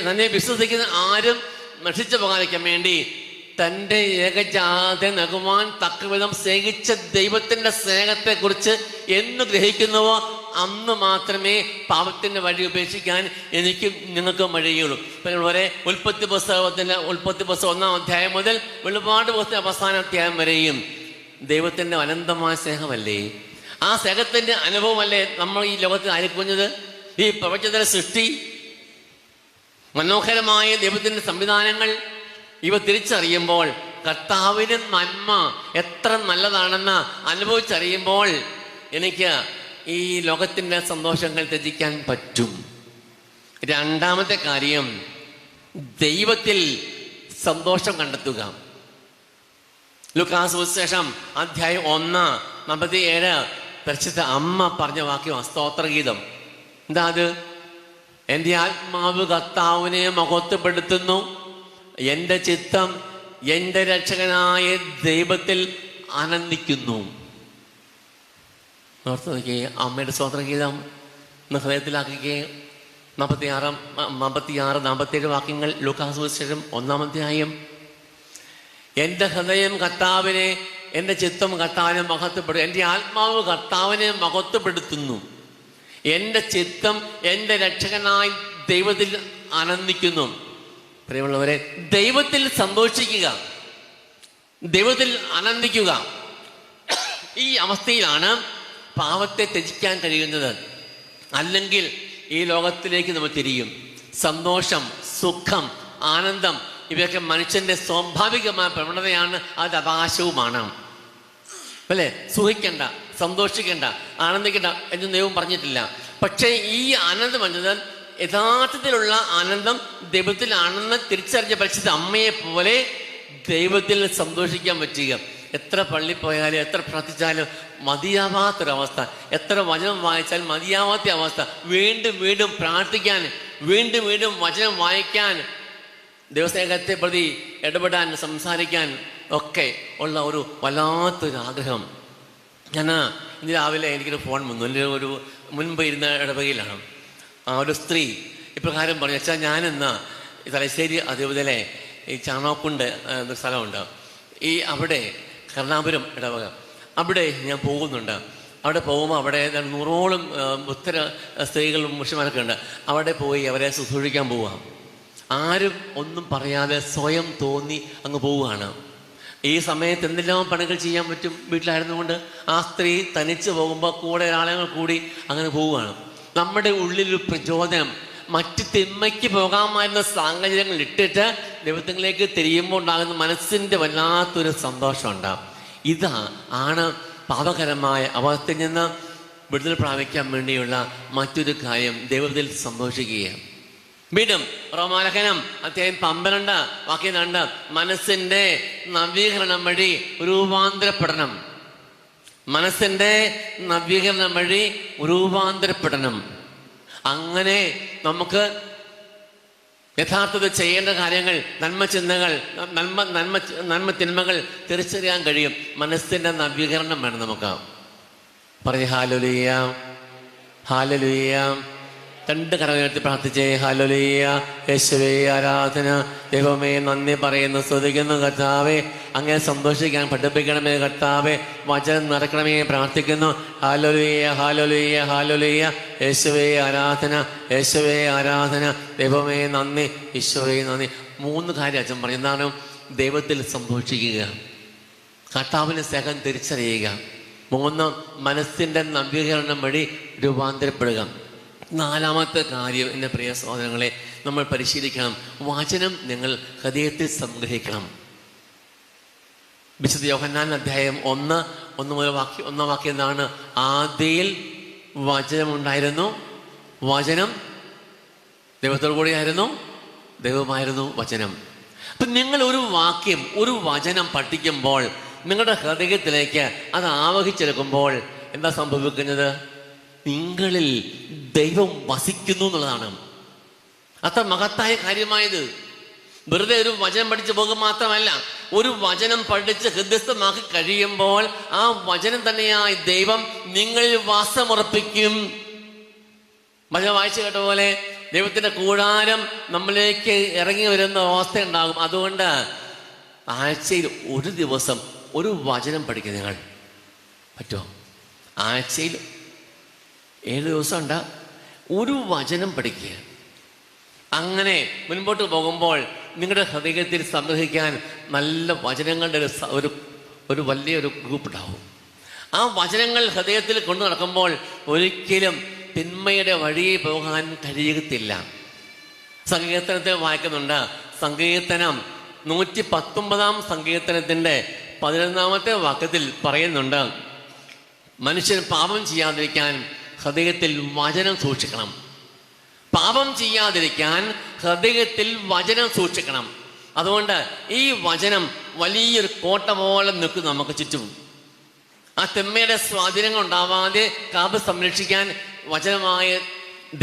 തന്നെ വിശ്വസിക്കുന്ന ആരും നശിച്ചു പോകാതിരിക്കാൻ വേണ്ടി തൻ്റെ ഏകജാതൻ നൽകുവാൻ തക്കവിധം സ്നേഹിച്ച ദൈവത്തിൻ്റെ സ്നേഹത്തെക്കുറിച്ച് എന്ന് ഗ്രഹിക്കുന്നുവോ അന്ന് മാത്രമേ പാപത്തിൻ്റെ വഴി ഉപേക്ഷിക്കാൻ എനിക്കും നിങ്ങൾക്കും വഴിയുള്ളൂ. അതുപോലെ ഉൽപ്പത്തി പുസ്തകം 1-ാം അധ്യായം മുതൽ വെളിപാട് പുസ്തകം അവസാന അധ്യായം വരെയും ദൈവത്തിൻ്റെ അനന്തമായ സ്നേഹമല്ലേ, ആ സ്നേഹത്തിൻ്റെ അനുഭവമല്ലേ നമ്മൾ ഈ ലോകത്തിൽ ആയിരിക്കുന്നത്? ഈ പ്രപഞ്ചത്തിൻ്റെ സൃഷ്ടി, മനോഹരമായ ദൈവത്തിൻ്റെ സംവിധാനങ്ങൾ ഇവ തിരിച്ചറിയുമ്പോൾ, കർത്താവിൻ്റെ നന്മ എത്ര നല്ലതാണെന്ന് അനുഭവിച്ചറിയുമ്പോൾ എനിക്ക് ഈ ലോകത്തിൻ്റെ സന്തോഷങ്ങൾ ത്യജിക്കാൻ പറ്റും. രണ്ടാമത്തെ കാര്യം, ദൈവത്തിൽ സന്തോഷം കണ്ടെത്തുക. ലൂക്കാസ് സുവിശേഷം അധ്യായം 1:47 പരിശുദ്ധ അമ്മ പറഞ്ഞ വാക്യം, സ്തോത്രഗീതം. എന്താ അത്? എൻ്റെ ആത്മാവ് കർത്താവിനെ മഹത്വപ്പെടുത്തുന്നു, എൻ്റെ ചിത്തം എൻ്റെ രക്ഷകനായ ദൈവത്തിൽ ആനന്ദിക്കുന്നു. ഓർത്ത് നോക്കിയേ, അമ്മയുടെ സ്തോത്രഗീതം ഹൃദയത്തിലാക്കിക്കേ. 46-47 വാക്യങ്ങൾ ലൂക്കാസ് സുവിശേഷം 1-ാം അധ്യായം. എൻ്റെ ഹൃദയം കർത്താവിനെ, എൻ്റെ ചിത്തം കർത്താവിനെ മഹത്വപ്പെടും, എൻ്റെ ആത്മാവ് കർത്താവിനെ മഹത്വപ്പെടുത്തുന്നു, എൻ്റെ ചിത്തം എൻ്റെ രക്ഷകനായി ദൈവത്തിൽ ആനന്ദിക്കുന്നു. പ്രിയമുള്ളവരെ, ദൈവത്തിൽ സന്തോഷിക്കുക, ദൈവത്തിൽ ആനന്ദിക്കുക. ഈ അവസ്ഥയിലാണ് പാപത്തെ ത്യജിക്കാൻ കഴിയുന്നത്. അല്ലെങ്കിൽ ഈ ലോകത്തിലേക്ക് നമ്മൾ തിരിയും. സന്തോഷം, സുഖം, ആനന്ദം ഇവയൊക്കെ മനുഷ്യന്റെ സ്വാഭാവികമായ പ്രവണതയാണ്, അത് അവകാശവുമാണ് അല്ലേ? സുഖിക്കണ്ട, സന്തോഷിക്കണ്ട, ആനന്ദിക്കണ്ട എന്ന് ദൈവം പറഞ്ഞിട്ടില്ല. പക്ഷേ ഈ ആനന്ദം എന്നത് യഥാർത്ഥത്തിലുള്ള ആനന്ദം ദൈവത്തിലാണെന്ന് തിരിച്ചറിഞ്ഞ പരിശുദ്ധ അമ്മയെ പോലെ ദൈവത്തിൽ സന്തോഷിക്കാൻ പറ്റുക. എത്ര പള്ളി പോയാലും എത്ര പ്രാർത്ഥിച്ചാലും മതിയാവാത്തൊരവസ്ഥ, എത്ര വചനം വായിച്ചാലും മതിയാവാത്ത അവസ്ഥ, വീണ്ടും വീണ്ടും പ്രാർത്ഥിക്കാൻ, വീണ്ടും വീണ്ടും വചനം വായിക്കാൻ, ദൈവസ്നേഹത്തെ പ്രതി ഇടപെടാൻ, സംസാരിക്കാൻ ഒക്കെ ഉള്ള ഒരു വല്ലാത്തൊരു ആഗ്രഹം. ഞാൻ ഇന്ന് രാവിലെ എനിക്കൊരു ഫോൺ വന്നു. എൻ്റെ ഒരു മുൻപ് ഇരുന്ന ഇടവകയിലാണ്. ആ ഒരു സ്ത്രീ ഇപ്രകാരം പറഞ്ഞു, വെച്ചാൽ ഞാനെന്നാ തലശ്ശേരി അതേപോലെ ഈ ചാണോക്കുണ്ട് എന്നൊരു സ്ഥലമുണ്ട്, ഈ അവിടെ കരുണാപുരം ഇടവക, അവിടെ ഞാൻ പോകുന്നുണ്ട്. അവിടെ പോകുമ്പോൾ അവിടെ 100ഓളം ഉത്തര സ്ത്രീകളും പുരുഷന്മാരൊക്കെ ഉണ്ട്. അവിടെ പോയി അവരെ ശുശ്രൂഷിക്കാൻ പോവുക. ആരും ഒന്നും പറയാതെ സ്വയം തോന്നി അങ്ങ് പോവുകയാണ്. ഈ സമയത്ത് എന്തെല്ലാം പണികൾ ചെയ്യാൻ പറ്റും വീട്ടിലായിരുന്നുകൊണ്ട് ആ സ്ത്രീ തനിച്ച് പോകുമ്പോൾ കൂടെ ഒരാളെങ്ങൾ കൂടി അങ്ങനെ പോവുകയാണ്. നമ്മുടെ ഉള്ളിലൊരു പ്രചോദനം, മറ്റ് തിന്മയ്ക്ക് പോകാമായിരുന്ന സാഹചര്യങ്ങൾ ഇട്ടിട്ട് ദൈവത്തിലേക്ക് തിരിയുമ്പോൾ ഉണ്ടാകുന്ന മനസ്സിൻ്റെ വല്ലാത്തൊരു സന്തോഷം ഉണ്ടാകും. ആണ് പാപകരമായ അവസ്ഥയിൽ നിന്ന് വിടുതൽ പ്രാപിക്കാൻ വേണ്ടിയുള്ള മറ്റൊരു കാര്യം, ദൈവത്തിൽ സന്തോഷിക്കുക. വീണ്ടും റോമാലേഖനം അധ്യായം 12 വാക്യം 2, മനസ്സിന്റെ നവീകരണം വഴി രൂപാന്തരപ്പെടണം. മനസ്സിന്റെ നവീകരണം വഴി രൂപാന്തരപ്പെടണം. അങ്ങനെ നമുക്ക് യഥാർത്ഥത്തിൽ ചെയ്യേണ്ട കാര്യങ്ങൾ, നന്മ ചിന്തകൾ, നന്മ തിന്മകൾ തിരിച്ചറിയാൻ കഴിയും. മനസ്സിന്റെ നവീകരണം വേണം നമുക്ക്. പറഞ്ഞ് ഹല്ലേലൂയ, ഹല്ലേലൂയ. 2 കരം ഉയർത്തി പ്രാർത്ഥിച്ചേ. ഹല്ലേലൂയ, യേശുവേ ആരാധന. ദൈവമേ നന്ദി പറയുന്നു, സ്തുതിക്കുന്നു കർത്താവേ. അങ്ങനെ സന്തോഷിക്കാൻ പഠിപ്പിക്കണമേ കർത്താവേ. വചനം നിറക്കണമേ പ്രാർത്ഥിക്കുന്നു. Hallelujah, hallelujah, hallelujah. യേശുവേ ആരാധന, യേശുവേ ആരാധന. ദൈവമേ നന്ദി, ഈശോയെ നന്ദി. 3 കാര്യം അച്ഛൻ പറയുന്നതാണ്. ദൈവത്തിൽ സന്തോഷിക്കുക, കർത്താവിൻ്റെ സ്നേഹം തിരിച്ചറിയുക, 3 മനസ്സിൻ്റെ നവീകരണം വഴി രൂപാന്തരപ്പെടുക. 4ാമത്തെ കാര്യം, എൻ്റെ പ്രിയ സഹോദരങ്ങളെ, നമ്മൾ പരിശീലിക്കണം. വചനം നിങ്ങൾ ഹൃദയത്തിൽ സംഗ്രഹിക്കണം. വിശുദ്ധ യോഹന്നാൻ അധ്യായം 1 വാക്യം എന്താണ്? ആദിയിൽ വചനമുണ്ടായിരുന്നു, വചനം ദൈവത്തോടു കൂടിയായിരുന്നു, ദൈവമായിരുന്നു വചനം. അപ്പം നിങ്ങൾ ഒരു വാക്യം, ഒരു വചനം പഠിക്കുമ്പോൾ നിങ്ങളുടെ ഹൃദയത്തിലേക്ക് അത് ആവഹിച്ചെടുക്കുമ്പോൾ എന്താ സംഭവിക്കുന്നത്? നിങ്ങളിൽ ദൈവം വസിക്കുന്നു എന്നുള്ളതാണ്. അത്ര മഹത്തായ കാര്യമായത്. വെറുതെ ഒരു വചനം പഠിച്ചു പോകുക മാത്രമല്ല, ഒരു വചനം പഠിച്ച് ഹൃദയസ്ഥമാക്കി കഴിയുമ്പോൾ ആ വചനം തന്നെയായ ദൈവം നിങ്ങളിൽ വാസമുറപ്പിക്കും. വചനം വായിച്ചു കേട്ട പോലെ ദൈവത്തിന്റെ കൂടാരം നമ്മളിലേക്ക് ഇറങ്ങി വരുന്ന അവസ്ഥ ഉണ്ടാകും. അതുകൊണ്ട് ആഴ്ചയിൽ ഒരു ദിവസം ഒരു വചനം പഠിക്കുക. നിങ്ങൾ പറ്റുമോ? ആഴ്ചയിൽ 7 ദിവസം ഉണ്ട്, ഒരു വചനം പഠിക്കുക. അങ്ങനെ മുൻപോട്ട് പോകുമ്പോൾ നിങ്ങളുടെ ഹൃദയത്തിൽ സംഗ്രഹിക്കാൻ നല്ല വചനങ്ങളുടെ ഒരു വലിയൊരു ഗ്രൂപ്പ് ഉണ്ടാവും. ആ വചനങ്ങൾ ഹൃദയത്തിൽ കൊണ്ടു നടക്കുമ്പോൾ ഒരിക്കലും തിന്മയുടെ വഴിയെ പോകാൻ കഴിയത്തില്ല. സങ്കീർത്തനത്തിൽ വായിക്കുന്നുണ്ട്. സങ്കീർത്തനം 119 സങ്കീർത്തനത്തിന്റെ 11 വാക്യത്തിൽ പറയുന്നുണ്ട്, മനുഷ്യൻ പാപം ചെയ്യാതിരിക്കാൻ ഹൃദയത്തിൽ വചനം സൂക്ഷിക്കണം. പാപം ചെയ്യാതിരിക്കാൻ ഹൃദയത്തിൽ വചനം സൂക്ഷിക്കണം. അതുകൊണ്ട് ഈ വചനം വലിയൊരു കോട്ട പോലെ നിൽക്കും നമുക്ക് ചുറ്റും. ആ തിന്മയുടെ സ്വാധീനങ്ങൾ ഉണ്ടാവാതെ കാപ്പ് സംരക്ഷിക്കാൻ വചനമായ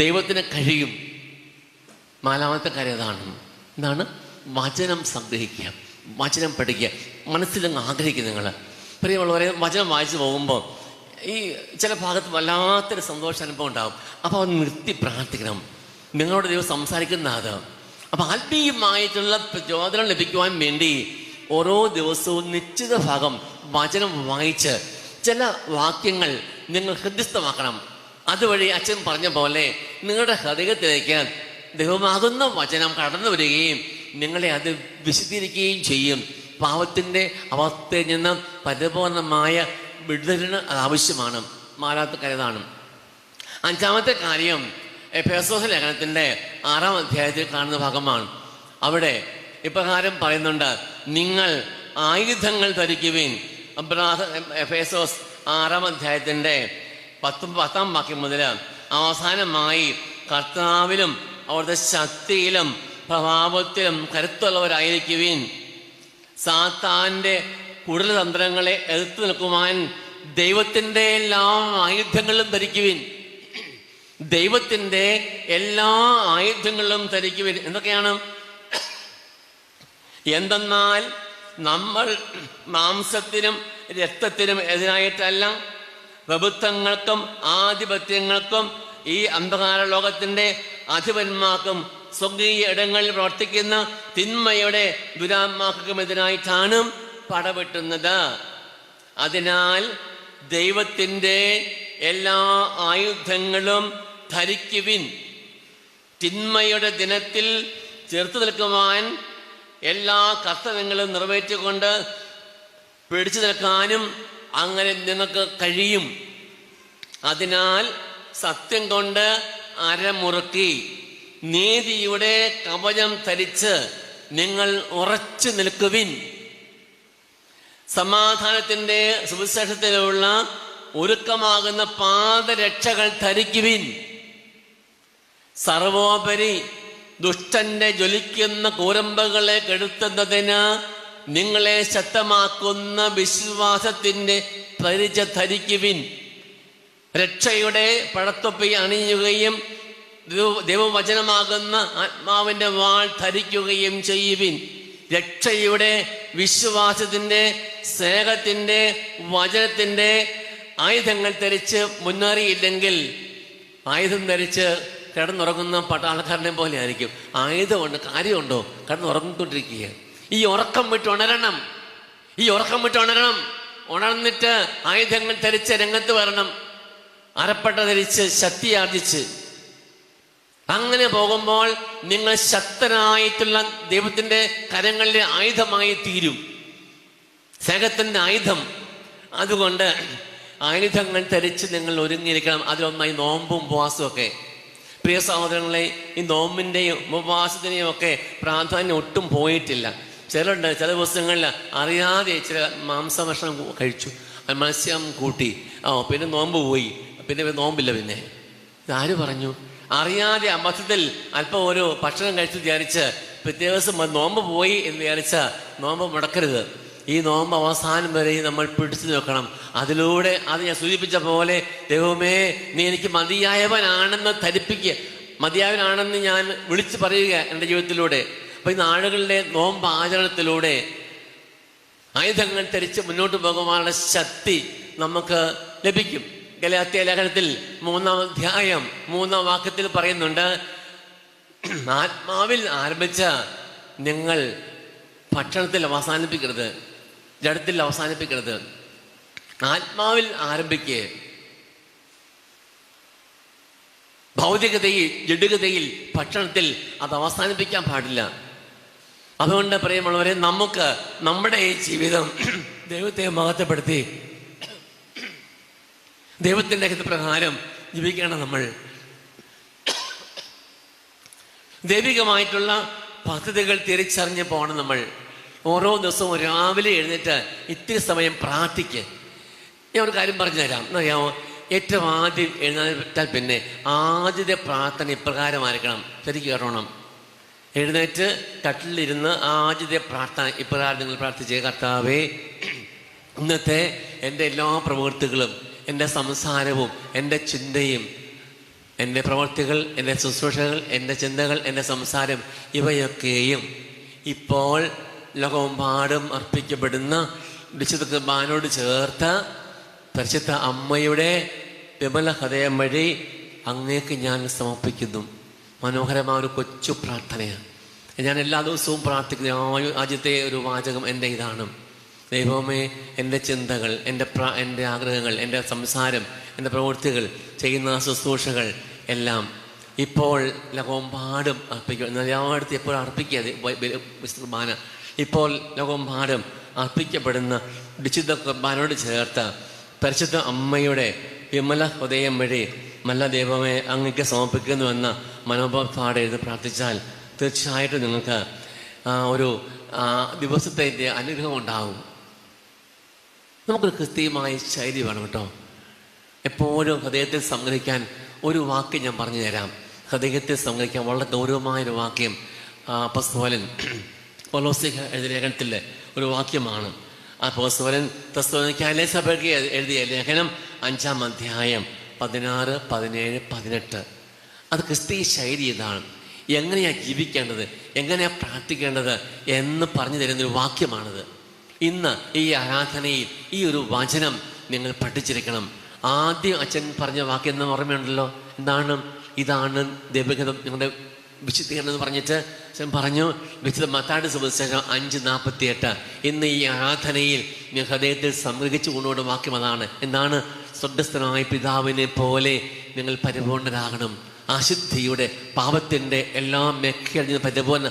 ദൈവത്തിന് കഴിയും. 4ാമത്തെ കാര്യം അതാണ്. എന്താണ്? വചനം സംഗ്രഹിക്കുക, വചനം പഠിക്കുക, മനസ്സിലങ്ങ് ആഗ്രഹിക്കുക. നിങ്ങൾ പ്രിയമുള്ളവരെ, വചനം വായിച്ചു പോകുമ്പോൾ ഈ ചില ഭാഗത്ത് വല്ലാത്തൊരു സന്തോഷ അനുഭവം ഉണ്ടാകും. അപ്പോൾ അത് നിർത്തി പ്രാർത്ഥിക്കണം. നിങ്ങളോട് ദൈവം സംസാരിക്കുന്ന അത്. അപ്പം ആത്മീയമായിട്ടുള്ള പ്രചോദനം ലഭിക്കുവാൻ വേണ്ടി ഓരോ ദിവസവും നിശ്ചിത ഭാഗം വചനം വായിച്ച് ചില വാക്യങ്ങൾ നിങ്ങൾ ഹൃദയസ്ഥമാക്കണം. അതുവഴി അച്ഛൻ പറഞ്ഞ പോലെ നിങ്ങളുടെ ഹൃദയത്തിലേക്ക് ദൈവമാകുന്ന വചനം കടന്നു വരികയും നിങ്ങളെ അത് വിശദീകരിക്കുകയും ചെയ്യും. പാപത്തിൻ്റെ അവസ്ഥയിൽ നിന്ന് പരിപൂർണമായ വിടുതലിന് അത് ആവശ്യമാണ്. 4ാമത്തെ കാര്യമാണ്. 5ാമത്തെ കാര്യം എഫേസോസ് ലേഖനത്തിൻ്റെ 6-ാം അധ്യായത്തിൽ കാണുന്ന ഭാഗമാണ്. അവിടെ ഇപ്രകാരം പറയുന്നുണ്ട്, നിങ്ങൾ ആയുധങ്ങൾ ധരിക്കുവിൻ. എഫേസോസ് 6-ാം അധ്യായത്തിൻ്റെ 10-ാം വാക്യം മുതൽ അവസാനമായി കർത്താവിലും അവിടുത്തെ ശക്തിയിലും പ്രഭാവത്തിലും കരുത്തുള്ളവരായിരിക്കുവിൻ. സാത്താന്റെ കുടൽതന്ത്രങ്ങളെ എതിർത്ത് നിൽക്കുവാൻ ദൈവത്തിൻ്റെ എല്ലാ ആയുധങ്ങളും ധരിക്കുവിൻ. ദൈവത്തിൻ്റെ എല്ലാ ആയുധങ്ങളും ധരിക്കുവിൻ. എന്തൊക്കെയാണ്? എന്തെന്നാൽ നമ്മൾ മാംസത്തിനും രക്തത്തിനും എതിരായിട്ടല്ല, പ്രഭുത്വങ്ങൾക്കും ആധിപത്യങ്ങൾക്കും ഈ അന്ധകാര ലോകത്തിന്റെ അധിപന്മാർക്കും സ്വർഗീയ ഇടങ്ങളിൽ പ്രവർത്തിക്കുന്ന തിന്മയുടെ ദുരാത്മാക്കൾക്കുമെതിരായിട്ടാണ് പടവെട്ടുന്നത്. അതിനാൽ ദൈവത്തിൻ്റെ എല്ലാ ആയുധങ്ങളും ധരിക്കുവിൻ. തിന്മയുടെ ദിനത്തിൽ ചെറുത്തു നിൽക്കുവാൻ എല്ലാ കർത്തവ്യങ്ങളും നിറവേറ്റിക്കൊണ്ട് പിടിച്ചു നിൽക്കാനും അങ്ങനെ നിങ്ങൾക്ക് കഴിയും. അതിനാൽ സത്യം കൊണ്ട് അരമുറുക്കി നീതിയുടെ കവചം ധരിച്ച് നിങ്ങൾ ഉറച്ചു നിൽക്കുവിൻ. സമാധാനത്തിന്റെ സുവിശേഷത്തിലുള്ള ഒരുക്കമാകുന്ന പാദരക്ഷകൾ ധരിക്കുവിൻ. സർവോപരി ദുഷ്ടന്റെ ജ്വലിക്കുന്ന കൂരമ്പകളെ കെടുത്തുന്നതിന് നിങ്ങളെ ശക്തമാക്കുന്ന വിശ്വാസത്തിന്റെ പരിച ധരിക്കുവിൻ. രക്ഷയുടെ പഴത്തൊപ്പി അണിയുകയും ദൈവവചനമാകുന്ന ആത്മാവിന്റെ വാൾ ധരിക്കുകയും ചെയ്യുവിൻ. രക്ഷയുടെ, വിശ്വാസത്തിന്റെ, സ്നേഹത്തിന്റെ, വചനത്തിന്റെ ആയുധങ്ങൾ ധരിച്ച് മുന്നേറിയില്ലെങ്കിൽ ആയുധം ധരിച്ച് കിടന്നുറങ്ങുന്ന പട്ടാളക്കാരനെ പോലെ ആയിരിക്കും. ആയുധമുണ്ട്, കാര്യമുണ്ടോ? കിടന്നുറങ്ങിക്കൊണ്ടിരിക്കുക. ഈ ഉറക്കം വിട്ട് ഉണരണം. ഉണർന്നിട്ട് ആയുധങ്ങൾ ധരിച്ച് രംഗത്ത് വരണം. അരപ്പട്ട ധരിച്ച് ശക്തിയാർജിച്ച് അങ്ങനെ പോകുമ്പോൾ നിങ്ങൾ ശക്തനായിട്ടുള്ള ദൈവത്തിന്റെ കരങ്ങളിലെ ആയുധമായി തീരും, സ്നേഹത്തിന്റെ ആയുധം. അതുകൊണ്ട് ആയുധങ്ങൾ ധരിച്ച് നിങ്ങൾ ഒരുങ്ങിയിരിക്കണം. അതിലൊന്നായി നോമ്പും ഉപവാസവും ഒക്കെ. പ്രിയ സഹോദരങ്ങളെ, ഈ നോമ്പിന്റെയും ഉപവാസത്തിന്റെയും ഒക്കെ പ്രാധാന്യം ഒട്ടും പോയിട്ടില്ല. ചിലരുണ്ട് ചില ദിവസങ്ങളിൽ അറിയാതെ ചില മാംസഭക്ഷണം കഴിച്ചു, മത്സ്യം കൂട്ടി, പിന്നെ നോമ്പ് പോയി, പിന്നെ നോമ്പില്ല. പിന്നെ ഇതാര് പറഞ്ഞു? അറിയാതെ അബദ്ധത്തിൽ അല്പം ഒരു ഭക്ഷണം കഴിച്ചു വിചാരിച്ച് പിറ്റേ ദിവസം നോമ്പ് പോയി എന്ന് വിചാരിച്ച നോമ്പ് മുടക്കരുത്. ഈ നോമ്പ് അവസാനം വരെ നമ്മൾ പിടിച്ചു നോക്കണം. അതിലൂടെ അത് ഞാൻ സൂചിപ്പിച്ച പോലെ, ദൈവമേ നീ എനിക്ക് മതിയായവനാണെന്ന് ധരിപ്പിക്കുക. മതിയായവനാണെന്ന് ഞാൻ വിളിച്ചു പറയുക എൻ്റെ ജീവിതത്തിലൂടെ. അപ്പൊ ഈ നാളുകളിലെ നോമ്പ് ആചരണത്തിലൂടെ ആയുധങ്ങൾ ധരിച്ച് മുന്നോട്ട് പോകുവാനുള്ള ശക്തി നമുക്ക് ലഭിക്കും. ഗലാത്യ ലേഖനത്തിൽ 3-ാം അധ്യായം 3-ാം വാക്യത്തിൽ പറയുന്നുണ്ട്, ആത്മാവിൽ ആരംഭിച്ച നിങ്ങൾ ഭക്ഷണത്തിൽ അവസാനിപ്പിക്കരുത്, ജഡത്തിൽ അവസാനിപ്പിക്കരുത്. ആത്മാവിൽ ആരംഭിക്കുക. ഭൗതികതയിൽ, ജഡികതയിൽ, ഭക്ഷണത്തിൽ അത് അവസാനിപ്പിക്കാൻ പാടില്ല. അതുകൊണ്ട് പ്രിയമുള്ളവരെ, നമുക്ക് നമ്മുടെ ഈ ജീവിതം ദൈവത്തെ മഹത്വപ്പെടുത്തി ദൈവത്തിൻ്റെ ഹിതപ്രകാരം ജീവിക്കണം. നമ്മൾ ദൈവികമായിട്ടുള്ള പദ്ധതികൾ തിരിച്ചറിഞ്ഞ് പോകണം. നമ്മൾ ഓരോ ദിവസവും രാവിലെ എഴുന്നേറ്റ് ഇത്തിരി സമയം പ്രാർത്ഥിക്കുക. ഞാൻ ഒരു കാര്യം പറഞ്ഞു തരാം. എന്നറിയാമോ, ഏറ്റവും ആദ്യം എഴുന്നേറ്റാൽ പിന്നെ ആദ്യത്തെ പ്രാർത്ഥന ഇപ്രകാരമായിരിക്കണം. ശരിക്കും കേട്ടോണം. എഴുന്നേറ്റ് കട്ടിലിരുന്ന് ആദ്യത്തെ പ്രാർത്ഥന ഇപ്രകാരം നിങ്ങൾ പ്രാർത്ഥിച്ചേ: കർത്താവേ, ഇന്നത്തെ എൻ്റെ എല്ലാ പ്രവൃത്തികളും, എൻ്റെ സംസാരവും, എൻ്റെ ചിന്തയും, എൻ്റെ പ്രവൃത്തികൾ, എൻ്റെ ശുശ്രൂഷകൾ, എൻ്റെ ചിന്തകൾ, എൻ്റെ സംസാരം, ഇവയൊക്കെയും ഇപ്പോൾ ലോകമെമ്പാടും അർപ്പിക്കപ്പെടുന്ന വിശുദ്ധ കുർബാനയോട് ചേർത്ത് പരിശുദ്ധ അമ്മയുടെ വിമല ഹൃദയം വഴി അങ്ങേക്ക് ഞാൻ സമർപ്പിക്കുന്നു. മനോഹരമായ ഒരു കൊച്ചു പ്രാർത്ഥനയാണ്. ഞാൻ എല്ലാ ദിവസവും പ്രാർത്ഥിക്കുന്ന ആദ്യത്തെ ഒരു വാചകം എൻ്റെ ഇതാണ്: ദൈവമേ, എൻ്റെ ചിന്തകൾ, എൻ്റെ ആഗ്രഹങ്ങൾ, എൻ്റെ സംസാരം, എൻ്റെ പ്രവൃത്തികൾ, ചെയ്യുന്ന ശുശ്രൂഷകൾ എല്ലാം ഇപ്പോൾ ലോകമെമ്പാടും അർപ്പിക്കുക. എല്ലായിടത്തും എപ്പോഴും അർപ്പിക്കുക വിശുദ്ധ കുർബാന. ഇപ്പോൾ ലോകമെമ്പാടും അർപ്പിക്കപ്പെടുന്ന വിശുദ്ധ കുർബാനയോട് ചേർത്ത് പരിശുദ്ധ അമ്മയുടെ വിമല ഹൃദയം വഴി നല്ല ദൈവമേ അങ്ങേക്ക് സമർപ്പിക്കുന്നുവെന്ന മനോഭാവത്തോടെ എഴുതി പ്രാർത്ഥിച്ചാൽ തീർച്ചയായിട്ടും നിങ്ങൾക്ക് ഒരു ദിവസത്തെ അനുഗ്രഹം ഉണ്ടാകും. നമുക്കൊരു കൃത്യമായ ശൈലി വേണം കേട്ടോ. എപ്പോഴും ഹൃദയത്തിൽ സംഗ്രഹിക്കാൻ ഒരു വാക്യം ഞാൻ പറഞ്ഞു തരാം. ഹൃദയത്തിൽ സംഗ്രഹിക്കാൻ വളരെ ഗൗരവമായൊരു വാക്യം അപ്പോസ്തലൻ പൗലോസ് എഴുതിയ ലേഖനത്തിൽ ഒരു വാക്യമാണ്. അപ്പോസ്തലൻ തെസ്സലോനിക്കയിലെ സഭയ്ക്ക് എഴുതിയ ലേഖനം 5-ാം അധ്യായം 16, 17, 18. അത് ക്രിസ്തീയ ശൈലി ഇതാണ്. എങ്ങനെയാണ് ജീവിക്കേണ്ടത്, എങ്ങനെയാണ് പ്രാർത്ഥിക്കേണ്ടത് എന്ന് പറഞ്ഞു തരുന്നൊരു വാക്യമാണിത്. ഇന്ന് ഈ ആരാധനയിൽ ഈ ഒരു വചനം നിങ്ങൾ പഠിച്ചിരിക്കണം. ആദ്യം അച്ഛൻ പറഞ്ഞ വാക്യം എന്ന് ഓർമ്മയുണ്ടല്ലോ. എന്താണ്? ഇതാണ് ദൈവഹിതം, നിങ്ങളുടെ വിശുദ്ധീകരണം എന്ന് പറഞ്ഞിട്ട് അച്ഛൻ പറഞ്ഞു, വിശുദ്ധ മത്തായിയുടെ സുവിശേഷം 5:48. ഇന്ന് ഈ ആരാധനയിൽ ഞാൻ ഹൃദയത്തിൽ സംഗ്രഹിച്ചു കൊണ്ടുപോകുന്ന വാക്യം അതാണ്. എന്താണ്? സ്വർഗ്ഗസ്ഥനായ പിതാവിനെ പോലെ നിങ്ങൾ പരിപൂർണരാകണം. അശുദ്ധിയുടെ, പാപത്തിൻ്റെ എല്ലാ മേഖലയിൽ നിന്ന് പരിപൂർണ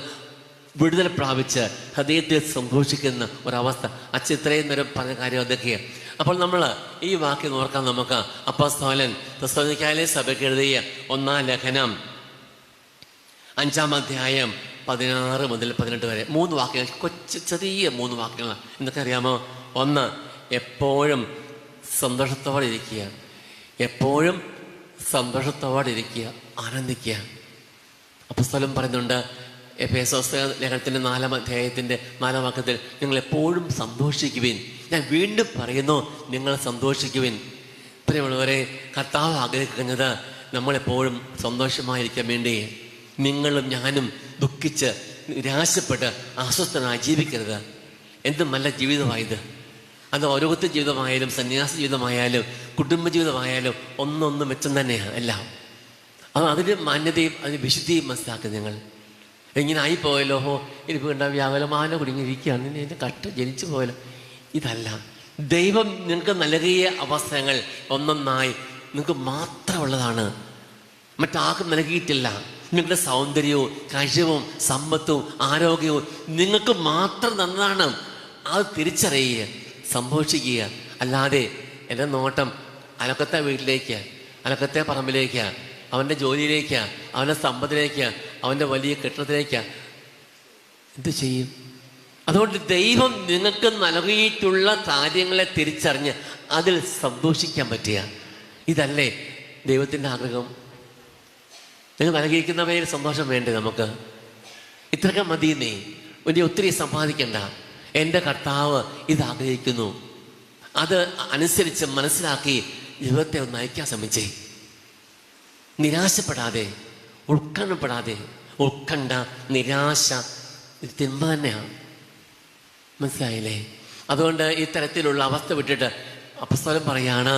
വിടുതൽ പ്രാപിച്ച് ഹൃദയത്തിൽ സന്തോഷിക്കുന്ന ഒരവസ്ഥ. അച്ഛൻ ഇത്രയും നേരം പറഞ്ഞ കാര്യം അതൊക്കെയാണ്. അപ്പോൾ നമ്മൾ ഈ വാക്യം ഓർക്കാൻ നമുക്ക് അപ്പോസ്തലൻ തെസ്സലോനിക്കയിലെ സഭയ്ക്ക് എഴുതിയ 1-ാം ലേഖനം 5-ാം അധ്യായം 16 മുതൽ 18 വരെ 3 വാക്യങ്ങൾ, ചെറിയ 3 വാക്യങ്ങൾ. എന്തൊക്കെ അറിയാമോ? 1, എപ്പോഴും സന്തോഷത്തോടെ ഇരിക്കുക. എപ്പോഴും സന്തോഷത്തോടെ ഇരിക്കുക, ആനന്ദിക്കുക. അപ്പോസ്തലൻ പറയുന്നുണ്ട് എഫേസോസ് ലേഖനത്തിൻ്റെ 4-ാം അധ്യായത്തിൻ്റെ 4-ാം വാക്യത്തിൽ, നിങ്ങൾ എപ്പോഴും സന്തോഷിക്കുവിൻ. ഞാൻ വീണ്ടും പറയുന്നു, നിങ്ങൾ സന്തോഷിക്കുവിൻ. പ്രിയമുള്ളവരെ, കർത്താവ് ആഗ്രഹിക്കുന്നത് നമ്മളെപ്പോഴും സന്തോഷമായിരിക്കാൻ വേണ്ടി. നിങ്ങളും ഞാനും ദുഃഖിച്ച് നിരാശപ്പെട്ട് അസ്വസ്ഥനായി ജീവിക്കരുത്. എന്തും നല്ല ജീവിതമായത്. അത് ഓരോരുത്തർ ജീവിതമായാലും സന്യാസ ജീവിതമായാലും കുടുംബജീവിതമായാലും ഒന്നൊന്നും മെച്ചം തന്നെയാണ് എല്ലാം. അതിന് മാന്യതയും അതിന് വിശുദ്ധിയും മനസ്സിലാക്കുക. നിങ്ങൾ ഇങ്ങനെ ആയിപ്പോയല്ലോ, ഇനിയിപ്പോൾ ഉണ്ടാവും വ്യാകുലമാന കുടുങ്ങിയിരിക്കുകയാണ്, എൻ്റെ കട്ട് ജനിച്ചു പോയല്ലോ. ഇതല്ല. ദൈവം നിങ്ങൾക്ക് നൽകിയ അവസരങ്ങൾ ഒന്നൊന്നായി നിങ്ങൾക്ക് മാത്രമുള്ളതാണ്, മറ്റാർക്കും നൽകിയിട്ടില്ല. നിങ്ങളുടെ സൗന്ദര്യവും കഴിവും സമ്പത്തും ആരോഗ്യവും നിങ്ങൾക്ക് മാത്രം തന്നതാണ്. അത് തിരിച്ചറിയുക, സന്തോഷിക്കുക. അല്ലാതെ എൻ്റെ നോട്ടം അലക്കത്തെ വീട്ടിലേക്ക്, അലക്കത്തെ പറമ്പിലേക്ക്, അവൻ്റെ ജോലിയിലേക്ക്, അവൻ്റെ സമ്പത്തിലേക്ക്, അവൻ്റെ വലിയ കെട്ടിടത്തിലേക്ക് എന്ത് ചെയ്യും? അതുകൊണ്ട് ദൈവം നിങ്ങൾക്ക് നൽകിയിട്ടുള്ള കാര്യങ്ങളെ തിരിച്ചറിഞ്ഞ് അതിൽ സന്തോഷിക്കാൻ പറ്റുക. ഇതല്ലേ ദൈവത്തിൻ്റെ ആഗ്രഹം? നിങ്ങൾ നൽകിയിരിക്കുന്നവയിൽ സന്തോഷം വേണ്ടേ നമുക്ക്? ഇത്രയൊക്കെ മതിയെന്നേ, വലിയ ഒത്തിരി സമ്പാദിക്കണ്ട. എൻ്റെ കർത്താവ് ഇത് ആഗ്രഹിക്കുന്നു. അത് അനുസരിച്ച് മനസ്സിലാക്കി ജീവിതത്തെ ഒന്ന് നയിക്കാൻ ശ്രമിച്ചേ. നിരാശപ്പെടാതെ, ഉത്കണ്ഠപ്പെടാതെ. ഉത്കണ്ഠ, നിരാശ ഇത് തിന്മ തന്നെയാണ്. മനസ്സിലായില്ലേ? അതുകൊണ്ട് ഈ തരത്തിലുള്ള അവസ്ഥ വിട്ടിട്ട് അപ്പോസ്തലൻ പറയാണ്,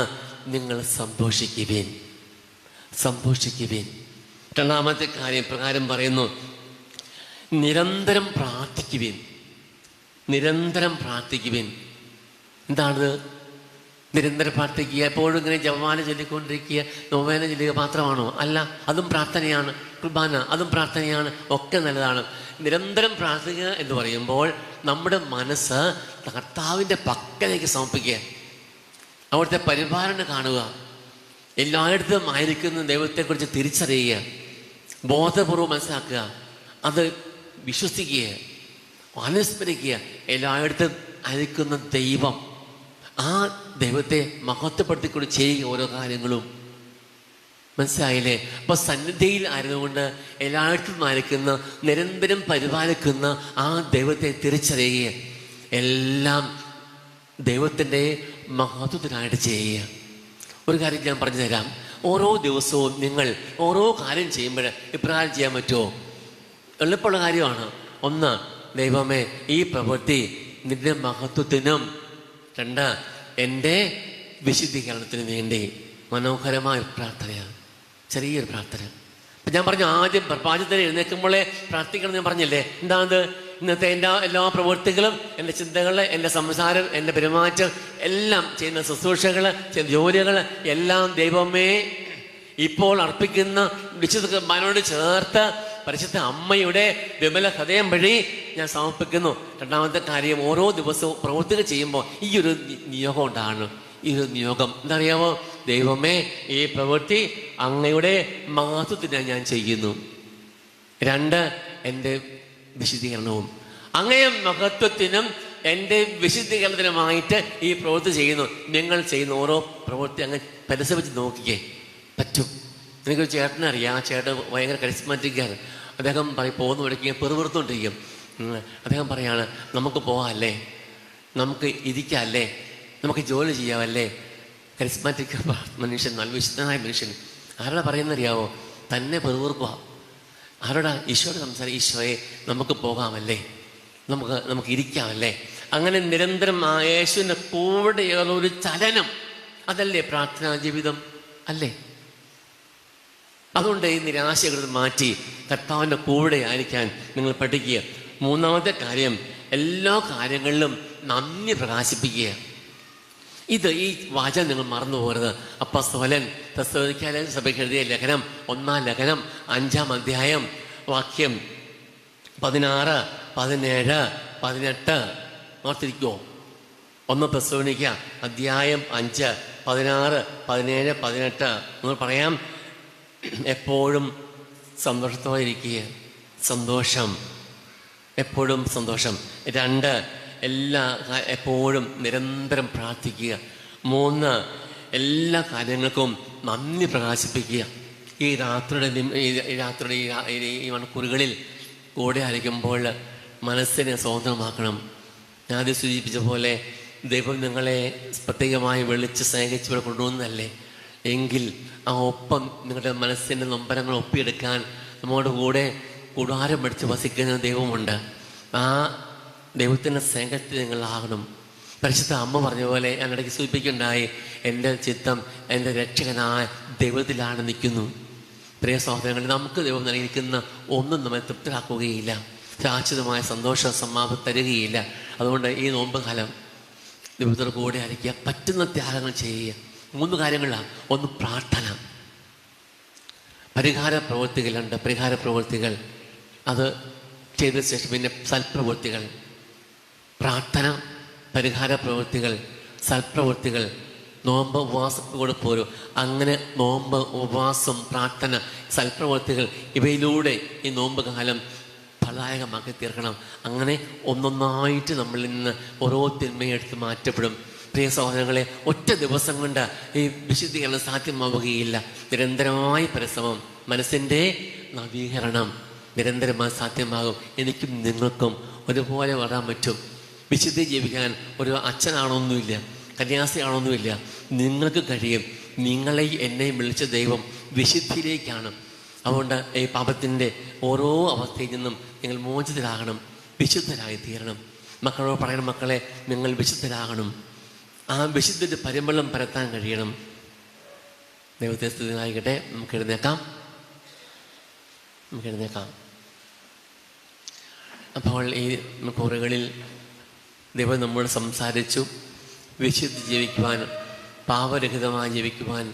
നിങ്ങൾ സന്തോഷിക്കുവിൻ, സന്തോഷിക്കുവിൻ. രണ്ടാമത്തെ കാര്യം പ്രകാരം പറയുന്നു, നിരന്തരം പ്രാർത്ഥിക്കുവിൻ, നിരന്തരം പ്രാർത്ഥിക്കുവിൻ. എന്താണ് നിരന്തരം പ്രാർത്ഥിക്കുക? എപ്പോഴും ഇങ്ങനെ ജപമാല ചൊല്ലിക്കൊണ്ടിരിക്കുക, നൊവേന ചൊല്ലുക മാത്രമാണോ? അല്ല, അതും പ്രാർത്ഥനയാണ്. കുർബാന അതും പ്രാർത്ഥനയാണ്. ഒക്കെ നല്ലതാണ്. നിരന്തരം പ്രാർത്ഥിക്കുക എന്ന് പറയുമ്പോൾ നമ്മുടെ മനസ്സ് കർത്താവിൻ്റെ പക്കലേക്ക് സമർപ്പിക്കുക, അവിടുത്തെ പരിപാലനം കാണുക, എല്ലായിടത്തും ആയിരിക്കുന്ന ദൈവത്തെക്കുറിച്ച് തിരിച്ചറിയുക, ബോധപൂർവ്വം മനസ്സിലാക്കുക, അത് വിശ്വസിക്കുക, അനുസ്മരിക്കുക. എല്ലായിടത്തും ആയിരിക്കുന്ന ദൈവം, ആ ദൈവത്തെ മഹത്വപ്പെടുത്തിക്കൊണ്ട് ചെയ്യുക ഓരോ കാര്യങ്ങളും. മനസ്സിലായില്ലേ? അപ്പൊ സന്നിധിയിൽ ആയിരുന്നുകൊണ്ട് എല്ലായിടത്തും ആയിരിക്കുന്ന, നിരന്തരം പരിപാലിക്കുന്ന ആ ദൈവത്തെ തിരിച്ചറിയുക, എല്ലാം ദൈവത്തിൻ്റെ മഹത്വത്തിനായിട്ട് ചെയ്യുക. ഒരു കാര്യം ഞാൻ പറഞ്ഞു തരാം. ഓരോ ദിവസവും നിങ്ങൾ ഓരോ കാര്യം ചെയ്യുമ്പോൾ ഇപ്രകാരം ചെയ്യാൻ പറ്റുമോ? എളുപ്പമുള്ള കാര്യമാണ്. ഒന്ന്, ദൈവമേ ഈ പ്രവൃത്തി നിന്റെ മഹത്വത്തിനും, രണ്ട്, എൻ്റെ വിശുദ്ധീകരണത്തിന് വേണ്ടി. മനോഹരമായ പ്രാർത്ഥനയാണ്, ചെറിയൊരു പ്രാർത്ഥന. അപ്പം ഞാൻ പറഞ്ഞു, ആദ്യം പ്രഭാതത്തിൽ എഴുന്നേൽക്കുമ്പോഴേ പ്രാർത്ഥിക്കണം ഞാൻ പറഞ്ഞില്ലേ? എന്താണത്? ഇന്നത്തെ എൻ്റെ എല്ലാ പ്രവൃത്തികളും, എൻ്റെ ചിന്തകൾ, എൻ്റെ സംസാരം, എൻ്റെ പെരുമാറ്റം, എല്ലാം ചെയ്യുന്ന ശുശ്രൂഷകൾ, ചെയ്യുന്ന ജോലികൾ എല്ലാം ദൈവമേ ഇപ്പോൾ അർപ്പിക്കുന്ന വിശുദ്ധ കുർബാനയോട് ചേർത്ത് പരിശുദ്ധ അമ്മയുടെ വിമല ഹൃദയം വഴി ഞാൻ സമർപ്പിക്കുന്നു. രണ്ടാമത്തെ കാര്യം, ഓരോ ദിവസവും പ്രവൃത്തികൾ ചെയ്യുമ്പോൾ ഈ ഒരു നിയോഗം ഉണ്ടാകണം. ഈ ഒരു നിയോഗം എന്താറിയാമോ? ദൈവമേ ഈ പ്രവൃത്തി അങ്ങയുടെ മഹത്വത്തിനായി ഞാൻ ചെയ്യുന്നു. രണ്ട്, എൻ്റെ വിശുദ്ധീകരണവും അങ്ങയെ മഹത്വത്തിനും എൻ്റെ വിശുദ്ധീകരണത്തിനുമായിട്ട് ഈ പ്രവൃത്തി ചെയ്യുന്നു. നിങ്ങൾ ചെയ്യുന്ന ഓരോ പ്രവൃത്തി അങ്ങ് പരിശ്രമിച്ച് നോക്കിക്കേ, പറ്റും. എനിക്കൊരു ചേട്ടനെ അറിയാം. ആ ചേട്ടൻ ഭയങ്കര കരിസ്മാറ്റിക്കാണ്. അദ്ദേഹം പോകുന്ന വഴിക്ക് പെറുപെറുത്തോണ്ടിരിക്കും. അദ്ദേഹം പറയാണ്, നമുക്ക് പോകാമല്ലേ, നമുക്ക് ഇരിക്കാമല്ലേ, നമുക്ക് ജോലി ചെയ്യാമല്ലേ. കരിസ്മാറ്റിക് മനുഷ്യൻ, നല്ല വിശുദ്ധനായ മനുഷ്യൻ. ആരോടാ പറയുന്നറിയാവോ? തന്നെ പെറുപെറുക്കുക. ആരോടാ? ഈശോയോട് സംസാരിക്കും. ഈശോയെ നമുക്ക് പോകാമല്ലേ, നമുക്ക് ഇരിക്കാമല്ലേ. അങ്ങനെ നിരന്തരം ആ യേശുവിൻ്റെ കൂടെയുള്ള ഒരു ചലനം, അതല്ലേ പ്രാർത്ഥനാ ജീവിതം അല്ലേ? അതുകൊണ്ട് ഈ നിരാശകൾ മാറ്റി കർത്താവിൻ്റെ കൂടെ ആയിരിക്കാൻ നിങ്ങൾ പഠിക്കുക. മൂന്നാമത്തെ കാര്യം, എല്ലാ കാര്യങ്ങളിലും നന്ദി പ്രകാശിപ്പിക്കുക. ഇത് ഈ വാചകം നിങ്ങൾ മറന്നു പോകരുത്. അപ്പോസ്തലൻ തെസ്സലോനിക്യ സഭയ്ക്ക് എഴുതിയ ലേഖനം, 1-ാം ലേഖനം 5-ാം അധ്യായം വാക്യം 16, 17, 18 ഓർത്തിരിക്കുമോ? 1 തെസ്സലോനിക്യ അധ്യായം 5, 16, 17, 18 നിങ്ങൾ പറയാം. എപ്പോഴും സന്തോഷത്തോടെ ഇരിക്കുക. സന്തോഷം, എപ്പോഴും സന്തോഷം. 2, എപ്പോഴും നിരന്തരം പ്രാർത്ഥിക്കുക. 3, എല്ലാ കാര്യങ്ങൾക്കും നന്ദി പ്രകാശിപ്പിക്കുക. ഈ രാത്രിയുടെ ഈ മണിക്കൂറുകളിൽ കൂടെ ആയിരിക്കുമ്പോൾ മനസ്സിനെ സ്വതന്ത്രമാക്കണം. ഞാൻ ആദ്യം സൂചിപ്പിച്ച പോലെ ദൈവം നിങ്ങളെ പ്രത്യേകമായി വിളിച്ച് സ്നേഹിച്ച് ഇവിടെ കൊണ്ടുവന്നതല്ലേ? എങ്കിൽ ആ ഒപ്പം നിങ്ങളുടെ മനസ്സിൻ്റെ നൊമ്പരങ്ങൾ ഒപ്പിയെടുക്കാൻ നമ്മോട് കൂടെ കൂടാരം പഠിച്ച് വസിക്കുന്ന ദൈവമുണ്ട്. ആ ദൈവത്തിൻ്റെ സ്നേഹത്തിൽ നിങ്ങളാകണം. പരിശുദ്ധ അമ്മ പറഞ്ഞ പോലെ ഞാൻ ഇടയ്ക്ക് സൂചിപ്പിക്കുകയുണ്ടായി, എൻ്റെ ചിത്തം എൻ്റെ രക്ഷകനായ ദൈവത്തിലാണ് നിൽക്കുന്നു. പ്രിയ സഹോദരങ്ങളിൽ, നമുക്ക് ദൈവം നൽകിയിരിക്കുന്ന ഒന്നും നമ്മെ തൃപ്തരാക്കുകയില്ല, ശാശ്വതമായ സന്തോഷ സമാപം തരികയില്ല. അതുകൊണ്ട് ഈ നോമ്പ് കാലം ദൈവത്തോട് കൂടെ ആയിരിക്കുക, പറ്റുന്ന ത്യാഗങ്ങൾ ചെയ്യുക. 3 കാര്യങ്ങളാണ്. 1, പ്രാർത്ഥന. പരിഹാര പ്രവൃത്തികളുണ്ട്, പരിഹാര പ്രവൃത്തികൾ. അത് ചെയ്ത ശേഷം പിന്നെ സൽപ്രവൃത്തികൾ. പ്രാർത്ഥന, പരിഹാര പ്രവൃത്തികൾ, സൽപ്രവൃത്തികൾ. നോമ്പ് ഉപവാസത്തോടെ പോരും. അങ്ങനെ നോമ്പ്, ഉപവാസം, പ്രാർത്ഥന, സൽപ്രവൃത്തികൾ, ഇവയിലൂടെ ഈ നോമ്പ് കാലം ഫലദായകമാക്കി തീർക്കണം. അങ്ങനെ ഒന്നൊന്നായിട്ട് നമ്മളിൽ നിന്ന് ഓരോ തിന്മയും എടുത്ത് മാറ്റപ്പെടും. പ്രിയ സഹോദരങ്ങളെ, ഒറ്റ ദിവസം കൊണ്ട് ഈ വിശുദ്ധീകരണം സാധ്യമാവുകയില്ല. നിരന്തരമായ പരിശ്രമം, മനസ്സിൻ്റെ നവീകരണം നിരന്തരമായി സാധ്യമാകും. എനിക്കും നിങ്ങൾക്കും ഒരുപോലെ വരാൻ പറ്റും. വിശുദ്ധി ജീവിക്കാൻ ഒരു അച്ഛനാണൊന്നുമില്ല, കന്യാസിയാണൊന്നുമില്ല. നിങ്ങൾക്ക് കഴിയും. നിങ്ങളെയും എന്നെയും വിളിച്ച ദൈവം വിശുദ്ധിയിലേക്കാണ്. അതുകൊണ്ട് ഈ പാപത്തിൻ്റെ ഓരോ അവസ്ഥയിൽ നിന്നും നിങ്ങൾ മോചിതരാകണം, വിശുദ്ധരായി തീരണം. മക്കളോട് പറയണം, മക്കളെ നിങ്ങൾ വിശുദ്ധരാകണം. ആ വിശുദ്ധൻ്റെ പരിമളം പരത്താൻ കഴിയണം. ദൈവത്തെ സ്തുതിയായിക്കട്ടെ. നമുക്ക് എഴുന്നേക്കാം. അപ്പോൾ ഈ കുറികളിൽ ദൈവം നമ്മോട് സംസാരിച്ചു. വിശുദ്ധി ജീവിക്കുവാൻ, പാപരഹിതമായി ജീവിക്കുവാൻ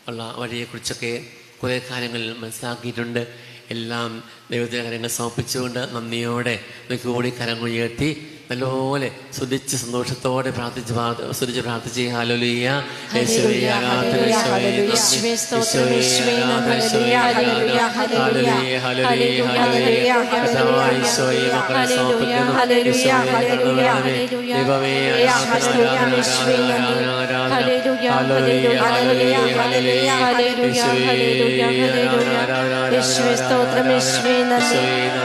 ഉള്ള വഴിയെക്കുറിച്ചൊക്കെ കുറേ കാര്യങ്ങൾ മനസ്സിലാക്കിയിട്ടുണ്ട്. എല്ലാം ദൈവത്തിൻ്റെ കാര്യങ്ങൾ സമർപ്പിച്ചുകൊണ്ട് നന്ദിയോടെ കൂടി കരങ്ങൾ ഉയർത്തി നല്ലപോലെ സ്തുതിച്ച് സന്തോഷത്തോടെ പ്രാർത്ഥിച്ച് ഹല്ലേലൂയ യേശുവേ ആരാധന യേശുവേ സ്തോത്രം യേശുവേ ഹല്ലേലൂയ ഹല്ലേലൂയ ഹല്ലേലൂയ ഹല്ലേലൂയ യേശുവേ മക്കളെ സമർപ്പിക്കുന്നു. ഹല്ലേലൂയ ഹല്ലേലൂയ ദൈവമേ ആരാധന യേശുവേ ഹല്ലേലൂയ ഹല്ലേലൂയ ഹല്ലേലൂയ ഹല്ലേലൂയ യേശുവേ സ്തോത്രം യേശുവേ നന്ദി.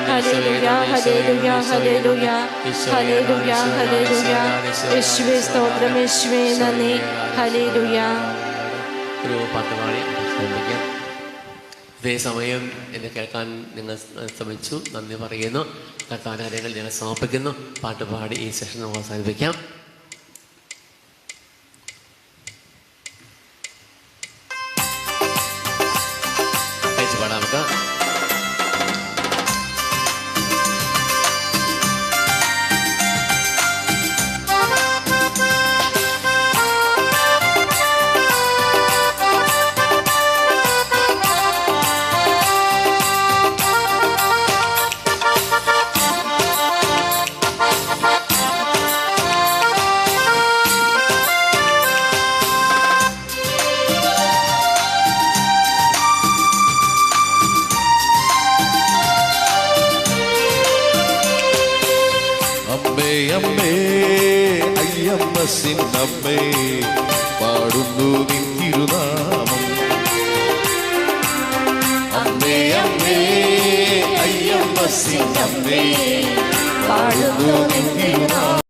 Hallelujah hallelujah hallelujah hallelujah hallelujah യേശുവേ സ്തോത്രം യേശുവേ നന്ദി. ഹല്ലേലൂയ. ഒരു പാട്ട് പാടി ശ്രമിക്കാം. ഇതേ സമയം എന്നെ കേൾക്കാൻ നിങ്ങൾ ശ്രമിച്ചു, നന്ദി പറയുന്നു. കർത്താവിന്റെ കാര്യങ്ങൾ ഞങ്ങൾ സമർപ്പിക്കുന്നു. പാട്ട് പാടി ഈ സെഷൻ നമുക്ക് അവസാനിപ്പിക്കാം. പാടാം നമുക്ക്.
അമ്മേ അയ്യമ്മസിന്നമ്മേ പാടുന്നു നിൻ തിരുനാമം. അമ്മേ അയ്യമ്മസിന്നമ്മേ പാടുന്നു നിൻ തിരുനാമം.